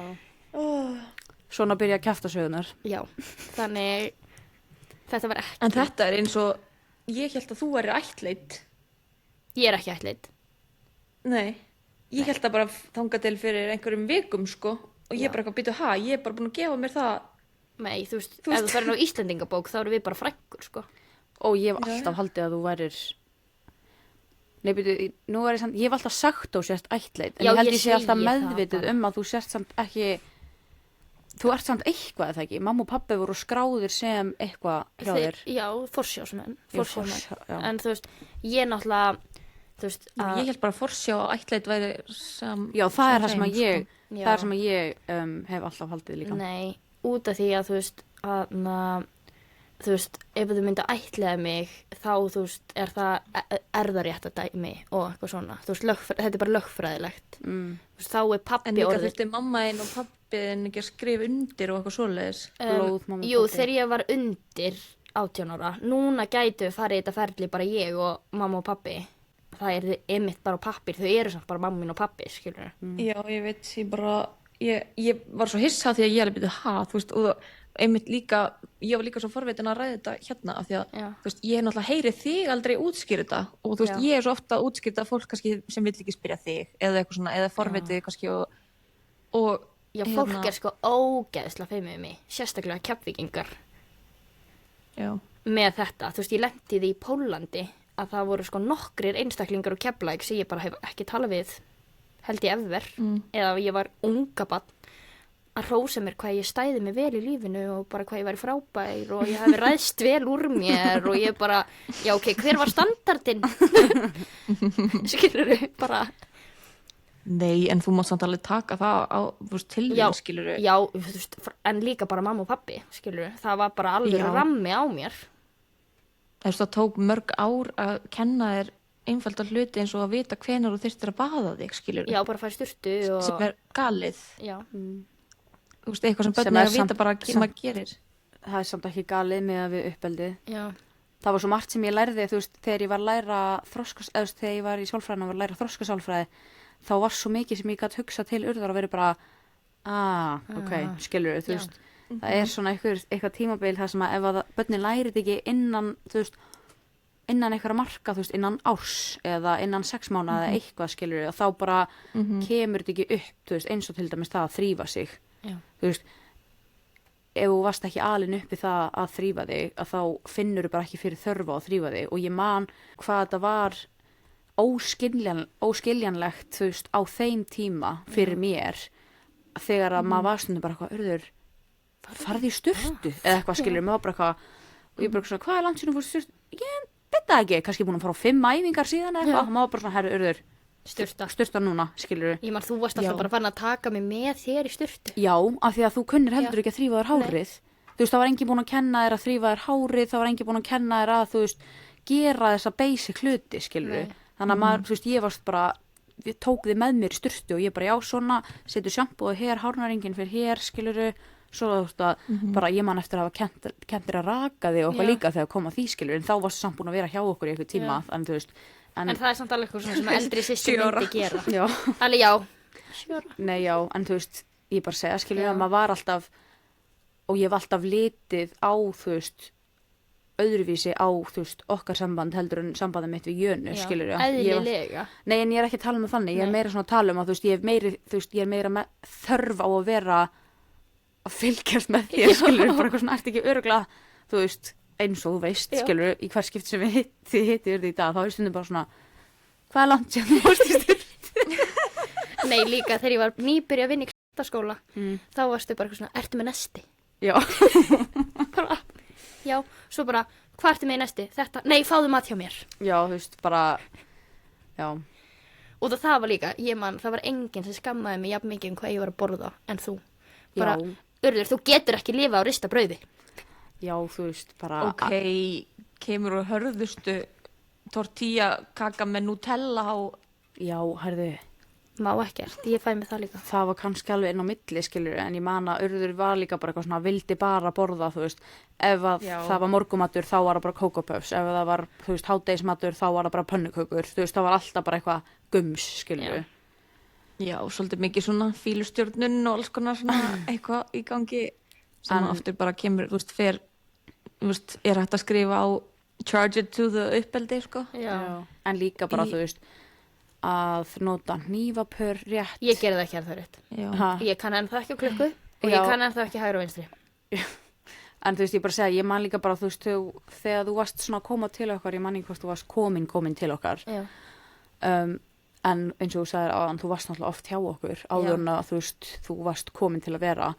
Svona byrja kjaftasögunar. Já, þannig þetta var ekki. En þetta er eins og, ég held að þú væri ættleidd. Ég er ekki ættleidd. Nei. Ég held að bara þanga til fyrir einhverjum vikum, sko, og ég bara eitthvað býtu, ég er bara búin að gefa mér það. Nei, þú veist, ef þú farir á Íslendingabók, þá eru við bara frænkur, sko. Og ég hef alltaf haldið að þú værir, nei, býtu, nú er ég hef alltaf sagt þú sérst ættleidd, en ég held ég sé alltaf meðvitið að þú sérst samt ekki, þú ert samt eitthvað, eða ekki? Mamma og pabbi voru skráðir sem eitthvað hjá þér. Já, forsjásmenn, en þú veist, ég náttúrulega, þú veist, ég held bara að forsjá og ættleidd væri já, það er það sem að ég það er sem að ég hef alltaf haldið líka. Nei, út af því að þú veist, ef þú myndi að ættleiða mig þá, þú veist, er það erðarétta dæmi og eitthvað svona, þú veist, þetta er bara lögfræðilegt. Þú veist, þá er pabbi en líka þurfti mammaðinn og pabbiðinn ekki að skrifa undir og eitthvað svoleiðis. Jú, þegar ég var undir 18 ára, núna gætu farið þetta ferli bara ég og mamma og pabbi. Það er einmitt bara á pappir, þau eru samt bara mamma mín og pabbi, skilur. Já, ég veit, ég var svo hissa því að ég alveg byrjuð þú veist, og einmitt líka, ég var líka svo forvitin að ræða þetta hérna, af því að, þú veist, ég náttúrulega heyri þig aldrei útskýra þetta, og þú veist, ég er svo ofta að útskýra fólk kannski sem vill ekki spyrja þig, eða eitthvað svona, eða forvitið kannski og já, fólk er sko ógeðslega feimið mig, sérstaklega Keflvíkingar. Já. Með þetta, þú veist, ég lenti því í Pólandi, að það voru sko nokkrir einstaklingar og Keflavík sem ég bara hef ekki talað við, held ég ever, eða ég var unga barn að hrósa mér hvað ég stæði mig vel í lífinu og bara hvað ég væri frábær og ég hefði ræðst vel úr mér og ég bara, já ok, hver var standardinn? Skilurðu, bara. Nei, en þú mátt samt alveg taka það á, þú veist, til þín, skilurðu. Já, þú veist, en líka bara mamma og pabbi, skilurðu, það var bara alveg rammi á mér. Þú veist, það tók mörg ár að kenna þér einfalda hluti eins og að vita hvenær þú þyrftir að baða þig, skilur. Já, bara fara í sturtu og... sem er galið. Já. Þú veist, eitthvað sem börn er að vita bara hvað maður gerir. Það er samt ekki galið með að við uppeldið. Já. Það var svo margt sem ég lærði, þú veist, þegar ég var að læra þegar ég var í sálfræðina og var að læra þroskasálfræði, þá var svo mikið sem ég gat hugsað til urðar að vera bara, ok, skilur þú veist. það svona eitthvað tímabil það sem að ef að börnin lærið ekki innan, þú veist, innan einhverja marka, þú veist, innan árs eða innan 6 mánaða eða eitthvað skilur og þá bara kemur þetta ekki upp, þú veist, eins og til dæmis það að þrífa sig. Já. Þú veist, ef þú varst ekki alin upp í það að þrífa þig, að þá finnur þú bara ekki fyrir þörfa að þrífa þig og ég man hvað þetta var óskiljanlegt, þú veist, á þeim tíma fyrir mér þegar að maður var stundum bara eitthvað, Urður, farði í sturtu eða eitthvað skilur, maður bara eitthvað og ég bara svona, hvað langt síðan fórst í sturtu? Ég veit það ekki, kannski búin að fara á 5 æfingar síðan eða eitthvað, maður bara svona, herru, Urður, sturta núna, skilur. Ég man, þú varst alltaf bara farin að taka mig með þér í sturtu. Já, af því að þú kunnir heldur ekki að þrífa þér hárið. Þú veist, það var enginn búin að kenna þér að þrífa þér hárið, það var enginn búin að kenna þér að, þú veist, gera þessa basic hluti, skilur. Þannig að maður, þú veist, ég varst bara, ég tók þið með mér í sturtu og ég bara, já, svona, setur sjampóið hér, hárnaringin fyrir hér, skilur. Svo þú veist að bara ég man eftir að hafa kennt þér að raka þig og eitthvað líka þegar kom að því, skilur. En þá varstu samt búin að vera hjá okkur í eitthvað tíma, en þú veist. En það er samt alveg eitthvað svona sem eldri systir myndi gera. Já. Alveg já. 7 ára. Nei, já, en þú veist, ég bara segja, skilur, að maður var alltaf, og ég hef alltaf litið á, þú veist, öðruvísi á, þú veist, okkar samband heldur en sambandið mitt við Jönu, skilur. Eðlilega. Nei, en ég er ekki að tala um þannig, ég er meira svona að tala um að, þú veist, ég er meira þörf á að vera að fylgjast með þér, skilur, bara eitthvað svona, ert ekki örugglega, þú veist, eins og þú veist, skilur, í hver skipt sem þið hittir í dag, þá er stundum bara svona, hvað er langt sem þú varst í stund? Nei, líka þegar ég var nýbyrja að vinna í klættaskóla, þá varstu bara eitthvað svona, ertu með nesti? Já. Bara, já, svo bara, hvað ertu með í nesti? Þetta, nei, fáðu mat hjá mér. Já, þú veist, bara, já. Og það var líka, ég man, það var enginn sem skammaði mig jafn mikið hvað ég var að borða en þú. Bara, Urður, þú getur ekki lifað á rista brauði. Já, þú veist, bara... Ok, kemur úr hörðustu tortilla kaka með Nutella á... Já, herðu, Má ekkert, ég fæ mig það líka. það var kannski alveg inn á milli, skilur, en ég man að Urður var líka bara eitthvað svona, vildi bara borða, þú veist, ef að það var morgumatur, þá var það bara kókópöfs, ef það var, þú veist, hádegismatur, þá var það bara pönnukökur, þú veist, það var alltaf bara eitthvað gums, skilur. Já, svolítið mikið svona fílustjörnun og alls konar svona eitthvað í gangi sem aftur bara kemur, þú veist, þú veist, er hægt að skrifa á charge it to the uppeldi, sko. Já. En líka bara, þú veist, að nota hnífapör rétt. Ég gerði það ekki að það rétt. Já. Ég kann ennþá ekki á klukku og ég kann ennþá ekki hægri og vinstri. En þú veist, ég bara segja, ég man líka bara, þú veist, þegar þú varst svona að koma til okkar, ég man ekki hvort þú varst komin til okkar. Já. En eins og þú sagðir áðan, þú varst náttúrulega oft hjá okkur áður en að, þú veist, þú varst komin til að vera.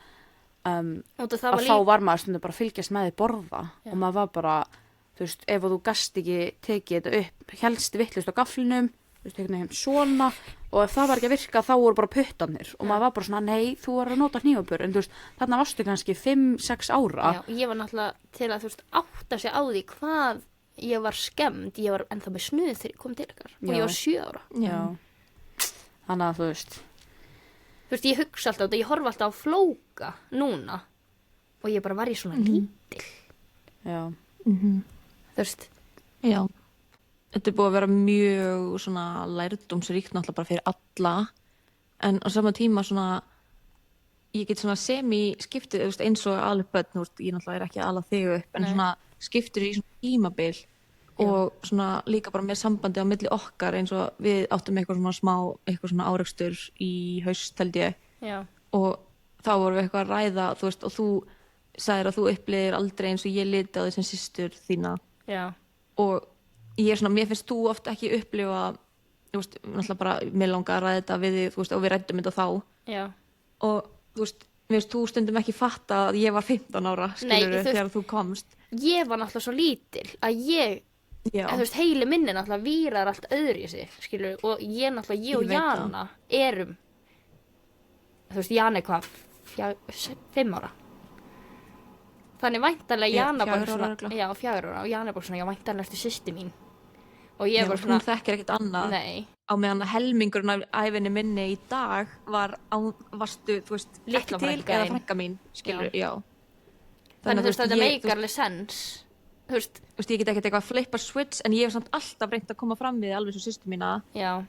Að þá var maður stundum bara að fylgjast með þig borða og maður var bara, þú veist, ef þú gast ekki tekið þetta upp, helst vitlaust á gaflinum, þú veist, einhvern veginn svona, og ef það var ekki að virka þá voru bara puttarnir og maður var bara svona, nei, þú var að nota hnífapör, en þú veist, þarna varstu kannski 5-6 ára. Já, ég var náttúrulega til að, þú veist, átta sig á því hvað ég var skemmt, ég var ennþá með snuð þegar ég kom til ykkar og ég var 7 ára. Já. Þannig að þú veist. Þú veist, ég hugsa alltaf þetta, ég horfa alltaf á Flóka núna og ég bara var í svona lítil. Já. Þú veist. Já. Þetta er búið að vera mjög svona lærdómsríkt náttúrulega bara fyrir alla en á sama tíma svona ég get svona skiptið, þú veist, eins og alveg börn, þú veist, ég náttúrulega er ekki að ala þig upp en svona skiptir í svona tímabil og svona líka bara með sambandi á milli okkar eins og við áttum eitthvað svona smá, eitthvað svona árekstur í haust held ég. Já. Og þá vorum við eitthvað að ræða, þú veist, og þú sagðir að þú upplifir aldrei eins og ég liti á því sem systur þína. Já. Og ég er svona, mér finnst þú oft ekki upplifa, þú veist, náttúrulega bara mér langar að ræða þetta við þig, þú veist, og við ræddum þetta þá. Já. Og þú veist, mér finnst þú stundum ekki fatta að ég var 15 ára, skilurðu, þegar þú komst. Ég var náttúrulega svo lítil að ég, þú veist, heili minni náttúrulega vírar allt öðru í sig, skilurðu, og ég náttúrulega, ég og Jana erum, þú veist, Jana er hvað, 5 ára. Þannig væntanlega Jana bara svona, 4 ára, og Jana er bara svona, já, væntanlega ertu systir mín. Og ég bara svona, hún þekkir ekkert annað. Nei. Á meðan helmingurinn af ævinni minni í dag varstu, þú veist, litla ekki til eða frænka mín, skilur, já. Þannig þú veist, þetta meikar alveg sens. Þú veist, ég get ekkert eitthvað að flippa switch, en ég hef samt alltaf reynt að koma fram við alveg svo systur mína. Já.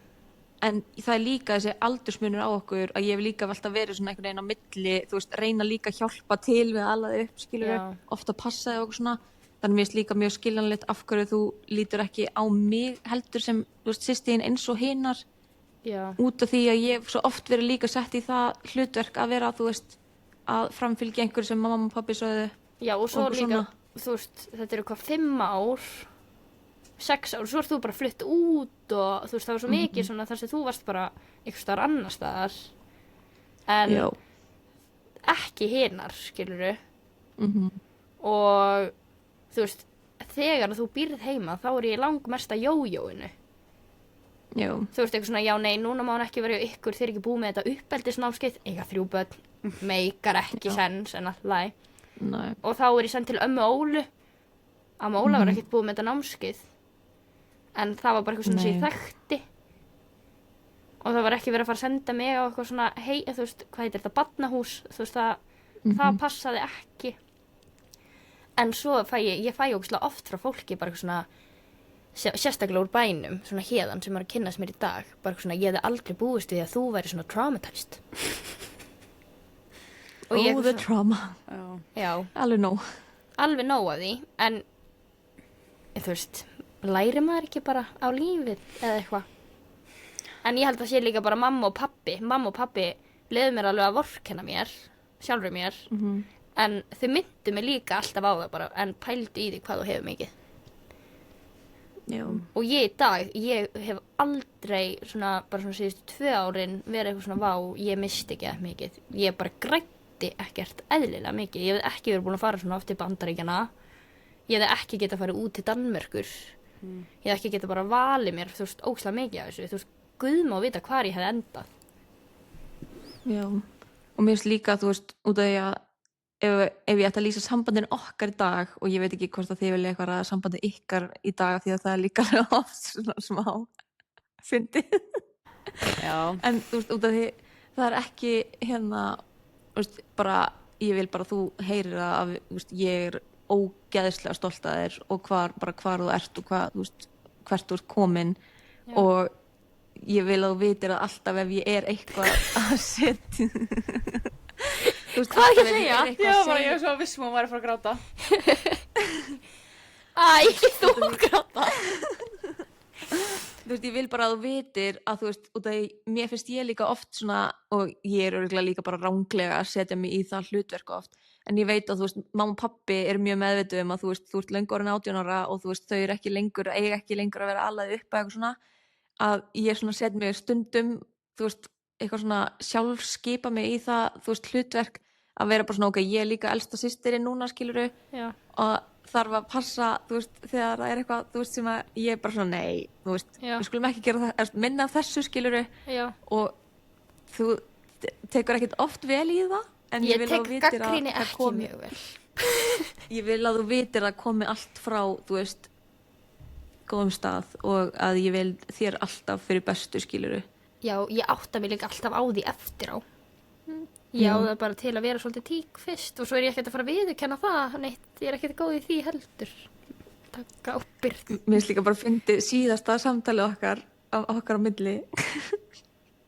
en það líka þessi aldursmunur á okkur að ég hef líka alltaf verið svona einhvern veginn á milli, þú veist, reyna líka að hjálpa til við að alaði upp, skilur Já. ofta passaði og svona, þannig mér finnst líka mjög skiljanlegt af hverju þú lítur ekki á mig heldur sem, þú veist, systir þín eins og hinar, Já. út af því að ég hef svo oft verið líka sett í það hlutverk að vera, þú veist, að framfylgja einhverju sem mamma og pappi sögðu. Já, og svo Og líka, svona. þú veist, þetta eru hvað 5 ár, 6 ár, svo ert þú bara flutt út og þú veist, það var svo mikið svona þar sem þú varst bara einhvers staðar annar staðar, en Já. ekki hinar, skilurðu, Mhm. og þú veist, þegar þú býrð heima, þá er ég langmest að jójóinu. Já. Þú veist, eitthvað svona, já, nei, núna má hann ekki vera hjá ykkur, þeir eru ekki búið með þetta uppeldisnámskeið, eiga 3 börn, meikar ekki sens, en alltaf. Nei. Og þá er ég send til ömmu Ólu, amma Óla var ekkert búið með þetta námskeið, en það var bara eitthvað svona sem ég Nei. þekkti. Og það var ekki verið að fara að senda mig á eitthvað svona, þú veist, hvað heitir þetta, barnahús, þú veist, það passaði ekki. En svo ég fæ ógeðslega oft frá fólki bara eitthvað svona, sérstaklega úr bænum, svona héðan sem er að kynnast mér í dag, bara eitthvað svona, ég hefði aldrei búist við að þú væri svona traumatized. Og ég Oh, the trauma. já, Alveg nóg. alveg nóg af því, en þú veist, læri maður ekki bara á lífið eða eitthvað. En ég held að sé líka bara mamma og pappi leiðu mér alveg að vorkenna mér, sjálfur mér, en þau myndu mig líka alltaf á það bara, en pældu í því hvað þú hefur mikið. Já. Og ég í dag, ég hef aldrei svona, bara svona síðustu 2 árin verið eitthvað svona vá, ég misti ekki eitthvað mikið. Ég bara grætti ekkert eðlilega mikið. Ég hef ekki verið búin að fara svona oft til Bandaríkjana. Ég hef ekki getað að fara út til Danmerkur. Ég hef ekki getað bara valið mér, þú veist, ógeðslega mikið af þessu. Þú veist, Guð má vita hvar ég hefði endað. Já. Og mér finnst líka, þú veist, út af því að ef ég ætti að lýsa sambandin okkar í dag og ég veit ekki hvort að þið vilja eitthvað að sambandi ykkar í dag því að það er líka alveg oft svona smá fyndið. Já. En þú veist, út af því það er ekki hérna, þú veist, bara ég vil bara að þú heyrir að þú veist, ég er ógeðslega stolt að þér og hvar þú ert og hvað, þú veist, hvert þú ert komin. Og ég vil að þú vitir að alltaf ef ég er eitthvað að setja Hvað ekki að segja? Ég var svo vissum að hún væri að fara að gráta. Æ, þú gráta. Þú veist, ég vil bara að þú vitir að þú veist, út af því, mér finnst ég líka oft svona, og ég er örugglega líka bara ránglega að setja mig í það hlutverk oft, en ég veit að þú veist, mamma og pappi er mjög meðvituð um að þú veist, þú ert löngu orðin 18 ára og þú veist, þau eru ekki lengur, eiga ekki lengur að vera alveg upp að eitthvað svona, að ég svona set mig stundum, þú veist, eitthvað svona sjálf skipa mig í það, þú veist, hlutverk að vera bara svona, ok, ég er líka elsta systirinn núna, skiluru, Já. og þarf að passa, þú veist, þegar það er eitthvað, þú veist, sem að ég er bara svona, nei, þú veist, Já. við skulum ekki gera það, minna af þessu, skiluru, Já. og þú tekur ekkert oft vel í það, en Ég vil að tek þú vitir gagnrýni það ekki mjög vel. ég vil að þú vitir að komi allt frá, þú veist, góðum stað og að ég vil þér alltaf fyrir bestu, skiluru. Já, ég átta mig líka alltaf á því eftir á. Ég á það bara til að vera svolítið tík fyrst og svo er ég ekkert að fara að viðurkenna það neitt, ég er ekkert góð í því heldur. Takka ábyrgð. Mér finnst líka bara fyndið síðasta samtalið okkar á milli.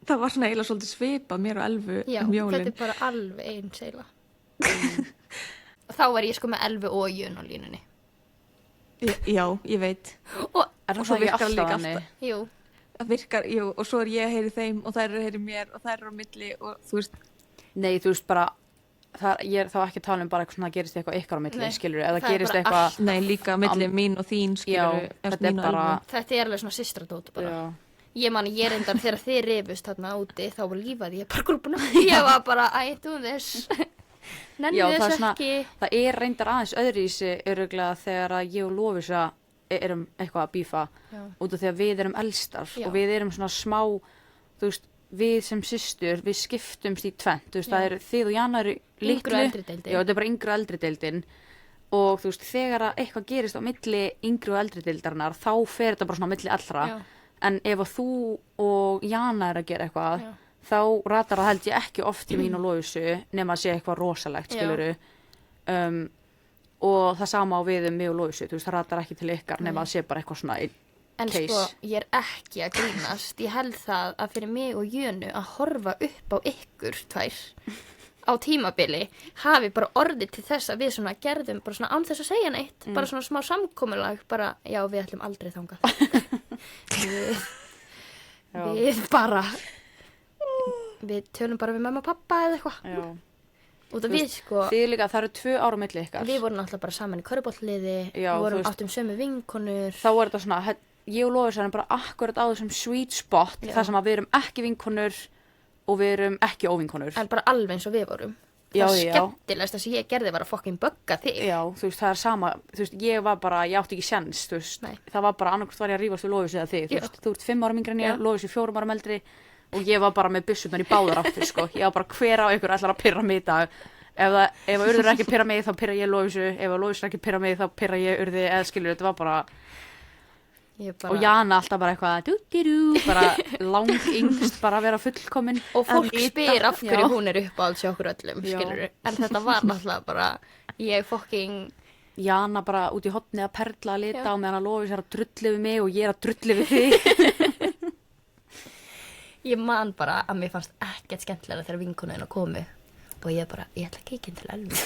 Það var svona eiginlega svolítið svipað mér og Elfu Já, jólin. þetta er bara alveg eins eila. Og þá var ég sko með Elfu og Jön á línunni. Já, ég veit. Og, Er Og það svo ekki virkar alltaf líka hannig? jú, Það virkar, jú, og svo er ég að heyri þeim og þær eru að heyri mér og þær eru á milli og þú veist, Nei, þú veist bara, ég er þá ekki að tala um bara eitthvað svona gerist eitthvað ykkar á milli, Nei, skilur, eða það er gerist bara eitthvað, nei, líka milli mín og þín, skilur Já, þetta er bara, þetta er alveg svona systradót bara. já, Ég man, ég reyndar þegar þið rifust þarna úti, þá var lífaði ég bara grúpuna. Ég var bara, I do this. Nenni Já, það er þess svona- ekki. það er reyndar aðeins öðruvísi öruglega þegar að ég og Lofísa erum eitthvað að bífa Já. út af því að við erum elstar Já. og við erum svona smá, þú veist, við sem systur, við skiptumst í tvennt, þú veist, Já. það eru þið og Jana eru Yngri og litlu, eldri deildin. já, þetta er bara yngri og eldri deildin og þú veist, þegar að eitthvað gerist á milli yngri og eldri deildarinnar, þá fer þetta bara svona á milli allra, Já. en ef að þú og Jana er að gera eitthvað, Já. þá ratar það held ég ekki oft í mín og Lofísu nema að sé eitthvað rosalegt, Já. skiluru, og það sama á við mig og Lofísu, þú veist, það ratar ekki til ykkar nema Nei. að sé bara eitthvað svona En case. sko, ég er ekki að grínast. Ég held það að fyrir mig og Jönu að horfa upp á ykkur tvær á tímabili hafi bara orðið til þess að við svona gerðum bara svona án þess að segja neitt, bara svona smá samkomulag, bara, já, við ætlum aldrei þangað. við bara, við tölum bara við mamma og pappa eða eitthvað. Já. Út af við, sko, Þið líka, það eru 2 ára á milli ykkar. við vorum náttúrulega bara saman í körfuboltaliði, Já, við vorum þú veist. áttum sömu vinkonur. Þá er þetta svona, ég og Lovísa erum bara akkurat á þessum sweet spot, Já. þar sem að við erum ekki vinkonur og við erum ekki óvinkonur. En bara alveg eins og við vorum. Já, Það já. skemmtilegsta sem ég gerði var að fucking bugga þig. Já, þú veist, það er sama, þú veist, ég var bara, ég átti ekki sjens, þú veist, Nei. það var bara annarkvort var ég að rífast við Lovísu eða þig, þú Já. veist, þú ert 5 ára yngri en ég, Já. Lovísu 4 ára eldri og ég var bara með byssurnar í báðar áttir, sko, ég var bara hver á ykkur ætlar að pirra mig í dag, ef Urður er ekki að pirra mig þá pirra ég Lovísu, ef Lovísu er ekki að pirra mig þá pirra ég Urði, eða skilur, þetta var bara, Bara... og Jana alltaf bara eitthvað, bara lang yngst, bara að vera fullkomin. Og fólk Að vita. spyr af hverju Já. hún er uppáhalds hjá okkur öllum, Já. skilur. En þetta var náttúrulega bara, ég fucking, Jana bara út í hotni að perla að lita Já. og meðan að Lovísu er að drulli við mig og ég er að drulli við þig. ég man bara að mér fannst ekkert skemmtilega þegar vinkonuðina komu. Og ég bara, ég ætla að kíkja inn til Elvu.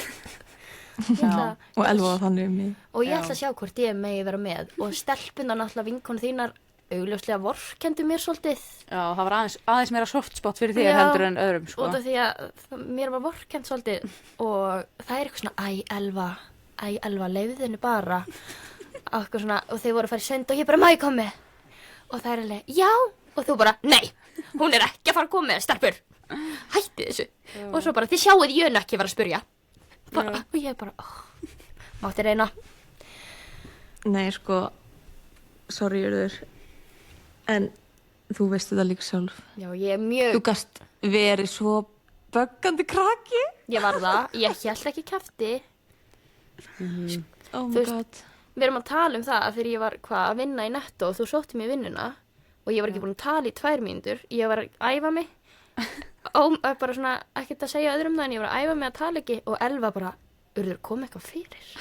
Já. Og Elva var þannig um mig. Og ég Já. ætla að sjá hvort ég megi vera með. Og stelpunar náttúrulega vinkonu þínar augljóslega vorkendu mér svolítið. Já, það var aðeins meira soft spot fyrir þig Já. heldur en öðrum, sko. Út af því að mér var vorkend svolítið og það er eitthvað svona æ Elva, leyfðu henni bara og eitthvað svona, og þeir voru að fara í sund og ég bara, má ég komi? Og það er alveg, já, og þú bara, nei, hún er ekki að fara að koma með, stelpur, hætti þessu. Og svo bara, þið sjáuð Jönu ekki vera að spurja. Bara, og ég bara, mátti reyna. Nei, sko, sorry, Urður, en þú veist þetta líka sjálf. Já, ég er mjög, Þú gast verið svo böggandi kraki. ég var það, ég held ekki kjafti. Oh Þú my veist- god. Við erum að tala um það að þegar ég var að vinna í Netto og þú sótti mig í vinnuna og ég var ekki búin að tala í 2 mínútur, ég var að æfa mig bara svona, ekkert að segja öðrum það en ég var að æfa mig að tala ekki og Elva bara, Urður, kom eitthvað fyrir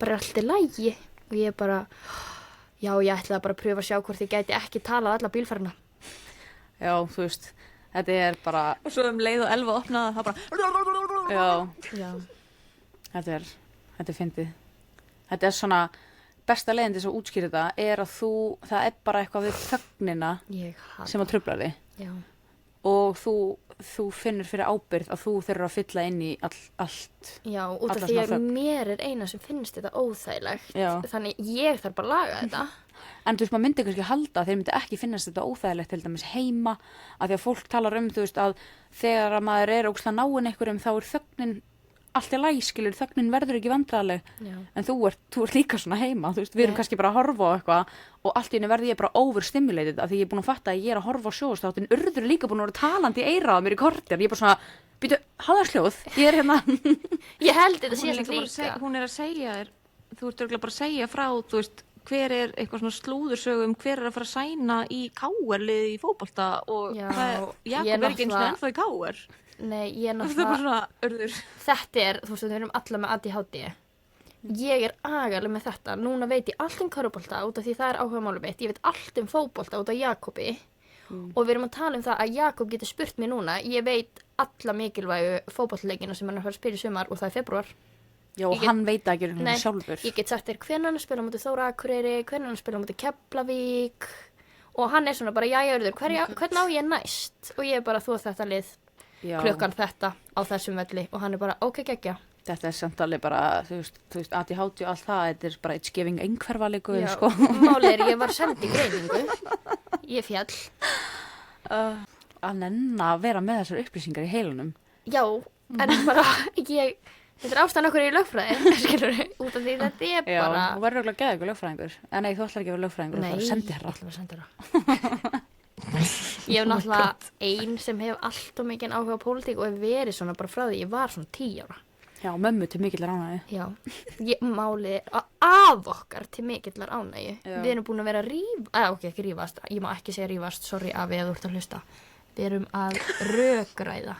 bara allt í lagi og ég bara, já, ég ætlaði bara að pröfa að sjá hvort ég gæti ekki talað alla bílferðina. Já, þú veist, þetta er bara, Og svo leið og Elva opnaði það bara... já, Já, þetta er fyndið. Þetta er svona, besta leiðin til þess að útskýra þetta er að það er bara eitthvað við þögnina ég hata. sem að trufla þig Já, og þú finnur fyrir ábyrgð að þú þurfir að fylla inn í allt. já, út af Alla því svona að þögn. mér er eina sem finnst þetta óþægilegt, Já. þannig ég þarf bara að laga þetta. En þú veist, maður myndi kannski halda að þeir myndi ekki finnast þetta óþægilegt til dæmis heima, að því að fólk talar þú veist, að þegar að maður er ógeðslega náinn einhverjum þá er þögnin allt í lagi, skilur, þögnin verður ekki vandræðaleg, Já. en þú ert líka svona heima, þú veist, við erum Nei. kannski bara að horfa á eitthvað og allt í henni verði ég bara overstimulated af því ég er búin að fatta að ég er að horfa á sjóðstáttin, Urður er líka búin að vera talandi í eyrað á mér í korter, ég er bara svona, býtu, háðarsljóð, ég er hérna, Ég held þetta Hún sé er, samt líka bara að líka. segja, hún er að segja þér, þú ert örugglega bara að segja frá, þú veist, hver er eitthvað svona slúðursögum, hver er að fara að sæna í KR-liði í fótbolta og Já, Jakob ég er ekki eins og náttúrulega- ennþá í KR. Nei, ég er Það er bara náttúrulega, svona, Urður. þetta er, þú veist, við erum alla með ADHD. Ég er agalega með þetta. Núna veit ég allt um körfubolta út af því það er áhuga málum mitt. Ég veit allt um fótbolta út af Jakobi. Og við erum að tala um það að Jakob getur spurt mér núna. Ég veit alla mikilvægu fótboltaleikina sem hann er að fara að spila í sumar og það er febrúar. já, og Ég get- hann veit að ekki Nei, sjálfur. Ég get sagt þér hvernig hann er að spila á móti Þóra Akureyri, hvernig hann er að spila á móti Keflavík. Og hann er svona bara, jæja, Urður, hvernig á ég næst? Og ég er bara, þú ert þetta lið, Já, klukkan þetta á þessum velli. Og hann er bara, ok, geggja. þetta er samt alveg bara, þú veist, ADHD og allt það, þetta er bara it's giving einhverfaliku, Já, sko. Málið er, ég var send í greiningu. Ég fjall. Að nenna að vera með þessar upplýsingar í heilunum. Já, en bara, þetta er ástæðan okkur í lögfræði, skilur við, út af því þetta er Já, bara... þú verður örugglega að geða ykkur lögfræðingur. En nei, þú ætlar ekki að vera lögfræðingur, þú ætlar að sendi herra. ég ætla að senda herra. Ég hef náttúrulega ein sem hefur allt og mikið áhuga á pólitík og hef verið svona bara frá því ég var svona 10 ára. Já, mömmu til mikill ránaði. Já, málið er af okkar til mikillar ánægju. Já. Við erum búin að vera að ok, ekki rífast, ég má ekki segja rífast, sorry afi að þú ert að hlusta. Við erum að rökræða.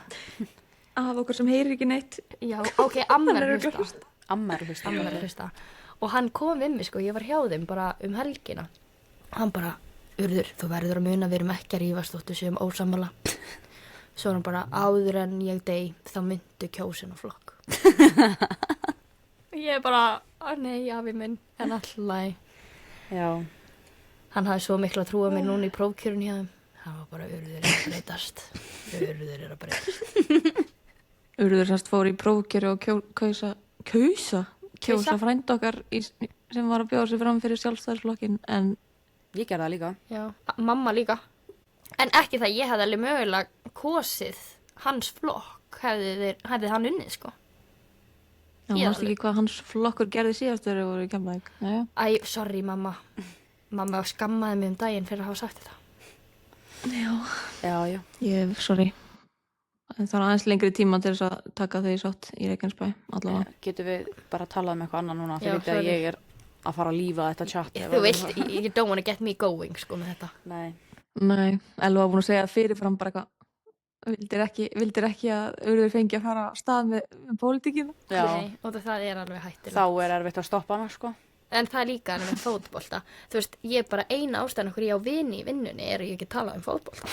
Af okkur sem heyrir ekki neitt. Já, ok, amma er að hlusta. Amma er að hlusta. Amma er að hlusta. Og hann kom við mig, sko, ég var hjá þeim bara um helgina. Hann bara, Urður, þú verður að muna, við erum ekki að rífast þóttu séum ósammála. Svo er hann bara, áður en ég dey, þá myndu kjósin og flokk. Ég er bara, nei, afi minn, en alltaf. Já. Hann hafði svo miklu að trúa mér núna í prófkjörun hjá þeim. Hann var bara, Urður er að breytast. Urður er að breytast. Urður sérst fór í prófkjöru og kjósa frænd okkar sem var að bjóða sig fram fyrir sjálfstæðisflokkin, en Ég gerði það líka. Já, mamma líka. En ekki það, ég hefði alveg mögulega kosið hans flokk, hefði hann unnið, sko. já, Ég mást ekki hvað hans flokkur gerði síðast þegar þeir voru í Keflavík. Jæja. Æ, sorry, mamma. Mamma skammaði mig daginn fyrir að hafa sagt þetta. Já. Sorry. En það er aðeins lengri tíma til þess að taka þau í sátt í Reykjanesbæ, allavega. Getum við bara talað um eitthvað annað núna? Já, Þið veit að sorry. ég er að fara að lífa þetta chat. Þú veist, you don't wanna get me going, sko, með þetta. Nei. Nei, Elva var búin að segja fyrirfram bara eitthvað, vildir ekki að Urður fengi að fara af stað með pólitíkina. Já. Nei, og það er alveg hættilegt. Þá er erfitt að stoppa hana, sko. En það er líka með fótbolta. Þú veist, ég er bara eina ástæðan okkur ég á vini í vinnunni er að ég ekki tala um fótbolta.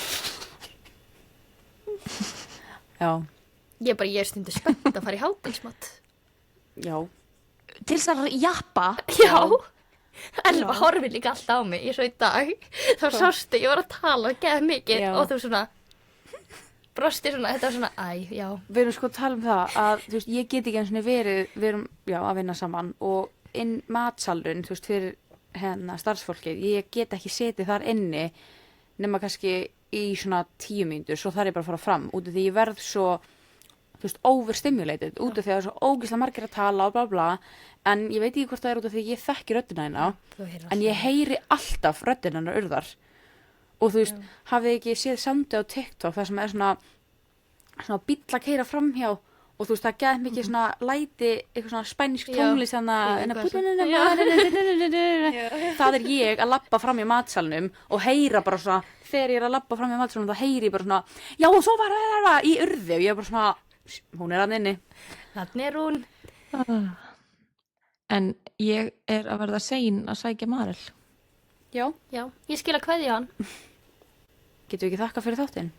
Já. Ég er stundu spennt að fara í hátingsmat. Já. Til þess að jappa. Já. Elva horfir líka alltaf á mig í svo í dag. Þá sástu, ég var að tala og geða mikið Já. og þú svona brosti svona, þetta var svona, já. Við erum sko að tala um það að, þú veist, ég get ekki eins og við erum, já, að vinna saman og inn matsalun, þú veist, fyrir starfsfólkið, ég get ekki setið þar inni nema kannski í svona 10 mínútur, svo þarf ég bara að fara fram út af því ég verð svo, þú veist, overstimulated, út af því að það er svo ógeðslega margir að tala og bla bla, en ég veit ekki hvort það er út af því ég þekki röddina hérna, en ég heyri alltaf röddina hennar Urðar og þú veist, hafið ekki séð samdi á TikTok það sem er svona bíll að keyra framhjá og þú veist, það geð mikið svona læti, eitthvað svona spænisk tónlist það er ég að labba fram í matsalnum og heyra bara svona, þegar ég er að labba fram í matsalnum þá heyri ég bara svona, já og svo var það í Urði og ég er bara svona, hún er hann inni. Þannig er hún. En ég er að verða sein að sækja Marel. Já. Já, ég skil að kveðja hann. Getum við ekki þakka fyrir þáttinn?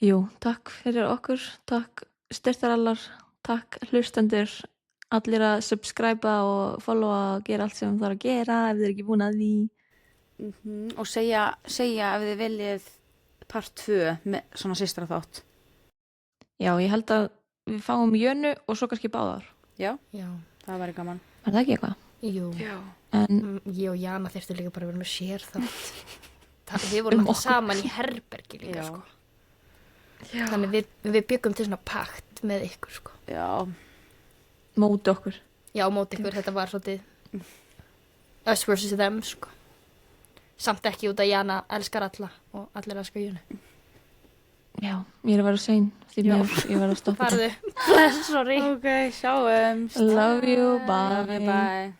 Jú, takk fyrir okkur, takk styrtarallar, takk hlustendur, allir að subscriba og followa, gera allt sem það er að gera ef þið er ekki búin að því. Og segja ef þið viljið part 2 með svona systra þátt. Já, ég held að við fáum Jönu og svo kannski báðar. Já, Já. það væri gaman. Er það ekki eitthvað? Jú. Já. En Ég og Jana þyrftu líka bara að vera með sér þátt. Við vorum alltaf saman í herbergi líka, Já. sko. Þannig við byggum til svona pakt með ykkur, sko. Já. móti okkur. Já, móti ykkur, þetta var svolítið us versus them, sko. Samt ekki út að Jana elskar alla og allir elskar Jönu. Já, ég er að vera sein, því mér ég verð að stoppa. Farðu. Bless, sorry. Ok, sjáumst. Love you, Bye, bye.